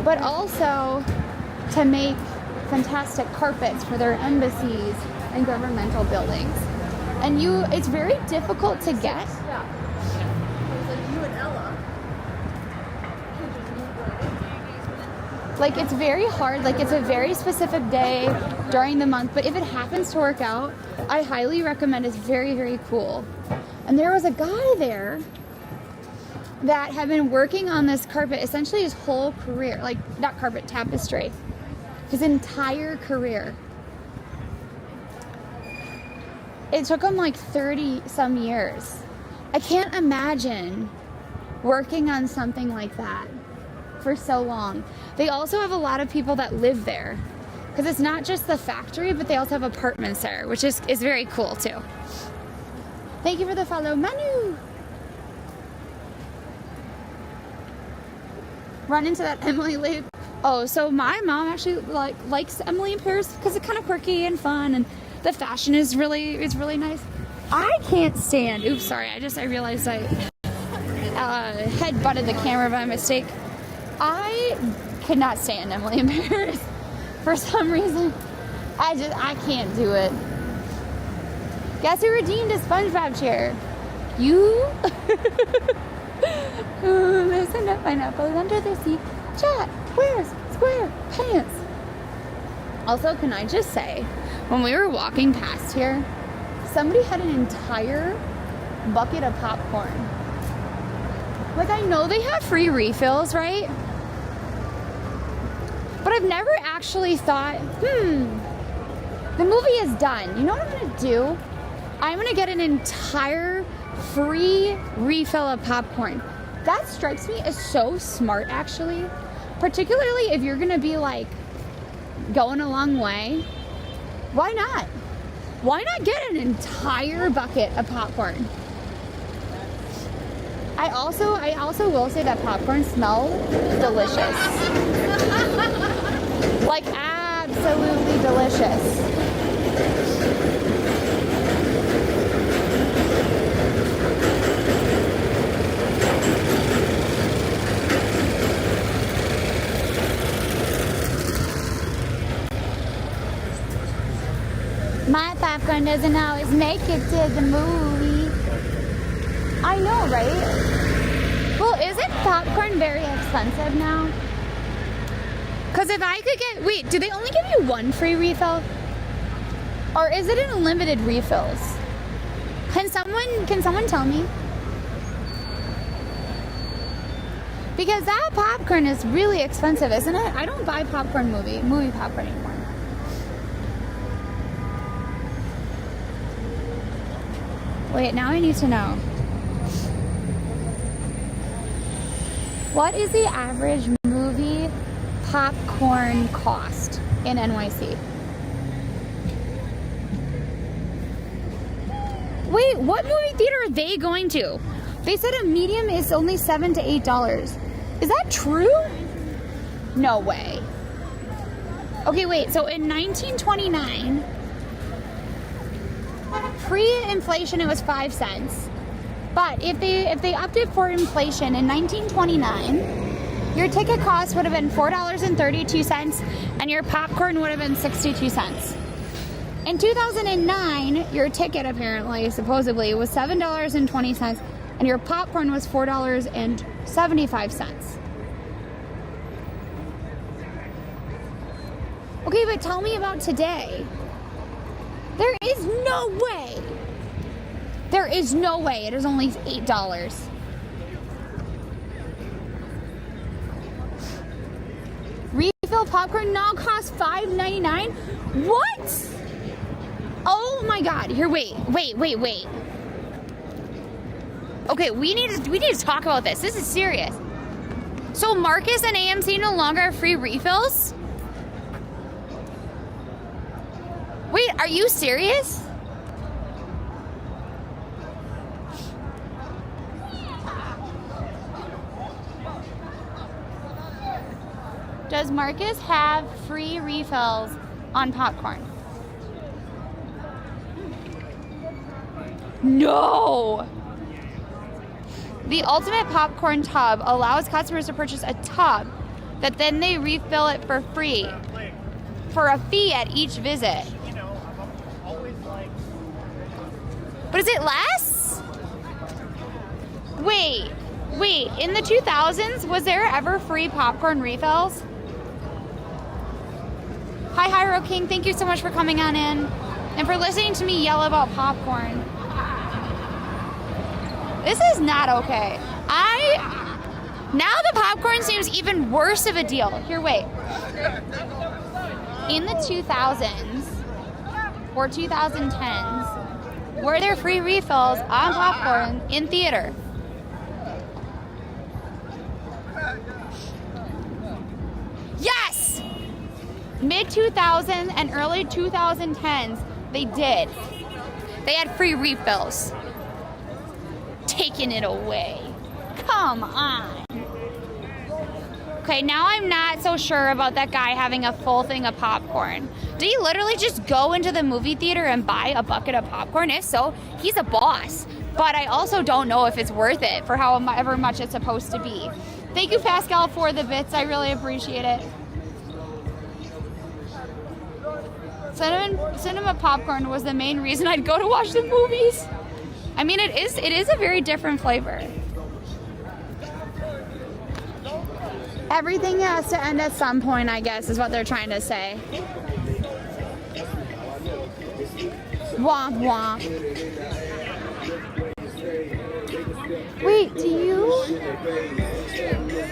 Speaker 1: but also to make fantastic carpets for their embassies and governmental buildings. And it's very difficult to get. Like, it's very hard, like it's a very specific day during the month, but if it happens to work out, I highly recommend. It's very, very cool. And there was a guy there that had been working on this carpet essentially his whole career, like not carpet, tapestry, his entire career. It took him like 30 some years. I can't imagine working on something like that for so long. They also have a lot of people that live there because it's not just the factory, but they also have apartments there, which is very cool too. Thank you for the follow, Manu. Run into that Emily Lake. Oh, so my mom actually likes Emily in Paris because it's kind of quirky and fun, and the fashion is really nice. I can't stand. Oops, sorry. I realized I head butted the camera by mistake. I could not stand Emily in Paris for some reason. I can't do it. Guess who redeemed a SpongeBob chair? You? Who lives in a pineapple under the sea? Chat, wears square pants. Also, can I just say, when we were walking past here, somebody had an entire bucket of popcorn. Like, I know they have free refills, right? But I've never actually thought, the movie is done. You know what I'm gonna do? I'm gonna get an entire free refill of popcorn. That strikes me as so smart, actually. Particularly if you're gonna be like going a long way. Why not? Why not get an entire bucket of popcorn? I also will say that popcorn smells delicious. Like, absolutely delicious. My popcorn doesn't always make it to the movie. I know, right? Well, isn't popcorn very expensive now? Because if I could get... Wait, do they only give you one free refill? Or is it unlimited refills? Can someone tell me? Because that popcorn is really expensive, isn't it? I don't buy popcorn movie popcorn anymore. Wait, now I need to know. What is the average movie popcorn cost in NYC? Wait, what movie theater are they going to? They said a medium is only $7 to $8. Is that true? No way. Okay, wait, so in 1929, pre-inflation it was 5 cents. But if they upped it for inflation in 1929, your ticket cost would have been $4.32 and your popcorn would have been 62 cents. In 2009, your ticket apparently, supposedly, was $7.20 and your popcorn was $4.75. Okay, but tell me about today. There is no way. There is no way. It is only $8. Refill popcorn now costs $5.99. What? Oh my God! Here, wait. Okay, we need to talk about this. This is serious. So Marcus and AMC no longer have free refills? Wait, are you serious? Does Marcus have free refills on popcorn? No! The Ultimate Popcorn Tub allows customers to purchase a tub that then they refill it for free for a fee at each visit. But is it less? Wait, in the 2000s, was there ever free popcorn refills? Hi, Hyro King, thank you so much for coming on in and for listening to me yell about popcorn. This is not okay. Now the popcorn seems even worse of a deal. Here, wait. In the 2000s or 2010s, were there free refills on popcorn in theater? Yes! Mid-2000s and early 2010s, they did. They had free refills. Taking it away. Come on. Okay, now I'm not so sure about that guy having a full thing of popcorn. Did he literally just go into the movie theater and buy a bucket of popcorn? If so, he's a boss. But I also don't know if it's worth it for however much it's supposed to be. Thank you, Pascal, for the bits. I really appreciate it. Cinema popcorn was the main reason I'd go to watch the movies. I mean, it is a very different flavor. Everything has to end at some point, I guess, is what they're trying to say. Womp womp. Wait,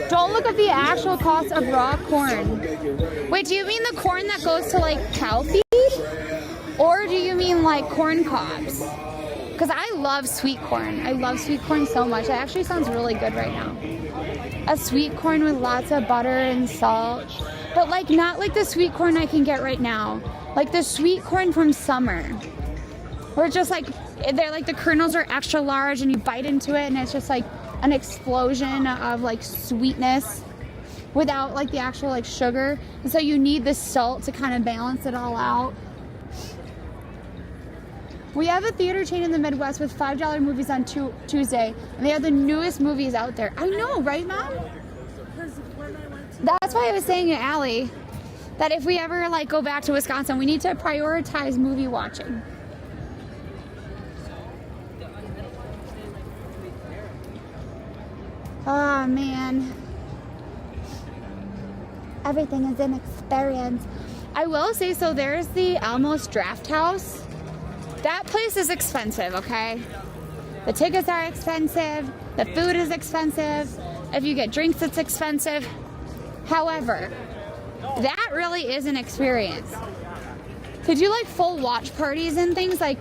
Speaker 1: don't look at the actual cost of raw corn. Wait, do you mean the corn that goes to like cow feed? Or do you mean like corn cobs? Because I love sweet corn. I love sweet corn so much. It actually sounds really good right now. A sweet corn with lots of butter and salt. But like not like the sweet corn I can get right now. Like the sweet corn from summer. Where it's just like, they're like the kernels are extra large and you bite into it and it's just like an explosion of like sweetness without like the actual like sugar. And so you need the salt to kind of balance it all out. We have a theater chain in the Midwest with $5 movies on Tuesday, and they have the newest movies out there. I know, right, Mom? That's why I was saying to Allie that if we ever like go back to Wisconsin, we need to prioritize movie watching. Oh man, everything is an experience. I will say, so there's the Almost Draft House. That place is expensive, okay? The tickets are expensive. The food is expensive. If you get drinks, it's expensive. However, that really is an experience. To do like full watch parties and things, like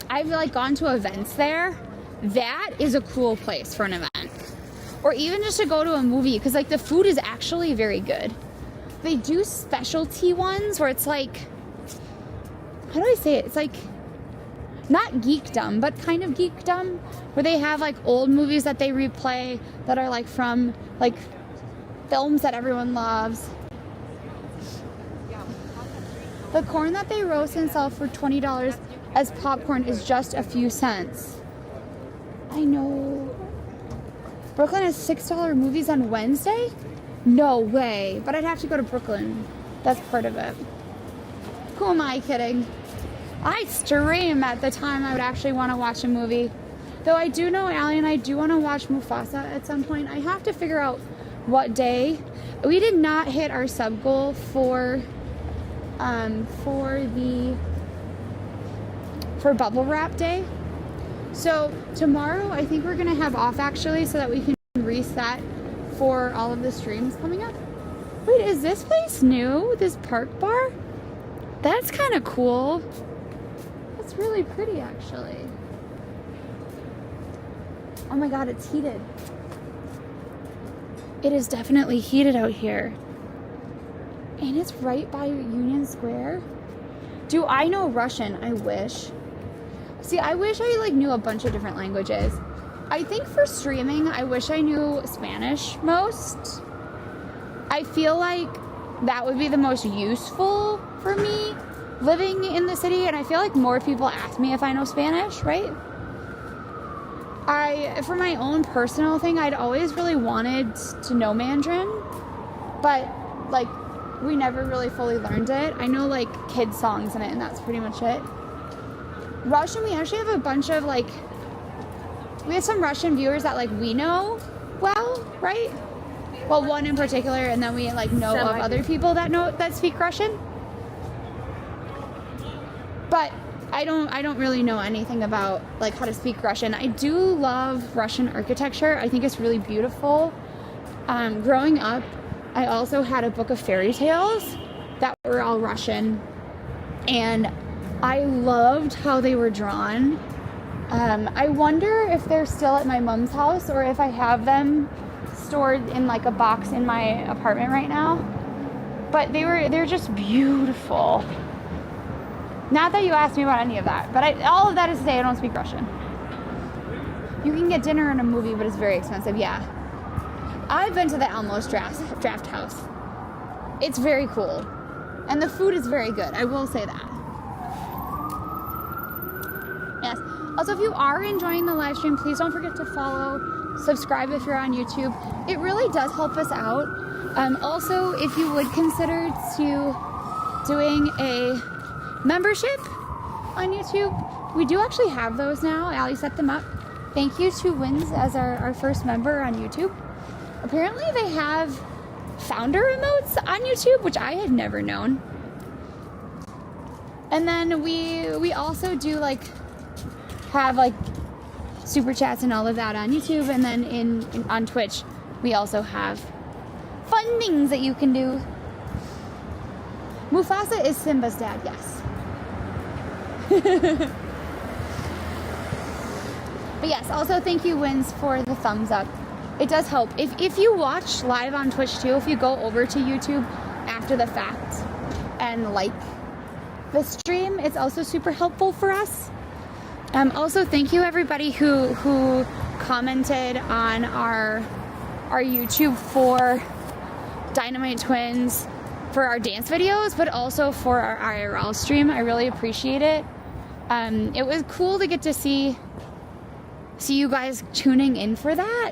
Speaker 1: I've like gone to events there. That is a cool place for an event. Or even just to go to a movie, because like the food is actually very good. They do specialty ones where it's like, how do I say it? It's like, not geekdom, but kind of geekdom, where they have like old movies that they replay that are like from like films that everyone loves. The corn that they roast and sell for $20 as popcorn is just a few cents. I know. Brooklyn has $6 movies on Wednesday? No way. But I'd have to go to Brooklyn. That's part of it. Who am I kidding? I stream at the time I would actually want to watch a movie. Though I do know Allie and I do want to watch Mufasa at some point. I have to figure out what day. We did not hit our sub goal for bubble wrap day. So tomorrow I think we're gonna have off actually so that we can reset for all of the streams coming up. Wait, is this place new? This park bar? That's kind of cool. It's really pretty actually. Oh my god, it's heated. It is definitely heated out here. And it's right by Union Square. Do I know Russian? I wish. See, I wish I like knew a bunch of different languages. I think for streaming, I wish I knew Spanish most. I feel like that would be the most useful for me living in the city, and I feel like more people ask me if I know Spanish, right? For my own personal thing, I'd always really wanted to know Mandarin, but like we never really fully learned it. I know like kids songs in it, and that's pretty much it. Russian, we actually have a bunch of like, we have some Russian viewers that like we know well, right? Well, one in particular, and then we like know of other people that speak Russian. But I don't really know anything about like how to speak Russian. I do love Russian architecture. I think it's really beautiful. Growing up, I also had a book of fairy tales that were all Russian, and I loved how they were drawn. I wonder if they're still at my mom's house or if I have them stored in like a box in my apartment right now. But they're just beautiful. Not that you asked me about any of that, but all of that is to say I don't speak Russian. You can get dinner and a movie, but it's very expensive. Yeah, I've been to the Almost Draft House. It's very cool, and the food is very good. I will say that. Yes. Also, if you are enjoying the live stream, please don't forget to follow, subscribe if you're on YouTube. It really does help us out. Also, if you would consider doing a membership on YouTube, we do actually have those now. Allie set them up. Thank you to Wins as our first member on YouTube. Apparently, they have founder emotes on YouTube, which I had never known. And then we also do like have like super chats and all of that on YouTube, and then on Twitch we also have fun things that you can do. Mufasa is Simba's dad, yes. But yes, also thank you Wins for the thumbs up. It does help. If you watch live on Twitch too, if you go over to YouTube after the fact and like the stream, it's also super helpful for us. Also, thank you everybody who commented on our YouTube for DinomiteTwins for our dance videos, but also for our IRL stream. I really appreciate it. It was cool to get to see you guys tuning in for that,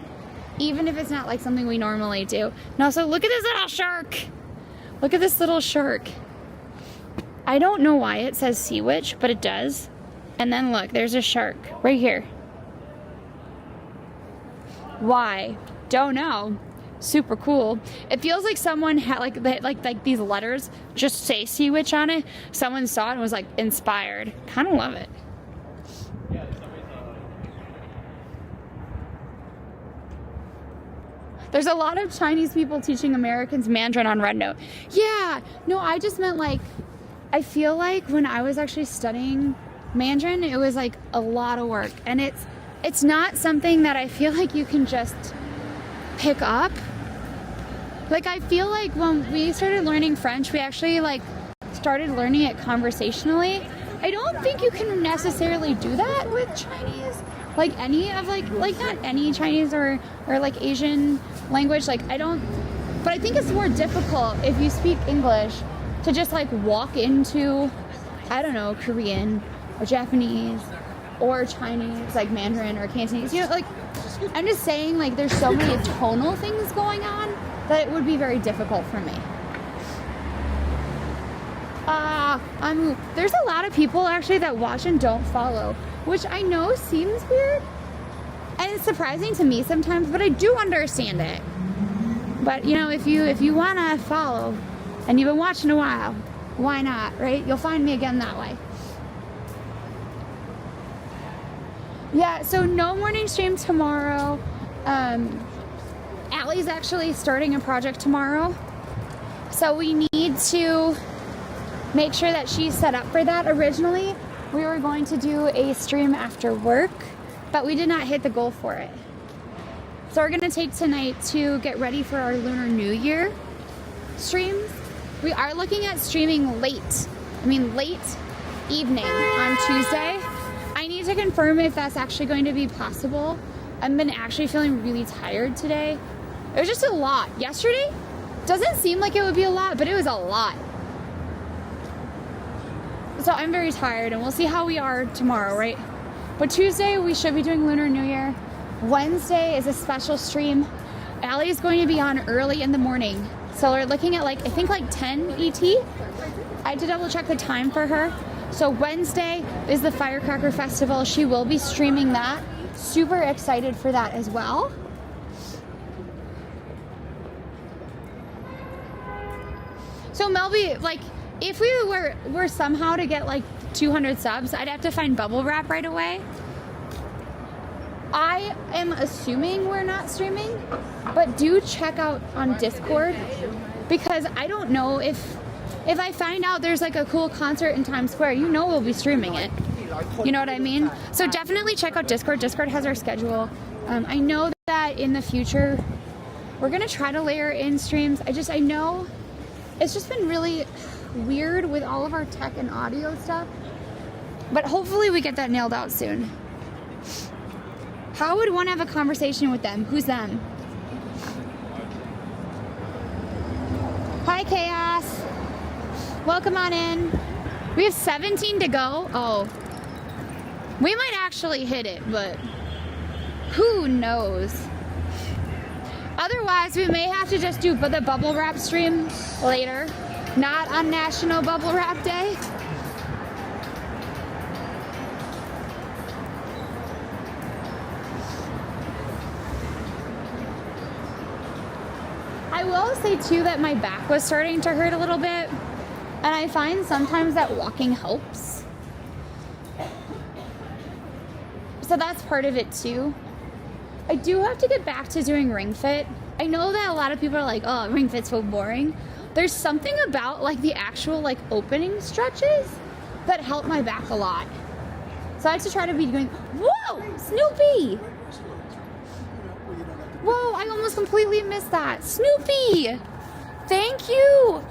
Speaker 1: even if it's not like something we normally do. And also, look at this little shark. Look at this little shark. I don't know why it says Sea Witch, but it does. And then look, there's a shark right here. Why? Don't know. Super cool. It feels like someone had like these letters just say Sea Witch on it. Someone saw it and was like inspired. Kind of love it. There's a lot of Chinese people teaching Americans Mandarin on Red Note. Yeah, no, I just meant like, I feel like when I was actually studying Mandarin, it was like a lot of work, and it's not something that I feel like you can just pick up. Like, I feel like when we started learning French, we actually like started learning it conversationally. I don't think you can necessarily do that with Chinese, like any of like not any Chinese or like Asian language. Like, I don't, but I think it's more difficult if you speak English to just like walk into, I don't know, Korean or Japanese or Chinese, like Mandarin or Cantonese. You know, like, I'm just saying, like, there's so many tonal things going on that it would be very difficult for me. There's a lot of people actually that watch and don't follow, which I know seems weird and it's surprising to me sometimes, but I do understand it. But you know, if you wanna follow and you've been watching a while, why not, right? You'll find me again that way. Yeah, so no morning stream tomorrow. Allie's actually starting a project tomorrow, so we need to make sure that she's set up for that. Originally, we were going to do a stream after work, but we did not hit the goal for it. So we're gonna take tonight to get ready for our Lunar New Year streams. We are looking at streaming late evening on Tuesday. I need to confirm if that's actually going to be possible. I've been actually feeling really tired today. It was just a lot. Yesterday, doesn't seem like it would be a lot, but it was a lot. So I'm very tired, and we'll see how we are tomorrow, right? But Tuesday, we should be doing Lunar New Year. Wednesday is a special stream. Allie is going to be on early in the morning. So we're looking at I think 10 ET. I had to double check the time for her. So Wednesday is the Firecracker Festival. She will be streaming that. Super excited for that as well. So Melby, if we were somehow to get 200 subs, I'd have to find bubble wrap right away. I am assuming we're not streaming, but do check out on Discord, because I don't know if I find out there's a cool concert in Times Square, we'll be streaming it. You know what I mean? So definitely check out Discord. Discord has our schedule. I know that in the future we're gonna try to layer in streams. I know it's just been really weird with all of our tech and audio stuff, but hopefully we get that nailed out soon. How would one have a conversation with them? Who's them? Hi, Chaos. Welcome on in. We have 17 to go. Oh, we might actually hit it, but who knows? Otherwise, we may have to just do the bubble wrap stream later, not on National Bubble Wrap Day. I will say too that my back was starting to hurt a little bit, and I find sometimes that walking helps. So that's part of it too. I do have to get back to doing ring fit. I know that a lot of people are like, oh, ring fit's so boring. There's something about the actual opening stretches that help my back a lot. So I have to try to be doing, whoa, Snoopy! Whoa, I almost completely missed that. Snoopy! Thank you!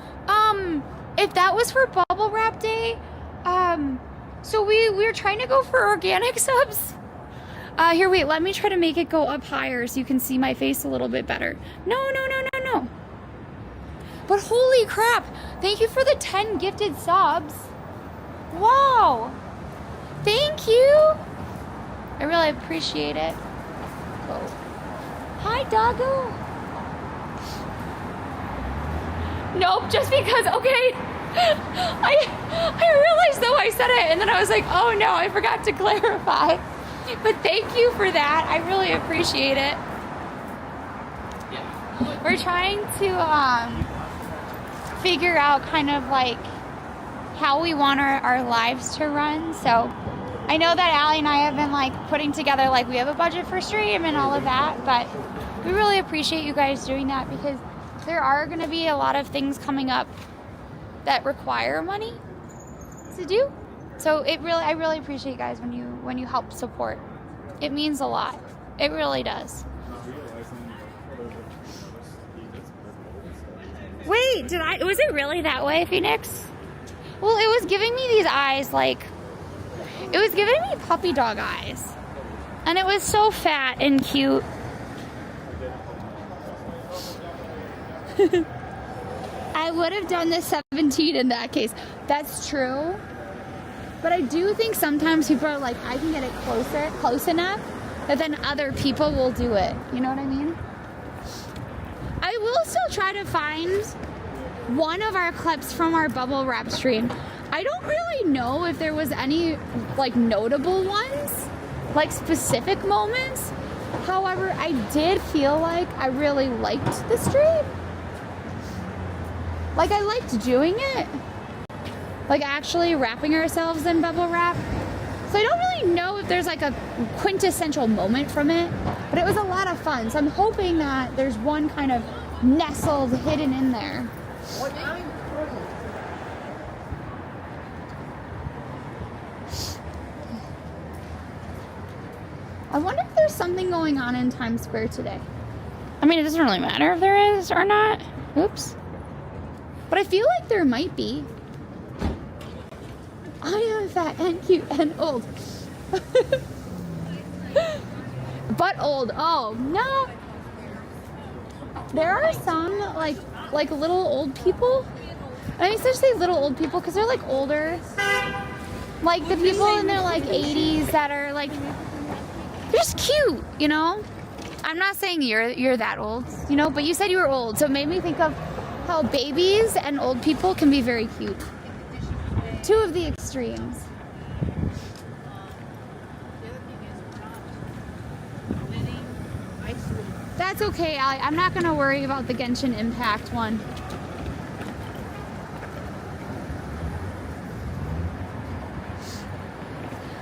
Speaker 1: If that was for Bubble Wrap Day, so we were trying to go for organic subs. Here, wait, let me try to make it go up higher so you can see my face a little bit better. No. But holy crap, thank you for the 10 gifted subs. Wow. Thank you. I really appreciate it. Whoa. Hi, doggo. Nope, just because, okay. I realized though I said it and then I was like, oh no, I forgot to clarify. But thank you for that. I really appreciate it. We're trying to figure out kind of how we want our lives to run. So I know that Allie and I have been putting together we have a budget for stream and all of that, but we really appreciate you guys doing that because there are going to be a lot of things coming up that require money to do. So I really appreciate you guys when you help support. It means a lot. It really does. Wait, was it really that way, Phoenix? Well, it was giving me these eyes it was giving me puppy dog eyes. And it was so fat and cute. I I would have done the 17 in that case. That's true. But I do think sometimes people are like, I can get it close enough that then other people will do it. You know what I mean? I will still try to find one of our clips from our bubble wrap stream. I don't really know if there was any like notable ones, like specific moments. However, I did feel like I really liked the stream. Like I liked doing it. Like actually wrapping ourselves in bubble wrap. So I don't really know if there's like a quintessential moment from it, but it was a lot of fun. So I'm hoping that there's one kind of nestled, hidden in there. I wonder if there's something going on in Times Square today. I mean, it doesn't really matter if there is or not. Oops. But I feel like there might be. I am fat and cute and old. But old. Oh, no. There are some, like little old people. I mean, especially little old people because they're, like, older. Like, the people in their, like, 80s that are, like, they're just cute, you know? I'm not saying you're that old, you know, but you said you were old, so it made me think of how babies and old people can be very cute. Two of the extremes. That's okay, Allie. I'm not going to worry about the Genshin Impact one.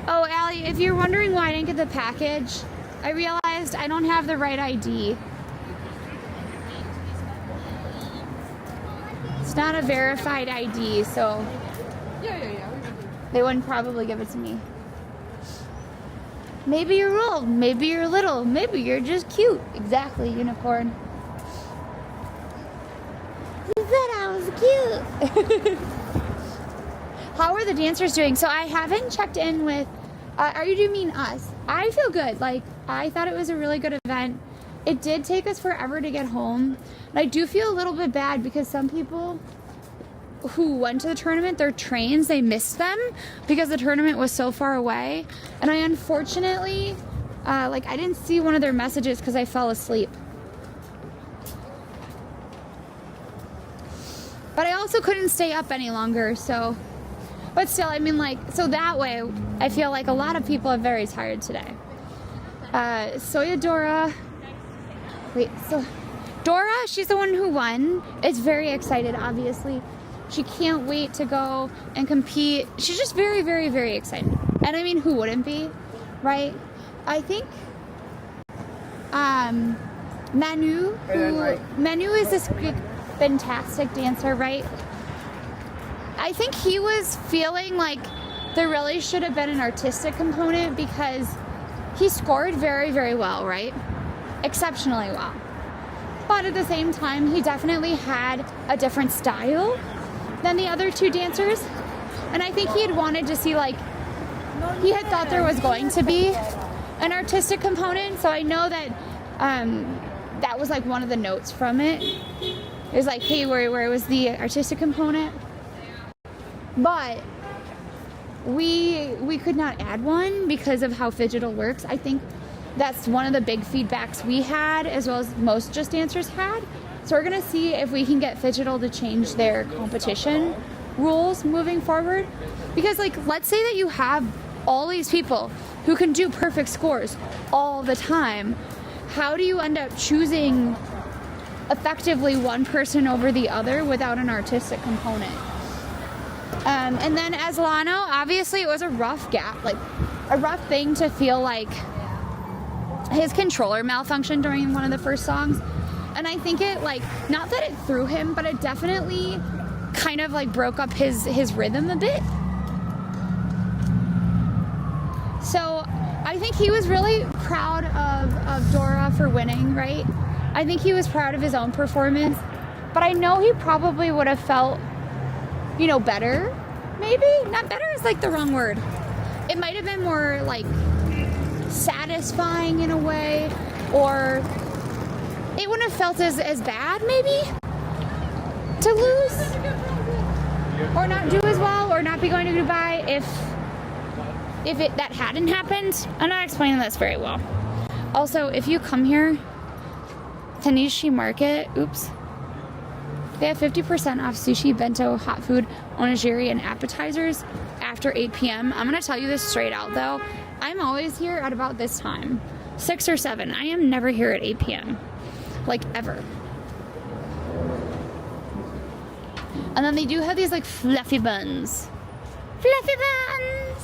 Speaker 1: Oh, Allie, if you're wondering why I didn't get the package, I realized I don't have the right ID. It's not a verified ID, so they wouldn't probably give it to me. Maybe you're old, maybe you're little, maybe you're just cute. Exactly, unicorn. You said I was cute. How are the dancers doing? So I haven't checked in with, do you mean us? I feel good. Like, I thought it was a really good event. It did take us forever to get home. And I do feel a little bit bad because some people who went to the tournament, their trains, they missed them because the tournament was so far away. And I unfortunately, I didn't see one of their messages because I fell asleep. But I also couldn't stay up any longer, so. But still, I mean, like, so that way, I feel like a lot of people are very tired today. Dora, she's the one who won. Is very excited, obviously. She can't wait to go and compete. She's just very, very, very excited. And I mean, who wouldn't be, right? I think Manu is this fantastic dancer, right? I think he was feeling like there really should have been an artistic component because he scored very, very well, right? Exceptionally well. But at the same time, he definitely had a different style than the other two dancers. And I think he had wanted to see, like, he had thought there was going to be an artistic component. So I know that that was like one of the notes from it. It was like, hey, where was the artistic component? But we could not add one because of how Phygital works. I think that's one of the big feedbacks we had, as well as most Just Dancers had. So we're gonna see if we can get Phygital to change their competition rules moving forward. Because, like, let's say that you have all these people who can do perfect scores all the time. How do you end up choosing effectively one person over the other without an artistic component? And then as Lano, obviously it was a rough gap, like a rough thing to feel like his controller malfunctioned during one of the first songs. And I think it, like, not that it threw him, but it definitely kind of like broke up his rhythm a bit. So I think he was really proud of Dora for winning, right? I think he was proud of his own performance, but I know he probably would have felt, you know, better, maybe? Not better is like the wrong word. It might have been more like satisfying in a way, or it wouldn't have felt as bad, maybe, to lose or not do as well or not be going to Dubai if that hadn't happened. I'm not explaining this very well. Also, if you come here to Nishi Market, oops, they have 50% off sushi, bento, hot food, onigiri, and appetizers after 8 p.m. I'm gonna tell you this straight out though. I'm always here at about this time, 6 or 7. I am never here at 8 p.m. like ever. And then they do have these like fluffy buns. Fluffy buns!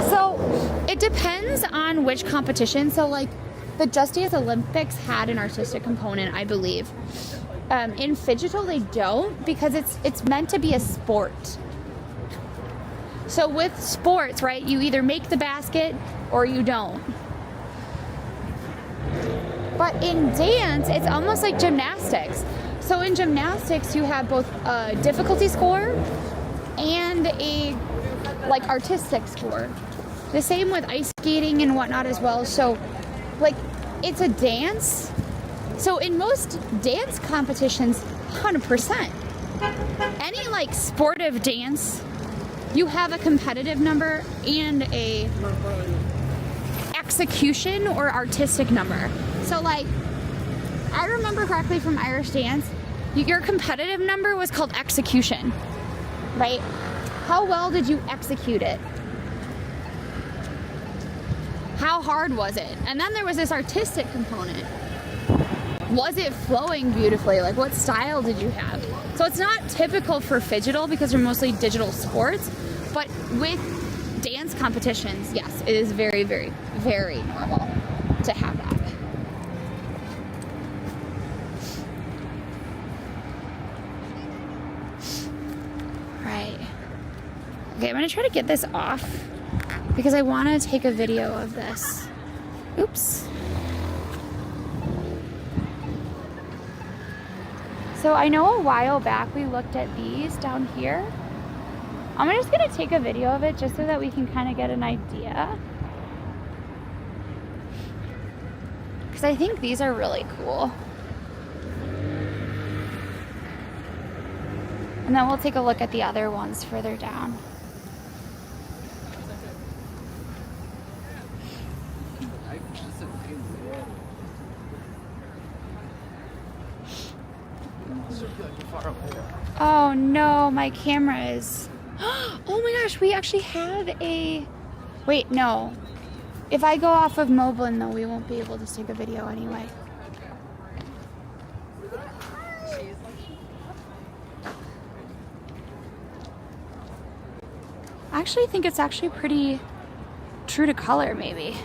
Speaker 1: So it depends on which competition. So like the Just Dance Olympics had an artistic component, I believe. In Phygital they don't, because it's meant to be a sport. So with sports, right, you either make the basket or you don't. But in dance, it's almost like gymnastics. So in gymnastics, you have both a difficulty score and a like artistic score. The same with ice skating and whatnot as well. So like it's a dance. So in most dance competitions, 100%. Any like sportive dance, you have a competitive number and a execution or artistic number. So like, I remember correctly from Irish dance, your competitive number was called execution, right? How well did you execute it? How hard was it? And then there was this artistic component. Was it flowing beautifully? Like what style did you have? So it's not typical for Phygital because they're mostly digital sports, but with dance competitions, yes, it is very, very, very normal to have that. Right. Okay, I'm gonna try to get this off because I want to take a video of this. Oops. So I know a while back we looked at these down here. I'm just gonna take a video of it just so that we can kind of get an idea. Because I think these are really cool. And then we'll take a look at the other ones further down. Oh no, my camera is... Oh my gosh, we actually have a... Wait, no. If I go off of Moblin though, we won't be able to take a video anyway. I actually think it's actually pretty true to color, maybe.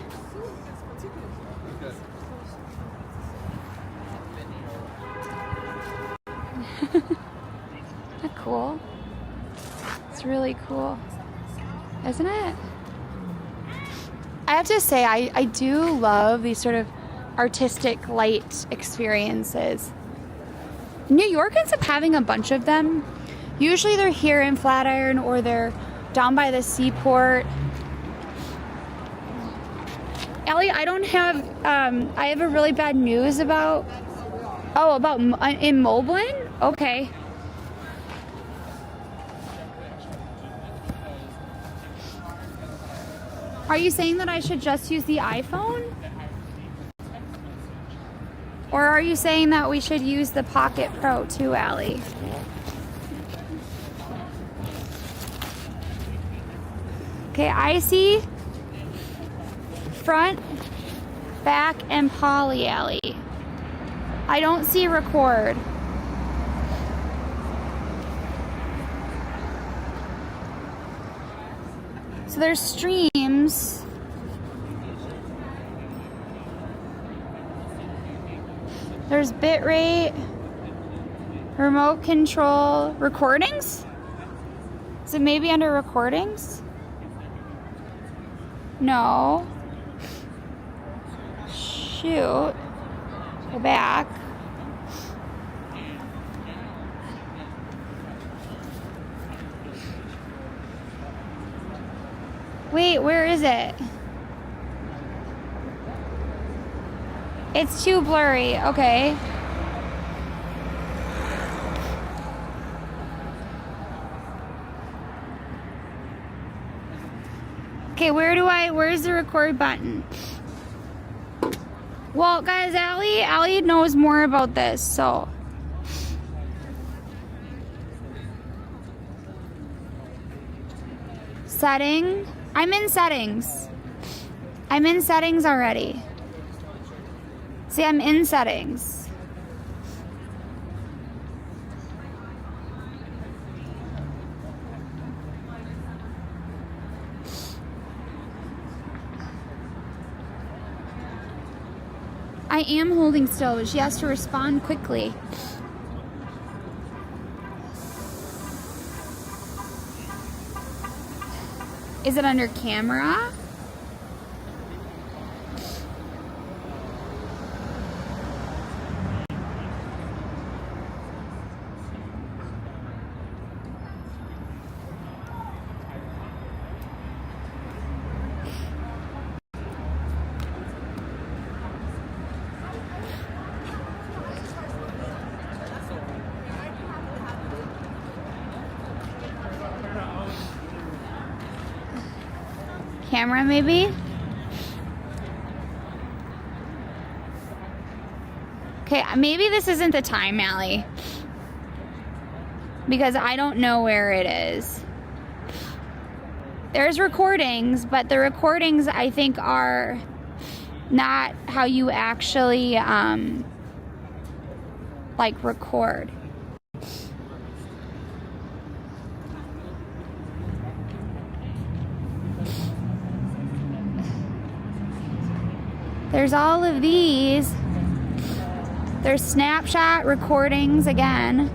Speaker 1: Isn't that cool? It's really cool, isn't it? I have to say, I do love these sort of artistic light experiences. New York ends up having a bunch of them. Usually they're here in Flatiron or they're down by the seaport. Allie, I don't have, I have a really bad news about, in Moblin? Okay. Are you saying that I should just use the iPhone? Or are you saying that we should use the Pocket Pro too, Allie? Okay, I see front, back, and poly, Allie. I don't see record. So there's streams. There's bitrate, remote control, recordings? Is it maybe under recordings? No. Shoot. Go back. Wait, where is it? It's too blurry. Okay. Okay, where's the record button? Well, guys, Allie knows more about this, so. Setting. I'm in settings. I'm in settings already. See, I'm in settings. I am holding still, but she has to respond quickly. Is it under camera? Camera, maybe? Okay, maybe this isn't the time, Allie. Because I don't know where it is. There's recordings, but the recordings, I think, are not how you actually, like, record. There's all of these. There's snapshot recordings again.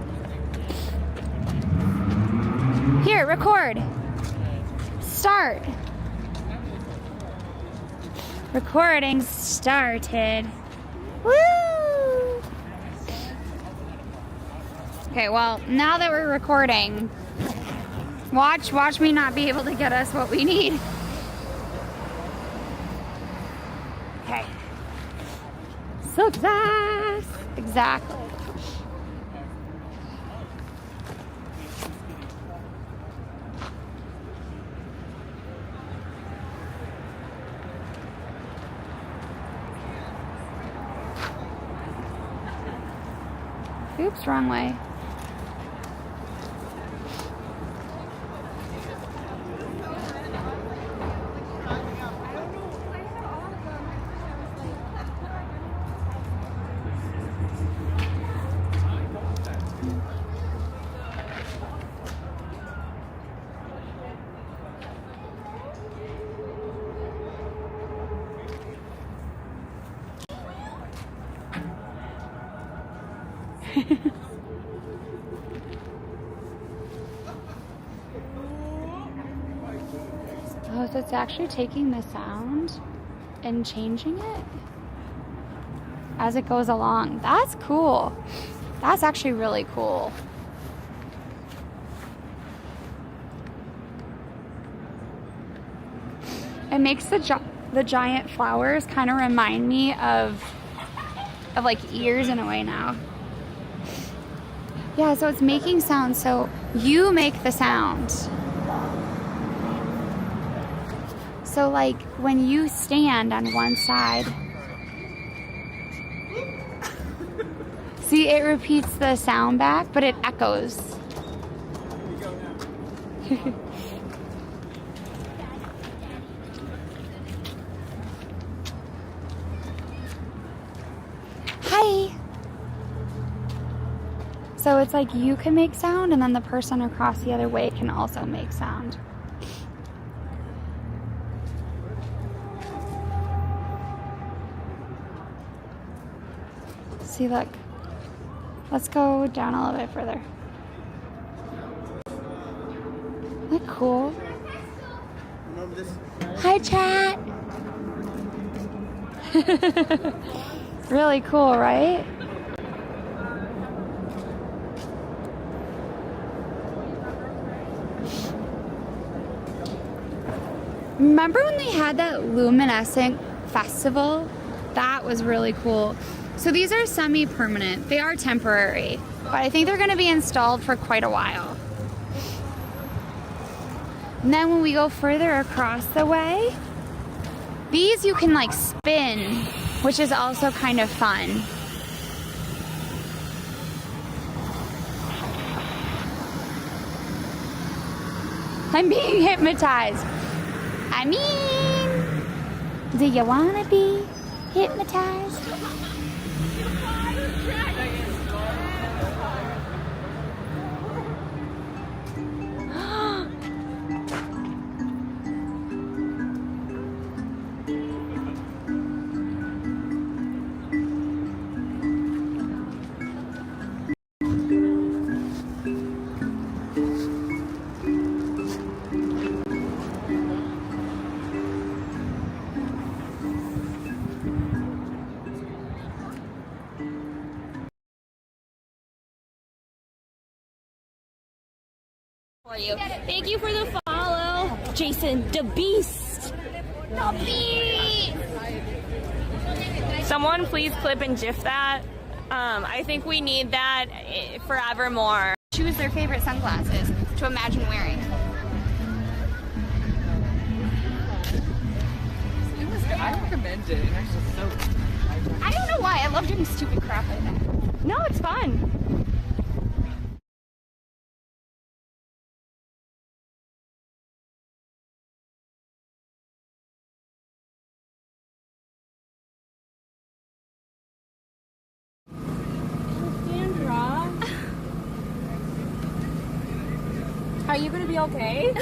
Speaker 1: Here, record. Start. Recording started. Woo! Okay, well, now that we're recording, watch me not be able to get us what we need. Okay. Success! Exactly. Oops, wrong way. Oh, so it's actually taking the sound and changing it as it goes along. That's cool. That's actually really cool. It makes the giant flowers kind of remind me of like ears in a way now. Yeah, so it's making sound, so you make the sound. So like when you stand on one side, see, it repeats the sound back, but it echoes. Hi. So it's like you can make sound, and then the person across the other way can also make sound. See, look. Let's go down a little bit further. Isn't that cool? Hi, chat. Really cool, right? Remember when they had that luminescent festival That was really cool. So these are semi-permanent. They are temporary, but I think they're going to be installed for quite a while. And then when we go further across the way, these you can like spin, which is also kind of fun. I'm being hypnotized. I mean, do you want to be hypnotized?
Speaker 2: For you. Thank you for the follow, Jason the Beast. The Beast.
Speaker 7: Someone please clip and gif that. I think we need that forevermore.
Speaker 1: Choose their favorite sunglasses to imagine wearing.
Speaker 3: It was good. I recommend it. And it's just so.
Speaker 1: I don't know why. I love doing stupid crap like that.
Speaker 7: No, it's fun.
Speaker 2: Are you gonna be okay?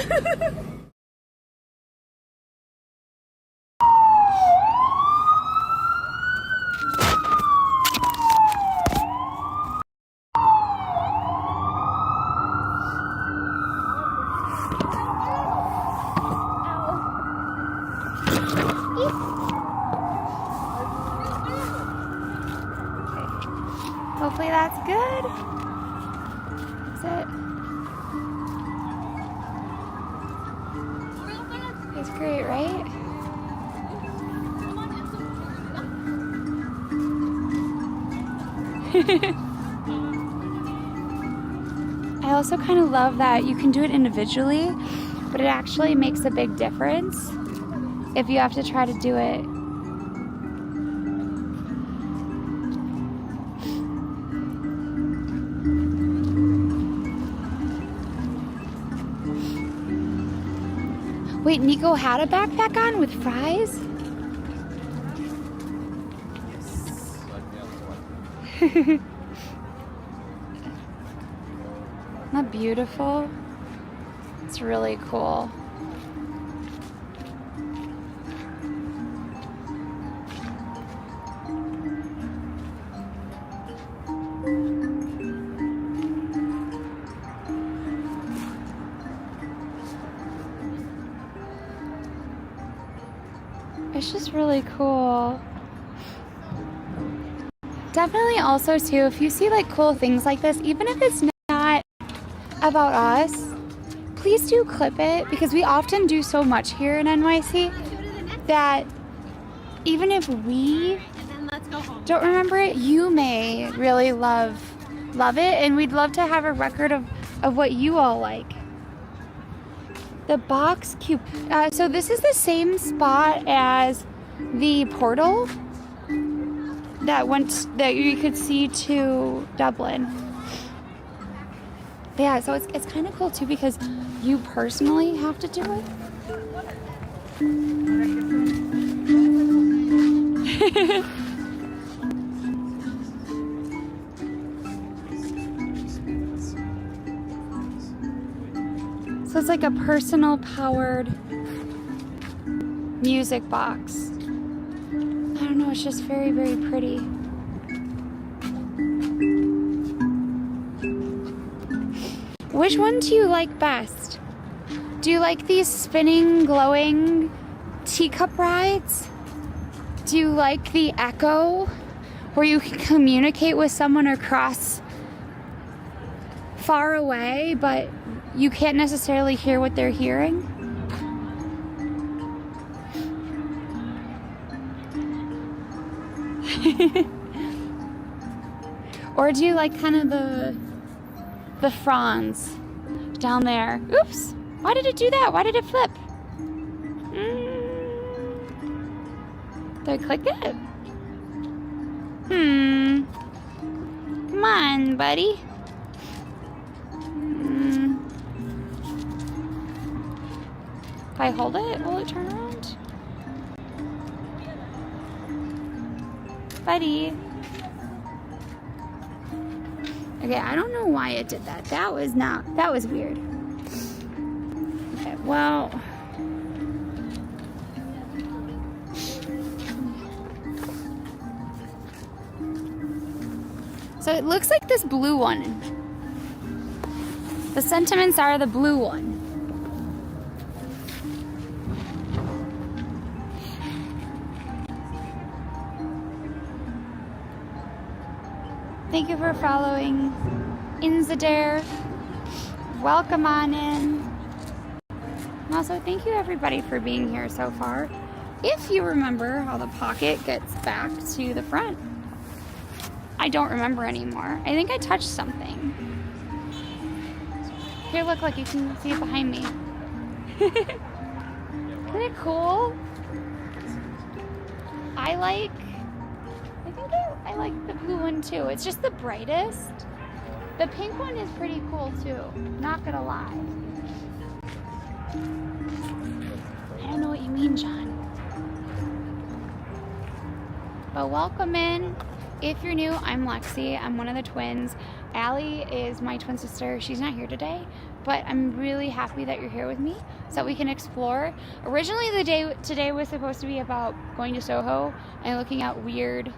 Speaker 1: Hopefully that's good. That's it. It's great, right? I also kind of love that you can do it individually, but it actually makes a big difference if you have to try to do it. Wait, Nico had a backpack on with fries? Isn't that beautiful? It's really cool. It's just really cool. Definitely also too, if you see like cool things like this, even if it's not about us, please do clip it, because we often do so much here in NYC that even if we don't remember it, you may really love it, and we'd love to have a record of what you all like. The box cube. So this is the same spot as the portal that you could see to Dublin. Yeah, so it's kind of cool too, because you personally have to do it. So it's like a personal powered music box. I don't know, it's just very, very pretty. Which one do you like best? Do you like these spinning, glowing teacup rides? Do you like the echo, where you can communicate with someone across far away, but you can't necessarily hear what they're hearing? Or do you like kind of the fronds down there? Oops! Why did it do that? Why did it flip? Did I click it? Come on, buddy. If I hold it, will it turn around? Buddy. Okay, I don't know why it did that. That was weird. Okay, well. So it looks like this blue one. The sentiments are the blue one. Thank you for following Inzadare. Welcome on in. And also, thank you everybody for being here so far. If you remember how the pocket gets back to the front. I don't remember anymore. I think I touched something. Here, look, you can see it behind me. Isn't it cool? I like the blue one too. It's just the brightest. The pink one is pretty cool too. Not gonna lie. I don't know what you mean, John. But welcome in. If you're new, I'm Lexi. I'm one of the twins. Allie is my twin sister. She's not here today, but I'm really happy that you're here with me so that we can explore. Originally, the day today was supposed to be about going to Soho and looking at weird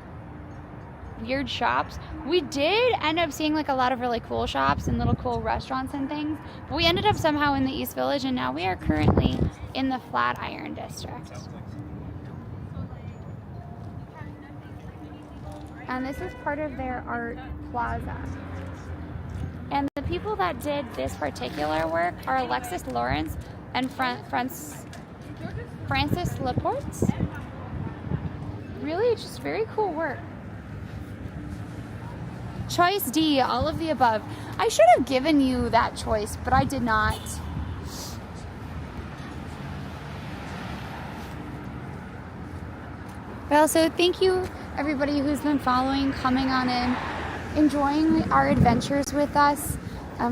Speaker 1: shops. We did end up seeing a lot of really cool shops and little cool restaurants and things, but we ended up somehow in the East Village, and now we are currently in the Flatiron District. And this is part of their art plaza. And the people that did this particular work are Alexis Lawrence and Francis Laporte. Really, just very cool work. Choice D, all of the above. I should have given you that choice, but I did not. Well, so thank you everybody who's been following, coming on in, enjoying our adventures with us.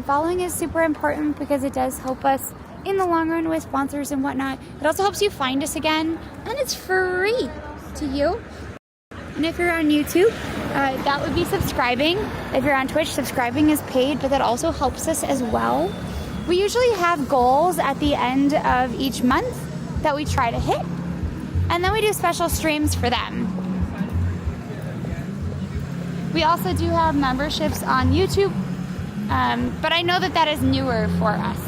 Speaker 1: Following is super important because it does help us in the long run with sponsors and whatnot. It also helps you find us again, and it's free to you. And if you're on YouTube, that would be subscribing. If you're on Twitch, subscribing is paid, but that also helps us as well. We usually have goals at the end of each month that we try to hit, and then we do special streams for them. We also do have memberships on YouTube, but I know that is newer for us.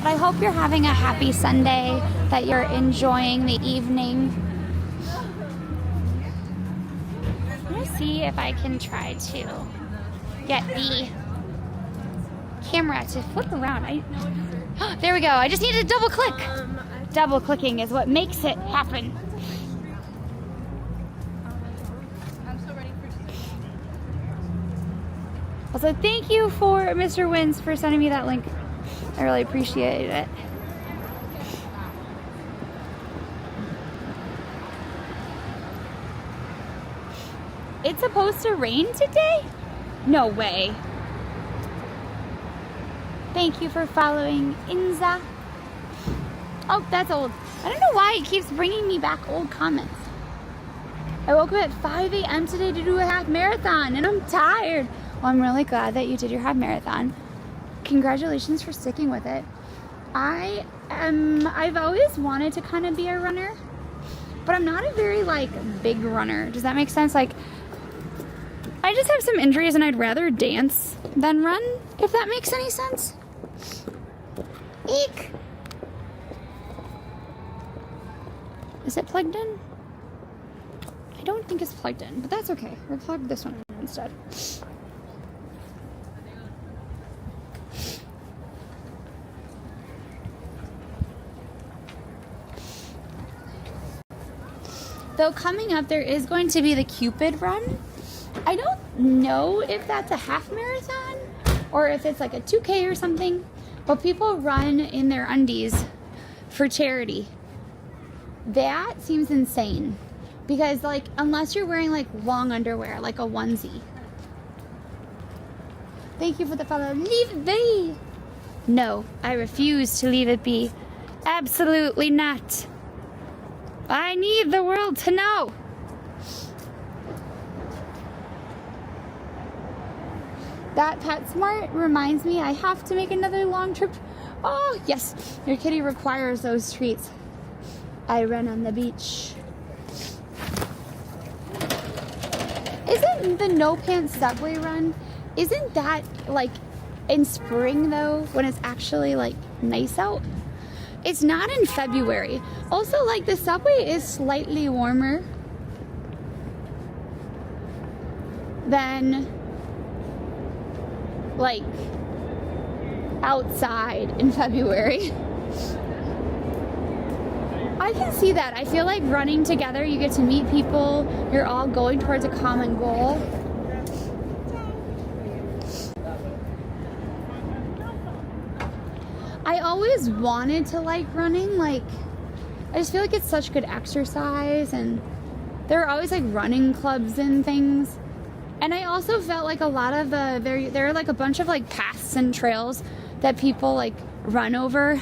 Speaker 1: But I hope you're having a happy Sunday, that you're enjoying the evening. I'm going to see if I can try to get the camera to flip around. There we go. I just need to double click. Double clicking is what makes it happen.
Speaker 4: I'm so ready for
Speaker 1: Also, thank you for Mr. Wins for sending me that link. I really appreciate it. It's supposed to rain today? No way. Thank you for following Inza. Oh, that's old. I don't know why it keeps bringing me back old comments. I woke up at 5 a.m. today to do a half marathon, and I'm tired. Well, I'm really glad that you did your half marathon. Congratulations for sticking with it. I've always wanted to kind of be a runner, but I'm not a very big runner. Does that make sense? I just have some injuries and I'd rather dance than run, if that makes any sense. Eek! Is it plugged in? I don't think it's plugged in, but that's okay. We'll plug this one in instead. Though coming up, there is going to be the Cupid run. I don't know if that's a half marathon or if it's like a 2K or something, but people run in their undies for charity. That seems insane because, like, unless you're wearing like long underwear, like a onesie. Thank you for the follow. Leave it be. No, I refuse to leave it be. Absolutely not. I need the world to know. That PetSmart reminds me I have to make another long trip. Oh, yes. Your kitty requires those treats. I run on the beach. Isn't the no pants subway run, isn't that like in spring though, when it's actually like nice out? It's not in February. Also, like, the subway is slightly warmer than like outside in February. I can see that. I feel like running together, you get to meet people, you're all going towards a common goal. I always wanted to like running, like, I just feel like it's such good exercise, and there are always like running clubs and things. And I also felt like a lot of there are like a bunch of like paths and trails that people like run over.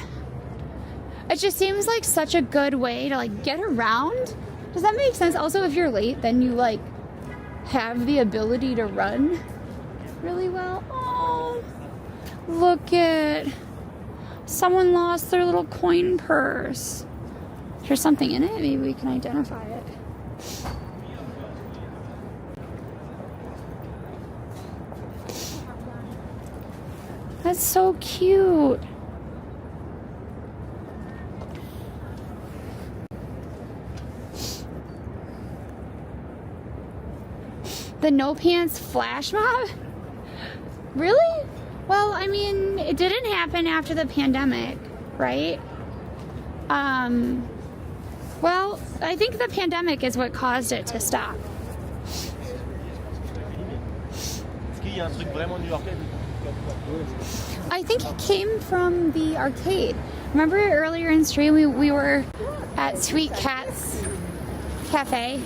Speaker 1: It just seems like such a good way to like get around. Does that make sense? Also, if you're late, then you like have the ability to run really well. Oh, look at, someone lost their little coin purse. There's something in it. Maybe we can identify it. That's so cute. The no pants flash mob? Really? Well, I mean, it didn't happen after the pandemic, right? Well, I think the pandemic is what caused it to stop. I think it came from the arcade. Remember earlier in stream we were at Sweet Cat's Cafe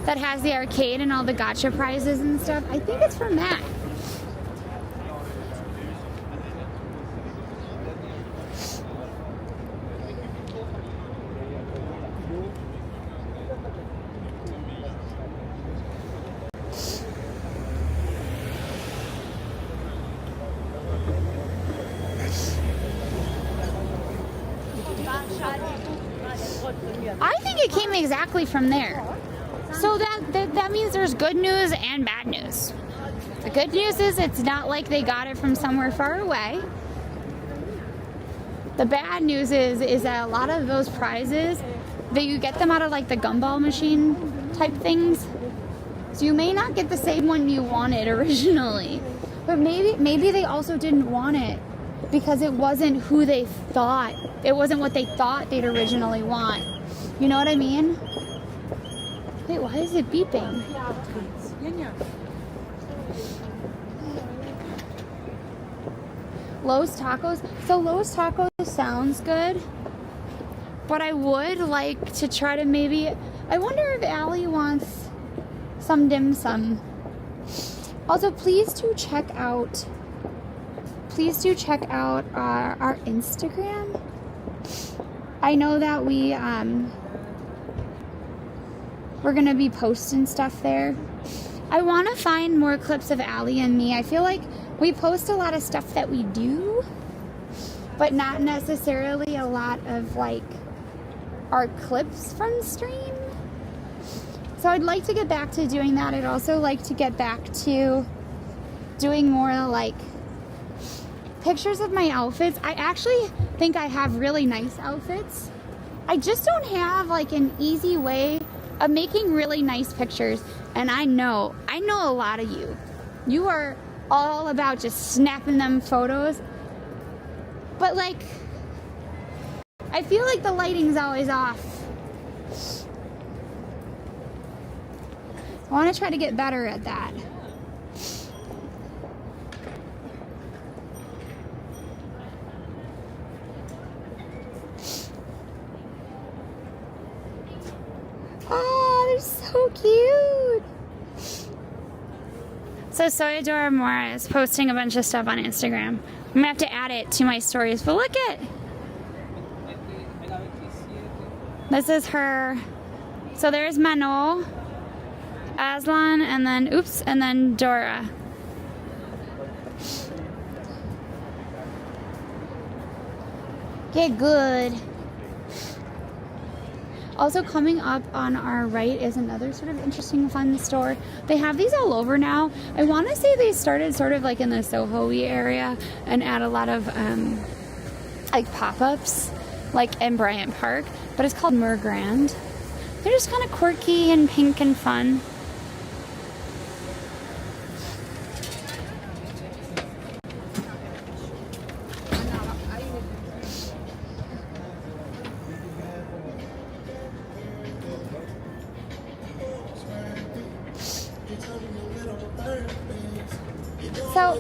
Speaker 1: that has the arcade and all the gotcha prizes and stuff? I think it's from that. I think it came exactly from there. So that means there's good news and bad news. The good news is it's not like they got it from somewhere far away. The bad news is that a lot of those prizes, that you get them out of like the gumball machine type things. So you may not get the same one you wanted originally. But maybe they also didn't want it because it wasn't who they thought. It wasn't what they thought they'd originally want. You know what I mean? Wait, why is it beeping? Lowe's Tacos. So Lowe's Tacos sounds good, but I would like to try to maybe, I wonder if Allie wants some dim sum. Also, please do check out our Instagram. I know that we're gonna be posting stuff there. I want to find more clips of Allie and me. I feel like we post a lot of stuff that we do, but not necessarily a lot of like our clips from stream. So I'd like to get back to doing that. I'd also like to get back to doing more like pictures of my outfits. I actually think I have really nice outfits. I just don't have like an easy way of making really nice pictures. And I know a lot of you. You are all about just snapping them photos. But like, I feel like the lighting's always off. I want to try to get better at that. Oh, they're so cute. So Soyadora Mora is posting a bunch of stuff on Instagram. I'm gonna have to add it to my stories, but look at. This is her. So there's Mano, Aslan, and then Dora. Get good. Also coming up on our right is another sort of interesting fun store. They have these all over now. I want to say they started sort of like in the Soho-y area and add a lot of like pop-ups like in Bryant Park, but it's called Mergrand. They're just kind of quirky and pink and fun. So,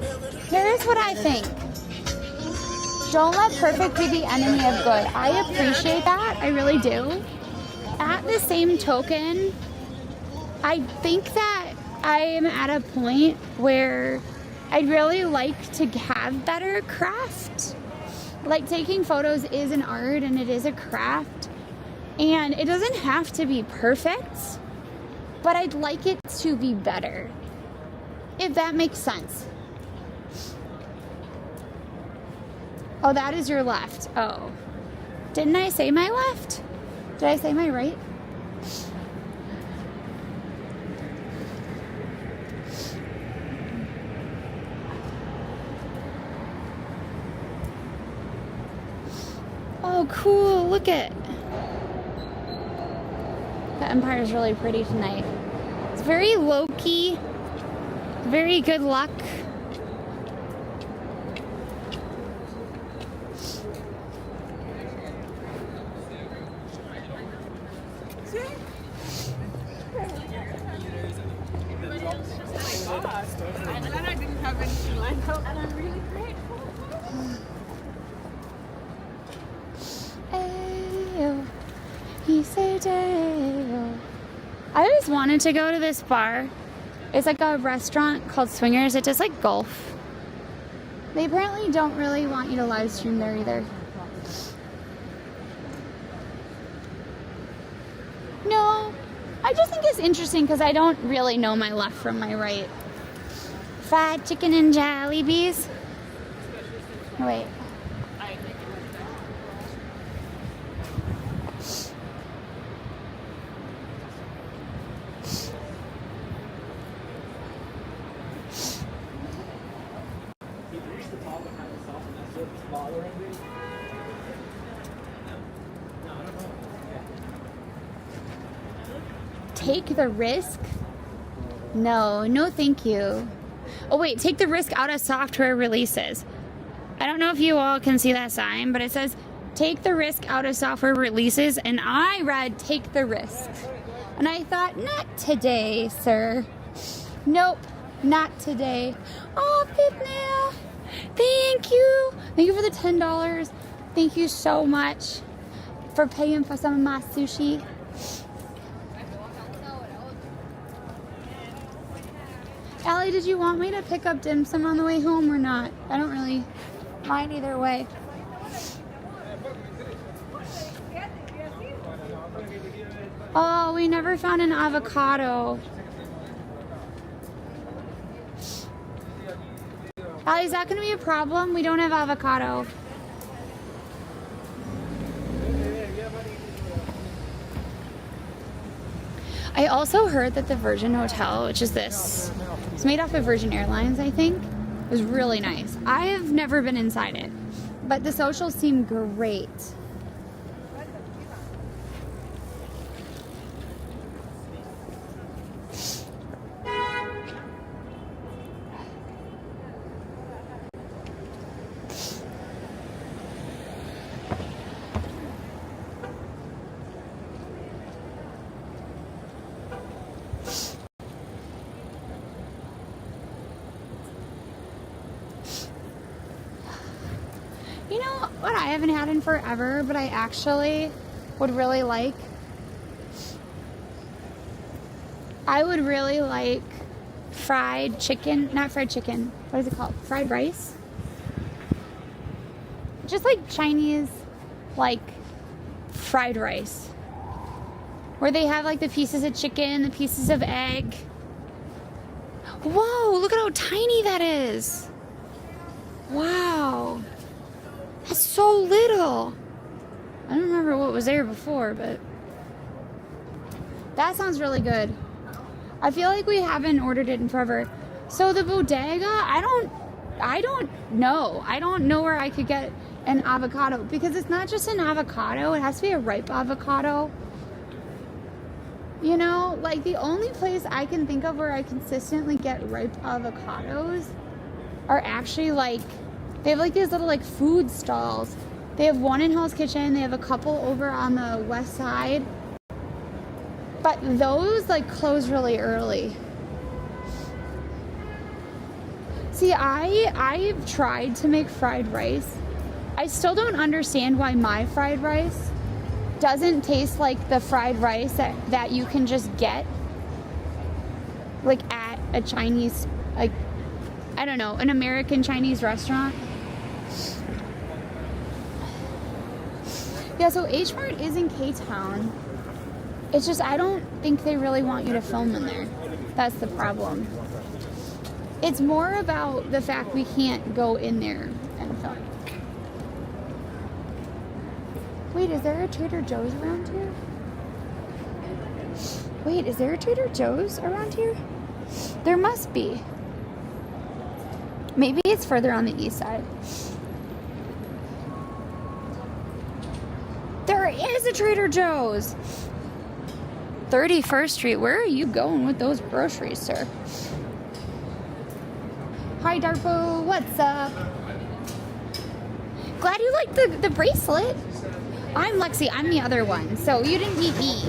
Speaker 1: here's what I think. Don't let perfect be the enemy of good. I appreciate that. I really do. At the same token, I think that I am at a point where I'd really like to have better craft. Like, taking photos is an art and it is a craft. And it doesn't have to be perfect, but I'd like it to be better. If that makes sense. Oh, that is your left. Oh. Didn't I say my left? Did I say my right? Oh, cool. Look at. The Empire is really pretty tonight. It's very low-key. Very good luck.
Speaker 6: I'm glad I didn't have anything lined up, and I'm really grateful.
Speaker 1: Ayo, he said ayo. I always wanted to go to this bar. It's like a restaurant called Swingers. It does like golf. They apparently don't really want you to live stream there either. No, I just think it's interesting because I don't really know my left from my right. Fried chicken and Jollibees. Oh, wait. Take the risk? No, no thank you. Oh wait, take the risk out of software releases. I don't know if you all can see that sign, but it says take the risk out of software releases, and I read take the risk. And I thought, not today, sir. Nope, not today. Oh, Fitnail, thank you. Thank you for the $10. Thank you so much for paying for some of my sushi. Allie, did you want me to pick up dim sum on the way home or not? I don't really mind either way. Oh, we never found an avocado. Allie, is that going to be a problem? We don't have avocado. I also heard that the Virgin Hotel, which is this, it's made off of Virgin Airlines, I think, is really nice. I have never been inside it, but the socials seem great. what I haven't had in forever, but I actually would really like? I would really like fried chicken, not fried chicken, what is it called? Fried rice? Just like Chinese, like fried rice. Where they have like the pieces of chicken, the pieces of egg. Whoa, look at how tiny that is. Wow. That's so little. I don't remember what was there before, but that sounds really good. I feel like we haven't ordered it in forever. So the bodega, I don't know. I don't know where I could get an avocado, because it's not just an avocado, it has to be a ripe avocado. You know, like the only place I can think of where I consistently get ripe avocados are actually like, they have like these little like food stalls. They have one in Hell's Kitchen, they have a couple over on the west side. But those like close really early. See, I've tried to make fried rice. I still don't understand why my fried rice doesn't taste like the fried rice that you can just get like at a Chinese, like, I don't know, an American Chinese restaurant. Yeah, so H Mart is in K-Town. It's just, I don't think they really want you to film in there. That's the problem. It's more about the fact we can't go in there and film. Wait, is there a Trader Joe's around here? Wait, is there a Trader Joe's around here? There must be. Maybe it's further on the east side. There is a Trader Joe's. 31st Street. Where are you going with those groceries, sir? Hi, Darpo. What's up? Glad you liked the bracelet. I'm Lexi. I'm the other one. So you didn't meet me.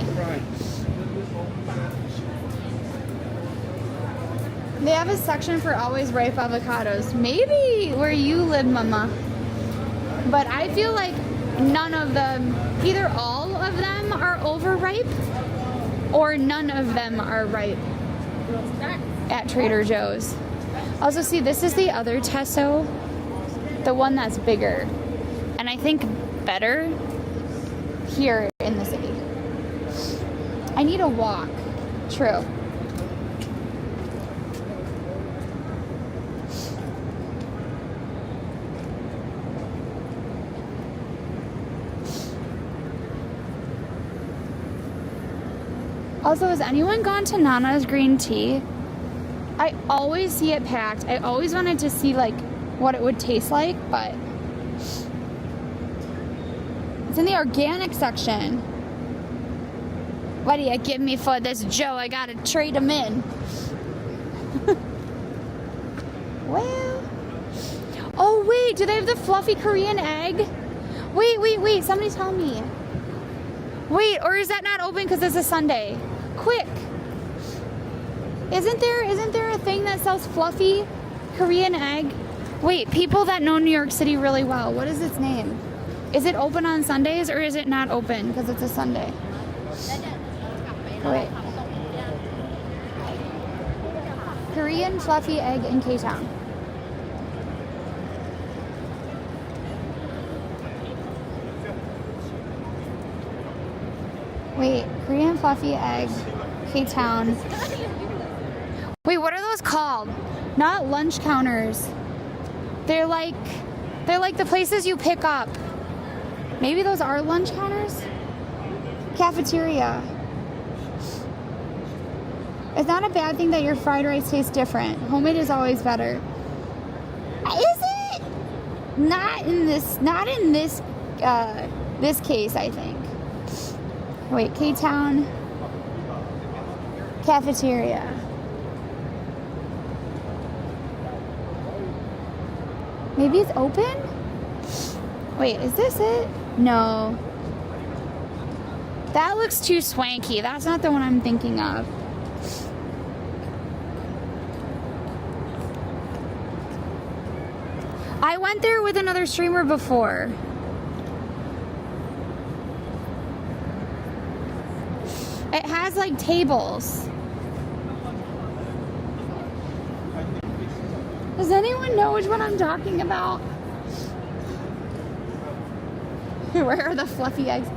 Speaker 1: They have a section for always ripe avocados. Maybe where you live, mama. But I feel like none of them, either all of them are overripe or none of them are ripe at Trader Joe's. Also, see, this is the other Tesso, the one that's bigger, and I think better here in the city. I need a walk. True. Also, has anyone gone to Nana's Green Tea? I always see it packed. I always wanted to see like what it would taste like, but it's in the organic section. What do you give me for this Joe? I gotta trade him in. Well, oh wait, do they have the fluffy Korean egg? Wait, somebody tell me. Wait, or is that not open because it's a Sunday? Quick. Isn't there a thing that sells fluffy Korean egg? Wait, people that know New York City really well, what is its name? Is it open on Sundays or is it not open because it's a Sunday? Wait. Korean fluffy egg in K-Town. Wait, Korean fluffy egg, K-Town. Wait, what are those called? Not lunch counters. They're like the places you pick up. Maybe those are lunch counters? Cafeteria. It's not a bad thing that your fried rice tastes different. Homemade is always better. Is it? Not in this this case, I think. Wait, K-Town cafeteria. Maybe it's open? Wait, is this it? No. That looks too swanky. That's not the one I'm thinking of. I went there with another streamer before. It has like tables. Does anyone know which one I'm talking about? Where are the fluffy eggs?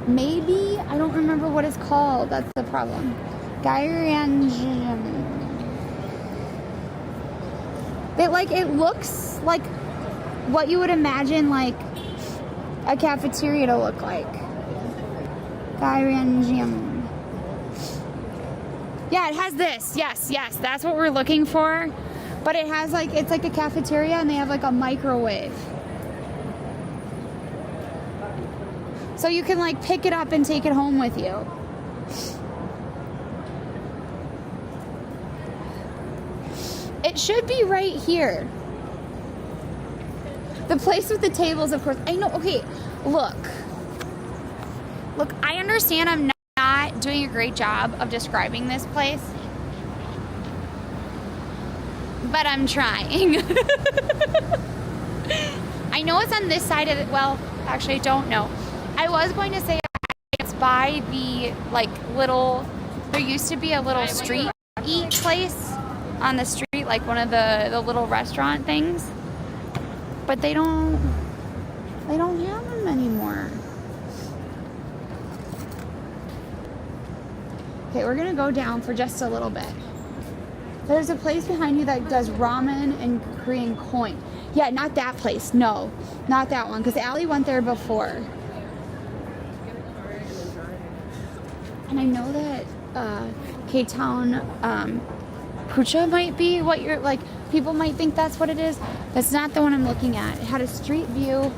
Speaker 1: Maybe, I don't remember what it's called. That's the problem. Gyrangium. It looks like what you would imagine like a cafeteria to look like. Gyrangium. Yeah, it has this. Yes, that's what we're looking for. But it has like, it's like a cafeteria and they have like a microwave. So you can like pick it up and take it home with you. It should be right here. The place with the tables, of course. I know, okay, look. Look, I understand I'm not doing a great job of describing this place. But I'm trying. I know it's on this side of it. Well, actually, I don't know. I was going to say it's by the like little. There used to be a little street eat place on the street, like one of the little restaurant things. But they don't have them anymore. Okay, we're gonna go down for just a little bit. There's a place behind you that does ramen and Korean coin. Yeah, not that place. No, not that one. Because Allie went there before. And I know that K-Town Pucha might be what you're like. People might think that's what it is. That's not the one I'm looking at. It had a street view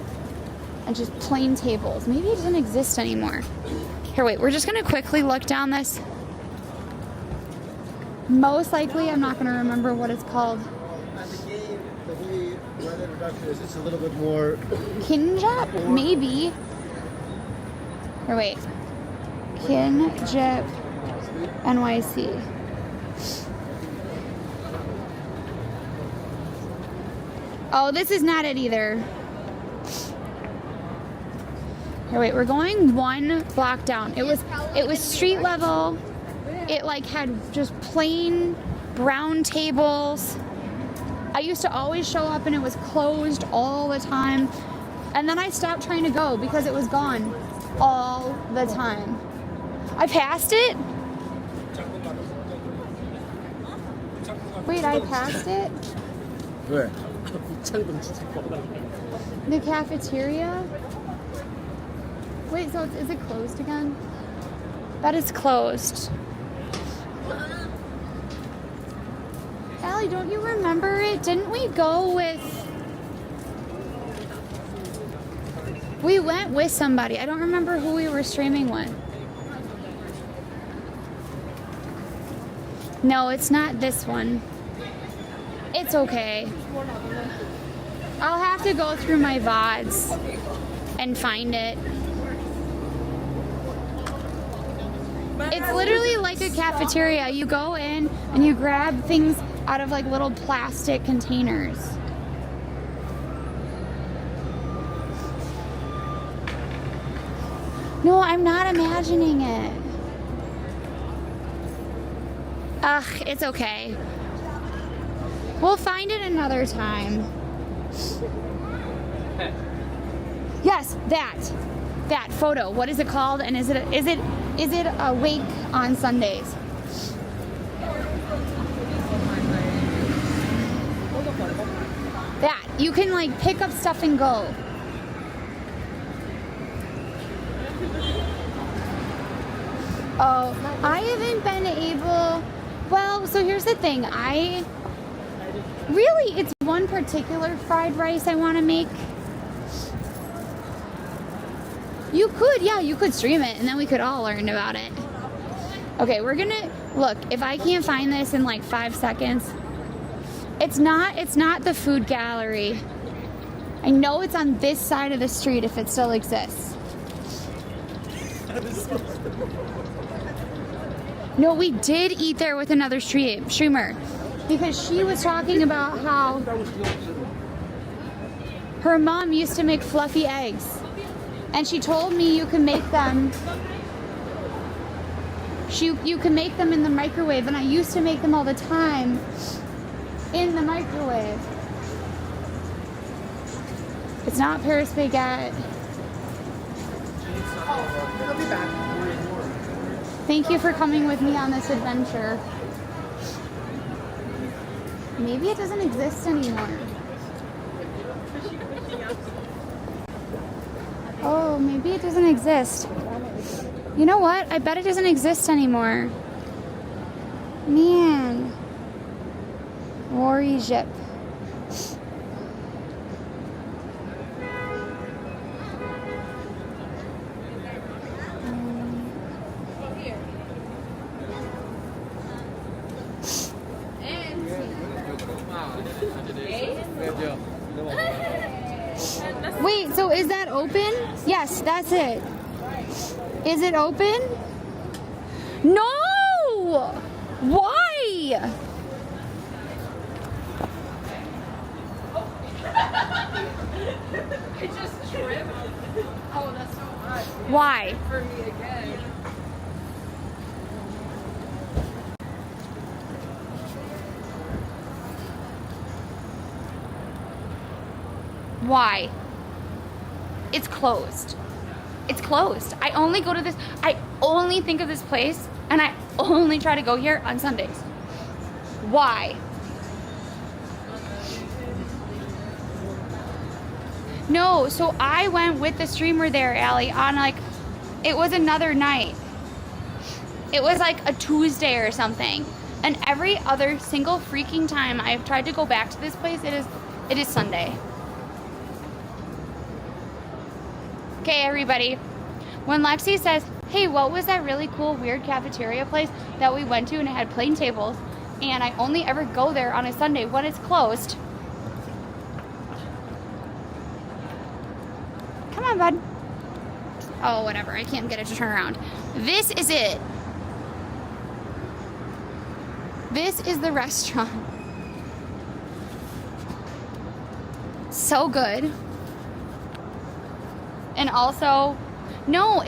Speaker 1: and just plain tables. Maybe it doesn't exist anymore. Here, wait. We're just going to quickly look down this. Most likely, I'm not going to remember what it's called.
Speaker 8: The way weather reduction is, it's a little bit more.
Speaker 1: Kinjap? Maybe. Or wait. Kinjap NYC. Oh, this is not it either. Here, wait. We're going one block down. It was street level. It like had just plain brown tables. I used to always show up and it was closed all the time. And then I stopped trying to go because it was gone all the time. I passed it? Wait, I passed it?
Speaker 8: Where?
Speaker 1: The cafeteria? Wait, so is it closed again? That is closed. Allie, don't you remember it? Didn't we go with... We went with somebody. I don't remember who we were streaming with. No, it's not this one. It's okay. I'll have to go through my VODs and find it. It's literally like a cafeteria. You go in and you grab things out of like little plastic containers. No, I'm not imagining it. Ugh, it's okay. We'll find it another time. Yes, that photo. What is it called? And is it awake on Sundays? That you can like pick up stuff and go. Oh, I haven't been able. Well, so here's the thing. It's one particular fried rice I want to make. You could stream it and then we could all learn about it. Okay, we're gonna look. If I can't find this in like 5 seconds, it's not the food gallery. I know it's on this side of the street if it still exists. No, we did eat there with another streamer because she was talking about how her mom used to make fluffy eggs. And she told me you can make them You can make them in the microwave, and I used to make them all the time in the microwave. It's not Paris baguette.
Speaker 3: I'll be back.
Speaker 1: Thank you for coming with me on this adventure. Maybe it doesn't exist anymore. Oh, maybe it doesn't exist. You know what? I bet it doesn't exist anymore. Man. Rory Zip. Wait, so is that open? Yes, that's it. Is it open? No! Why?
Speaker 6: I just tripped. Oh, that's so much.
Speaker 1: Why?
Speaker 6: For me again.
Speaker 1: Why? It's closed. It's closed. I only go to this, I only think of this place, and I only try to go here on Sundays. Why? No, so I went with the streamer there, Allie, on like, it was another night. It was like a Tuesday or something. And every other single freaking time I've tried to go back to this place, it is Sunday. Okay, everybody. When Lexi says, hey, what was that really cool, weird cafeteria place that we went to and it had plain tables, and I only ever go there on a Sunday when it's closed. Come on, bud. Oh, whatever. I can't get it to turn around. This is it. This is the restaurant. So good. And also, no,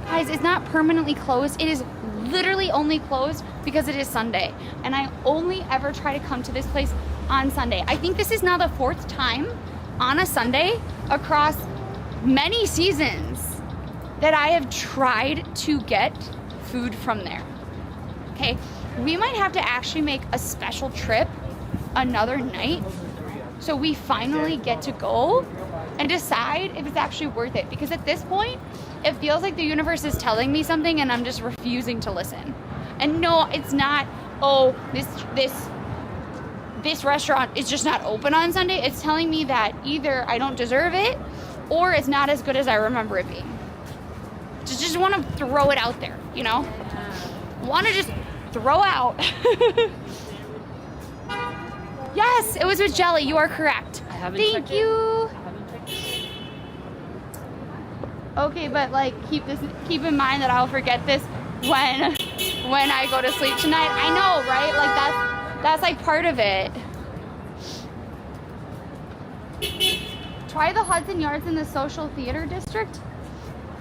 Speaker 1: guys, it's not permanently closed. It is literally only closed because it is Sunday. And I only ever try to come to this place on Sunday. I think this is now the 4th time on a Sunday across many seasons that I have tried to get food from there. Okay, we might have to actually make a special trip another night so we finally get to go and decide if it's actually worth it. Because at this point, it feels like the universe is telling me something and I'm just refusing to listen. And no, it's not, oh, this restaurant is just not open on Sunday. It's telling me that either I don't deserve it or it's not as good as I remember it being. Just want to throw it out there, you know? Want to just throw out. Yes, it was with jelly. You are correct. Thank you. Okay, but like keep in mind that I'll forget this when I go to sleep tonight. I know, right? Like that's like part of it. Try the Hudson Yards in the Social Theater District.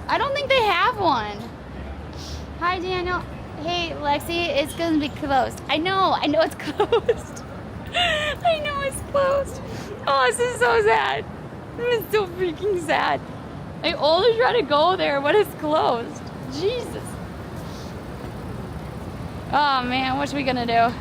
Speaker 1: I don't think they have one. Hi, Daniel. Hey, Lexi, it's gonna be closed. I know it's closed. I know it's closed. Oh, this is so sad. This is so freaking sad. I only try to go there when it's closed. Jesus. Oh man, what's we gonna do?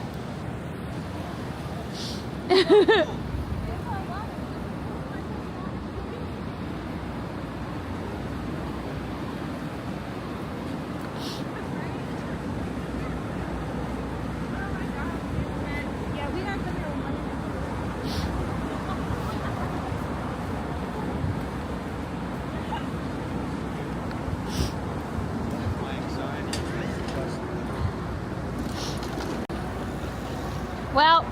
Speaker 1: Well,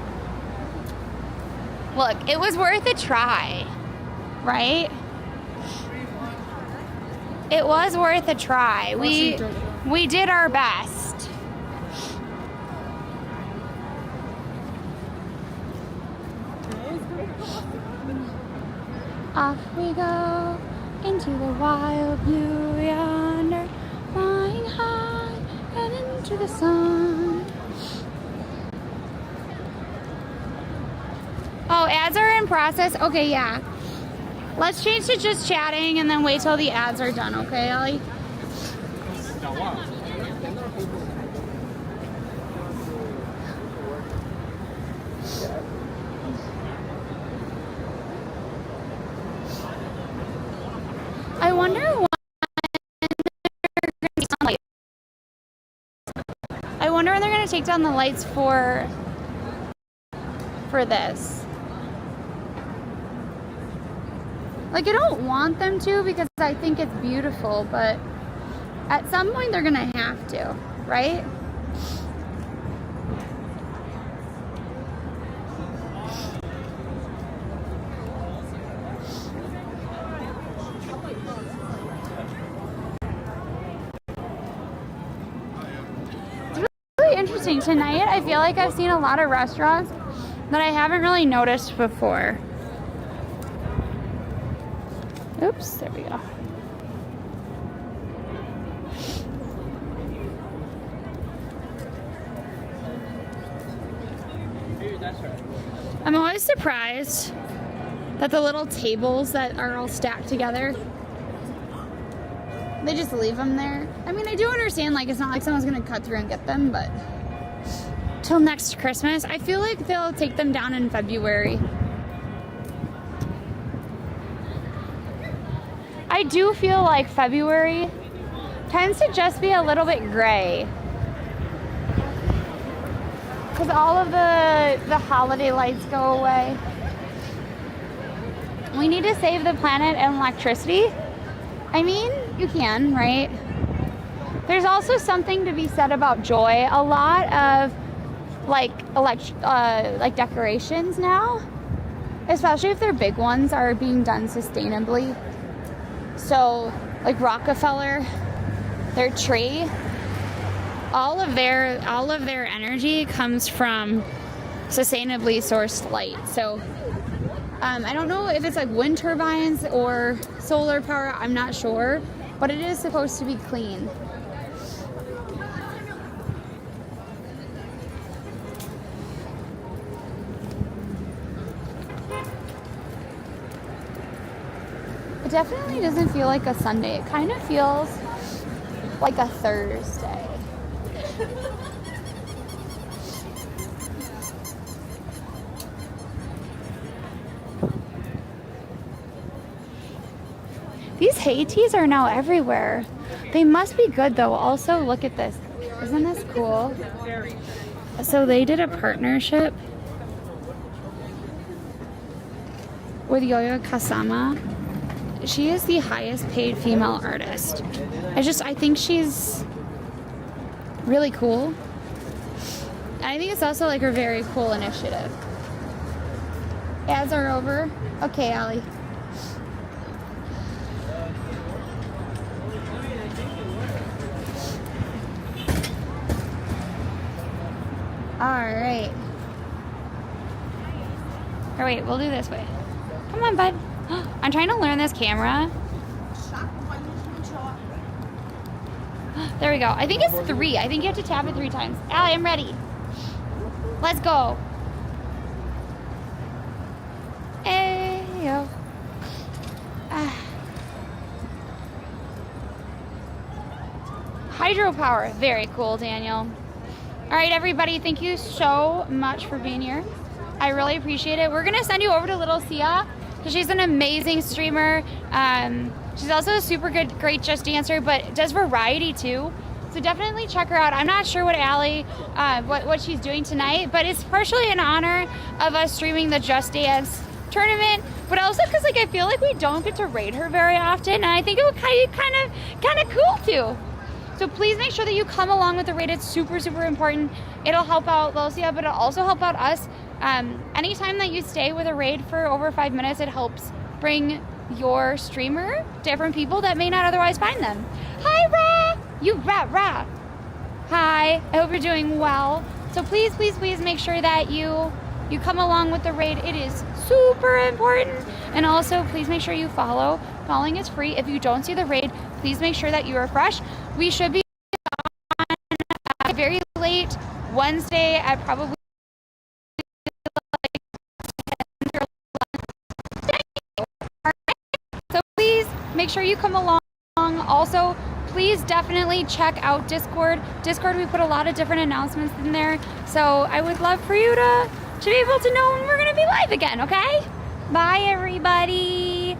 Speaker 1: look, it was worth a try, right? It was worth a try. We did our best. Off we go into the wild blue yonder, flying high to the sun. Oh, ads are in process? Okay, yeah. Let's change to just chatting and then wait till the ads are done, okay, Ellie? I wonder when they're gonna take down the lights for this. Like, I don't want them to because I think it's beautiful, but at some point they're gonna have to, right? Interesting. Tonight I feel like I've seen a lot of restaurants that I haven't really noticed before. Oops, there we go. I'm always surprised that the little tables that are all stacked together, they just leave them there. I mean, I do understand, like, it's not like someone's gonna cut through and get them, but till next Christmas, I feel like they'll take them down in February. I do feel like February tends to just be a little bit gray, because all of the holiday lights go away. We need to save the planet and electricity. I mean, you can, right? There's also something to be said about joy. A lot of like decorations now, especially if they're big ones, are being done sustainably. So, like Rockefeller, their tree, all of their energy comes from sustainably sourced light. So, I don't know if it's like wind turbines or solar power, I'm not sure, but it is supposed to be clean. It definitely doesn't feel like a Sunday. It kind of feels like a Thursday. These hay teas are now everywhere. They must be good though. Also, look at this. Isn't this cool? So they did a partnership with Yo-Yo Kasama. She is the highest paid female artist. I think she's really cool. And I think it's also like a very cool initiative. Ads are over. Okay, Allie. Alright. Or wait, we'll do this way. Come on, bud. I'm trying to learn this camera. There we go. I think it's 3. I think you have to tap it 3 times. Allie, I'm ready. Let's go. Hey, yo. Hydropower. Very cool, Daniel. All right, everybody. Thank you so much for being here. I really appreciate it. We're going to send you over to Little Sia because she's an amazing streamer. She's also a super great Just Dancer, but does variety too. So definitely check her out. I'm not sure what Allie, what she's doing tonight, but it's partially in honor of us streaming the Just Dance tournament, but also because like I feel like we don't get to raid her very often, and I think it would kind of cool too. So please make sure that you come along with the raid. It's super important. It'll help out Lucia, but it'll also help out us. Anytime that you stay with a raid for over 5 minutes, it helps bring your streamer different people that may not otherwise find them. Hi, Ra! You Ra. Hi, I hope you're doing well. So please make sure that you come along with the raid. It is super important. And also, please make sure you follow. Following is free. If you don't see the raid, please make sure that you refresh. We should be on very Wednesday at probably so please make sure you come along. Also, please definitely check out Discord. Discord, we put a lot of different announcements in there. So I would love for you to be able to know when we're gonna be live again, okay? Bye everybody.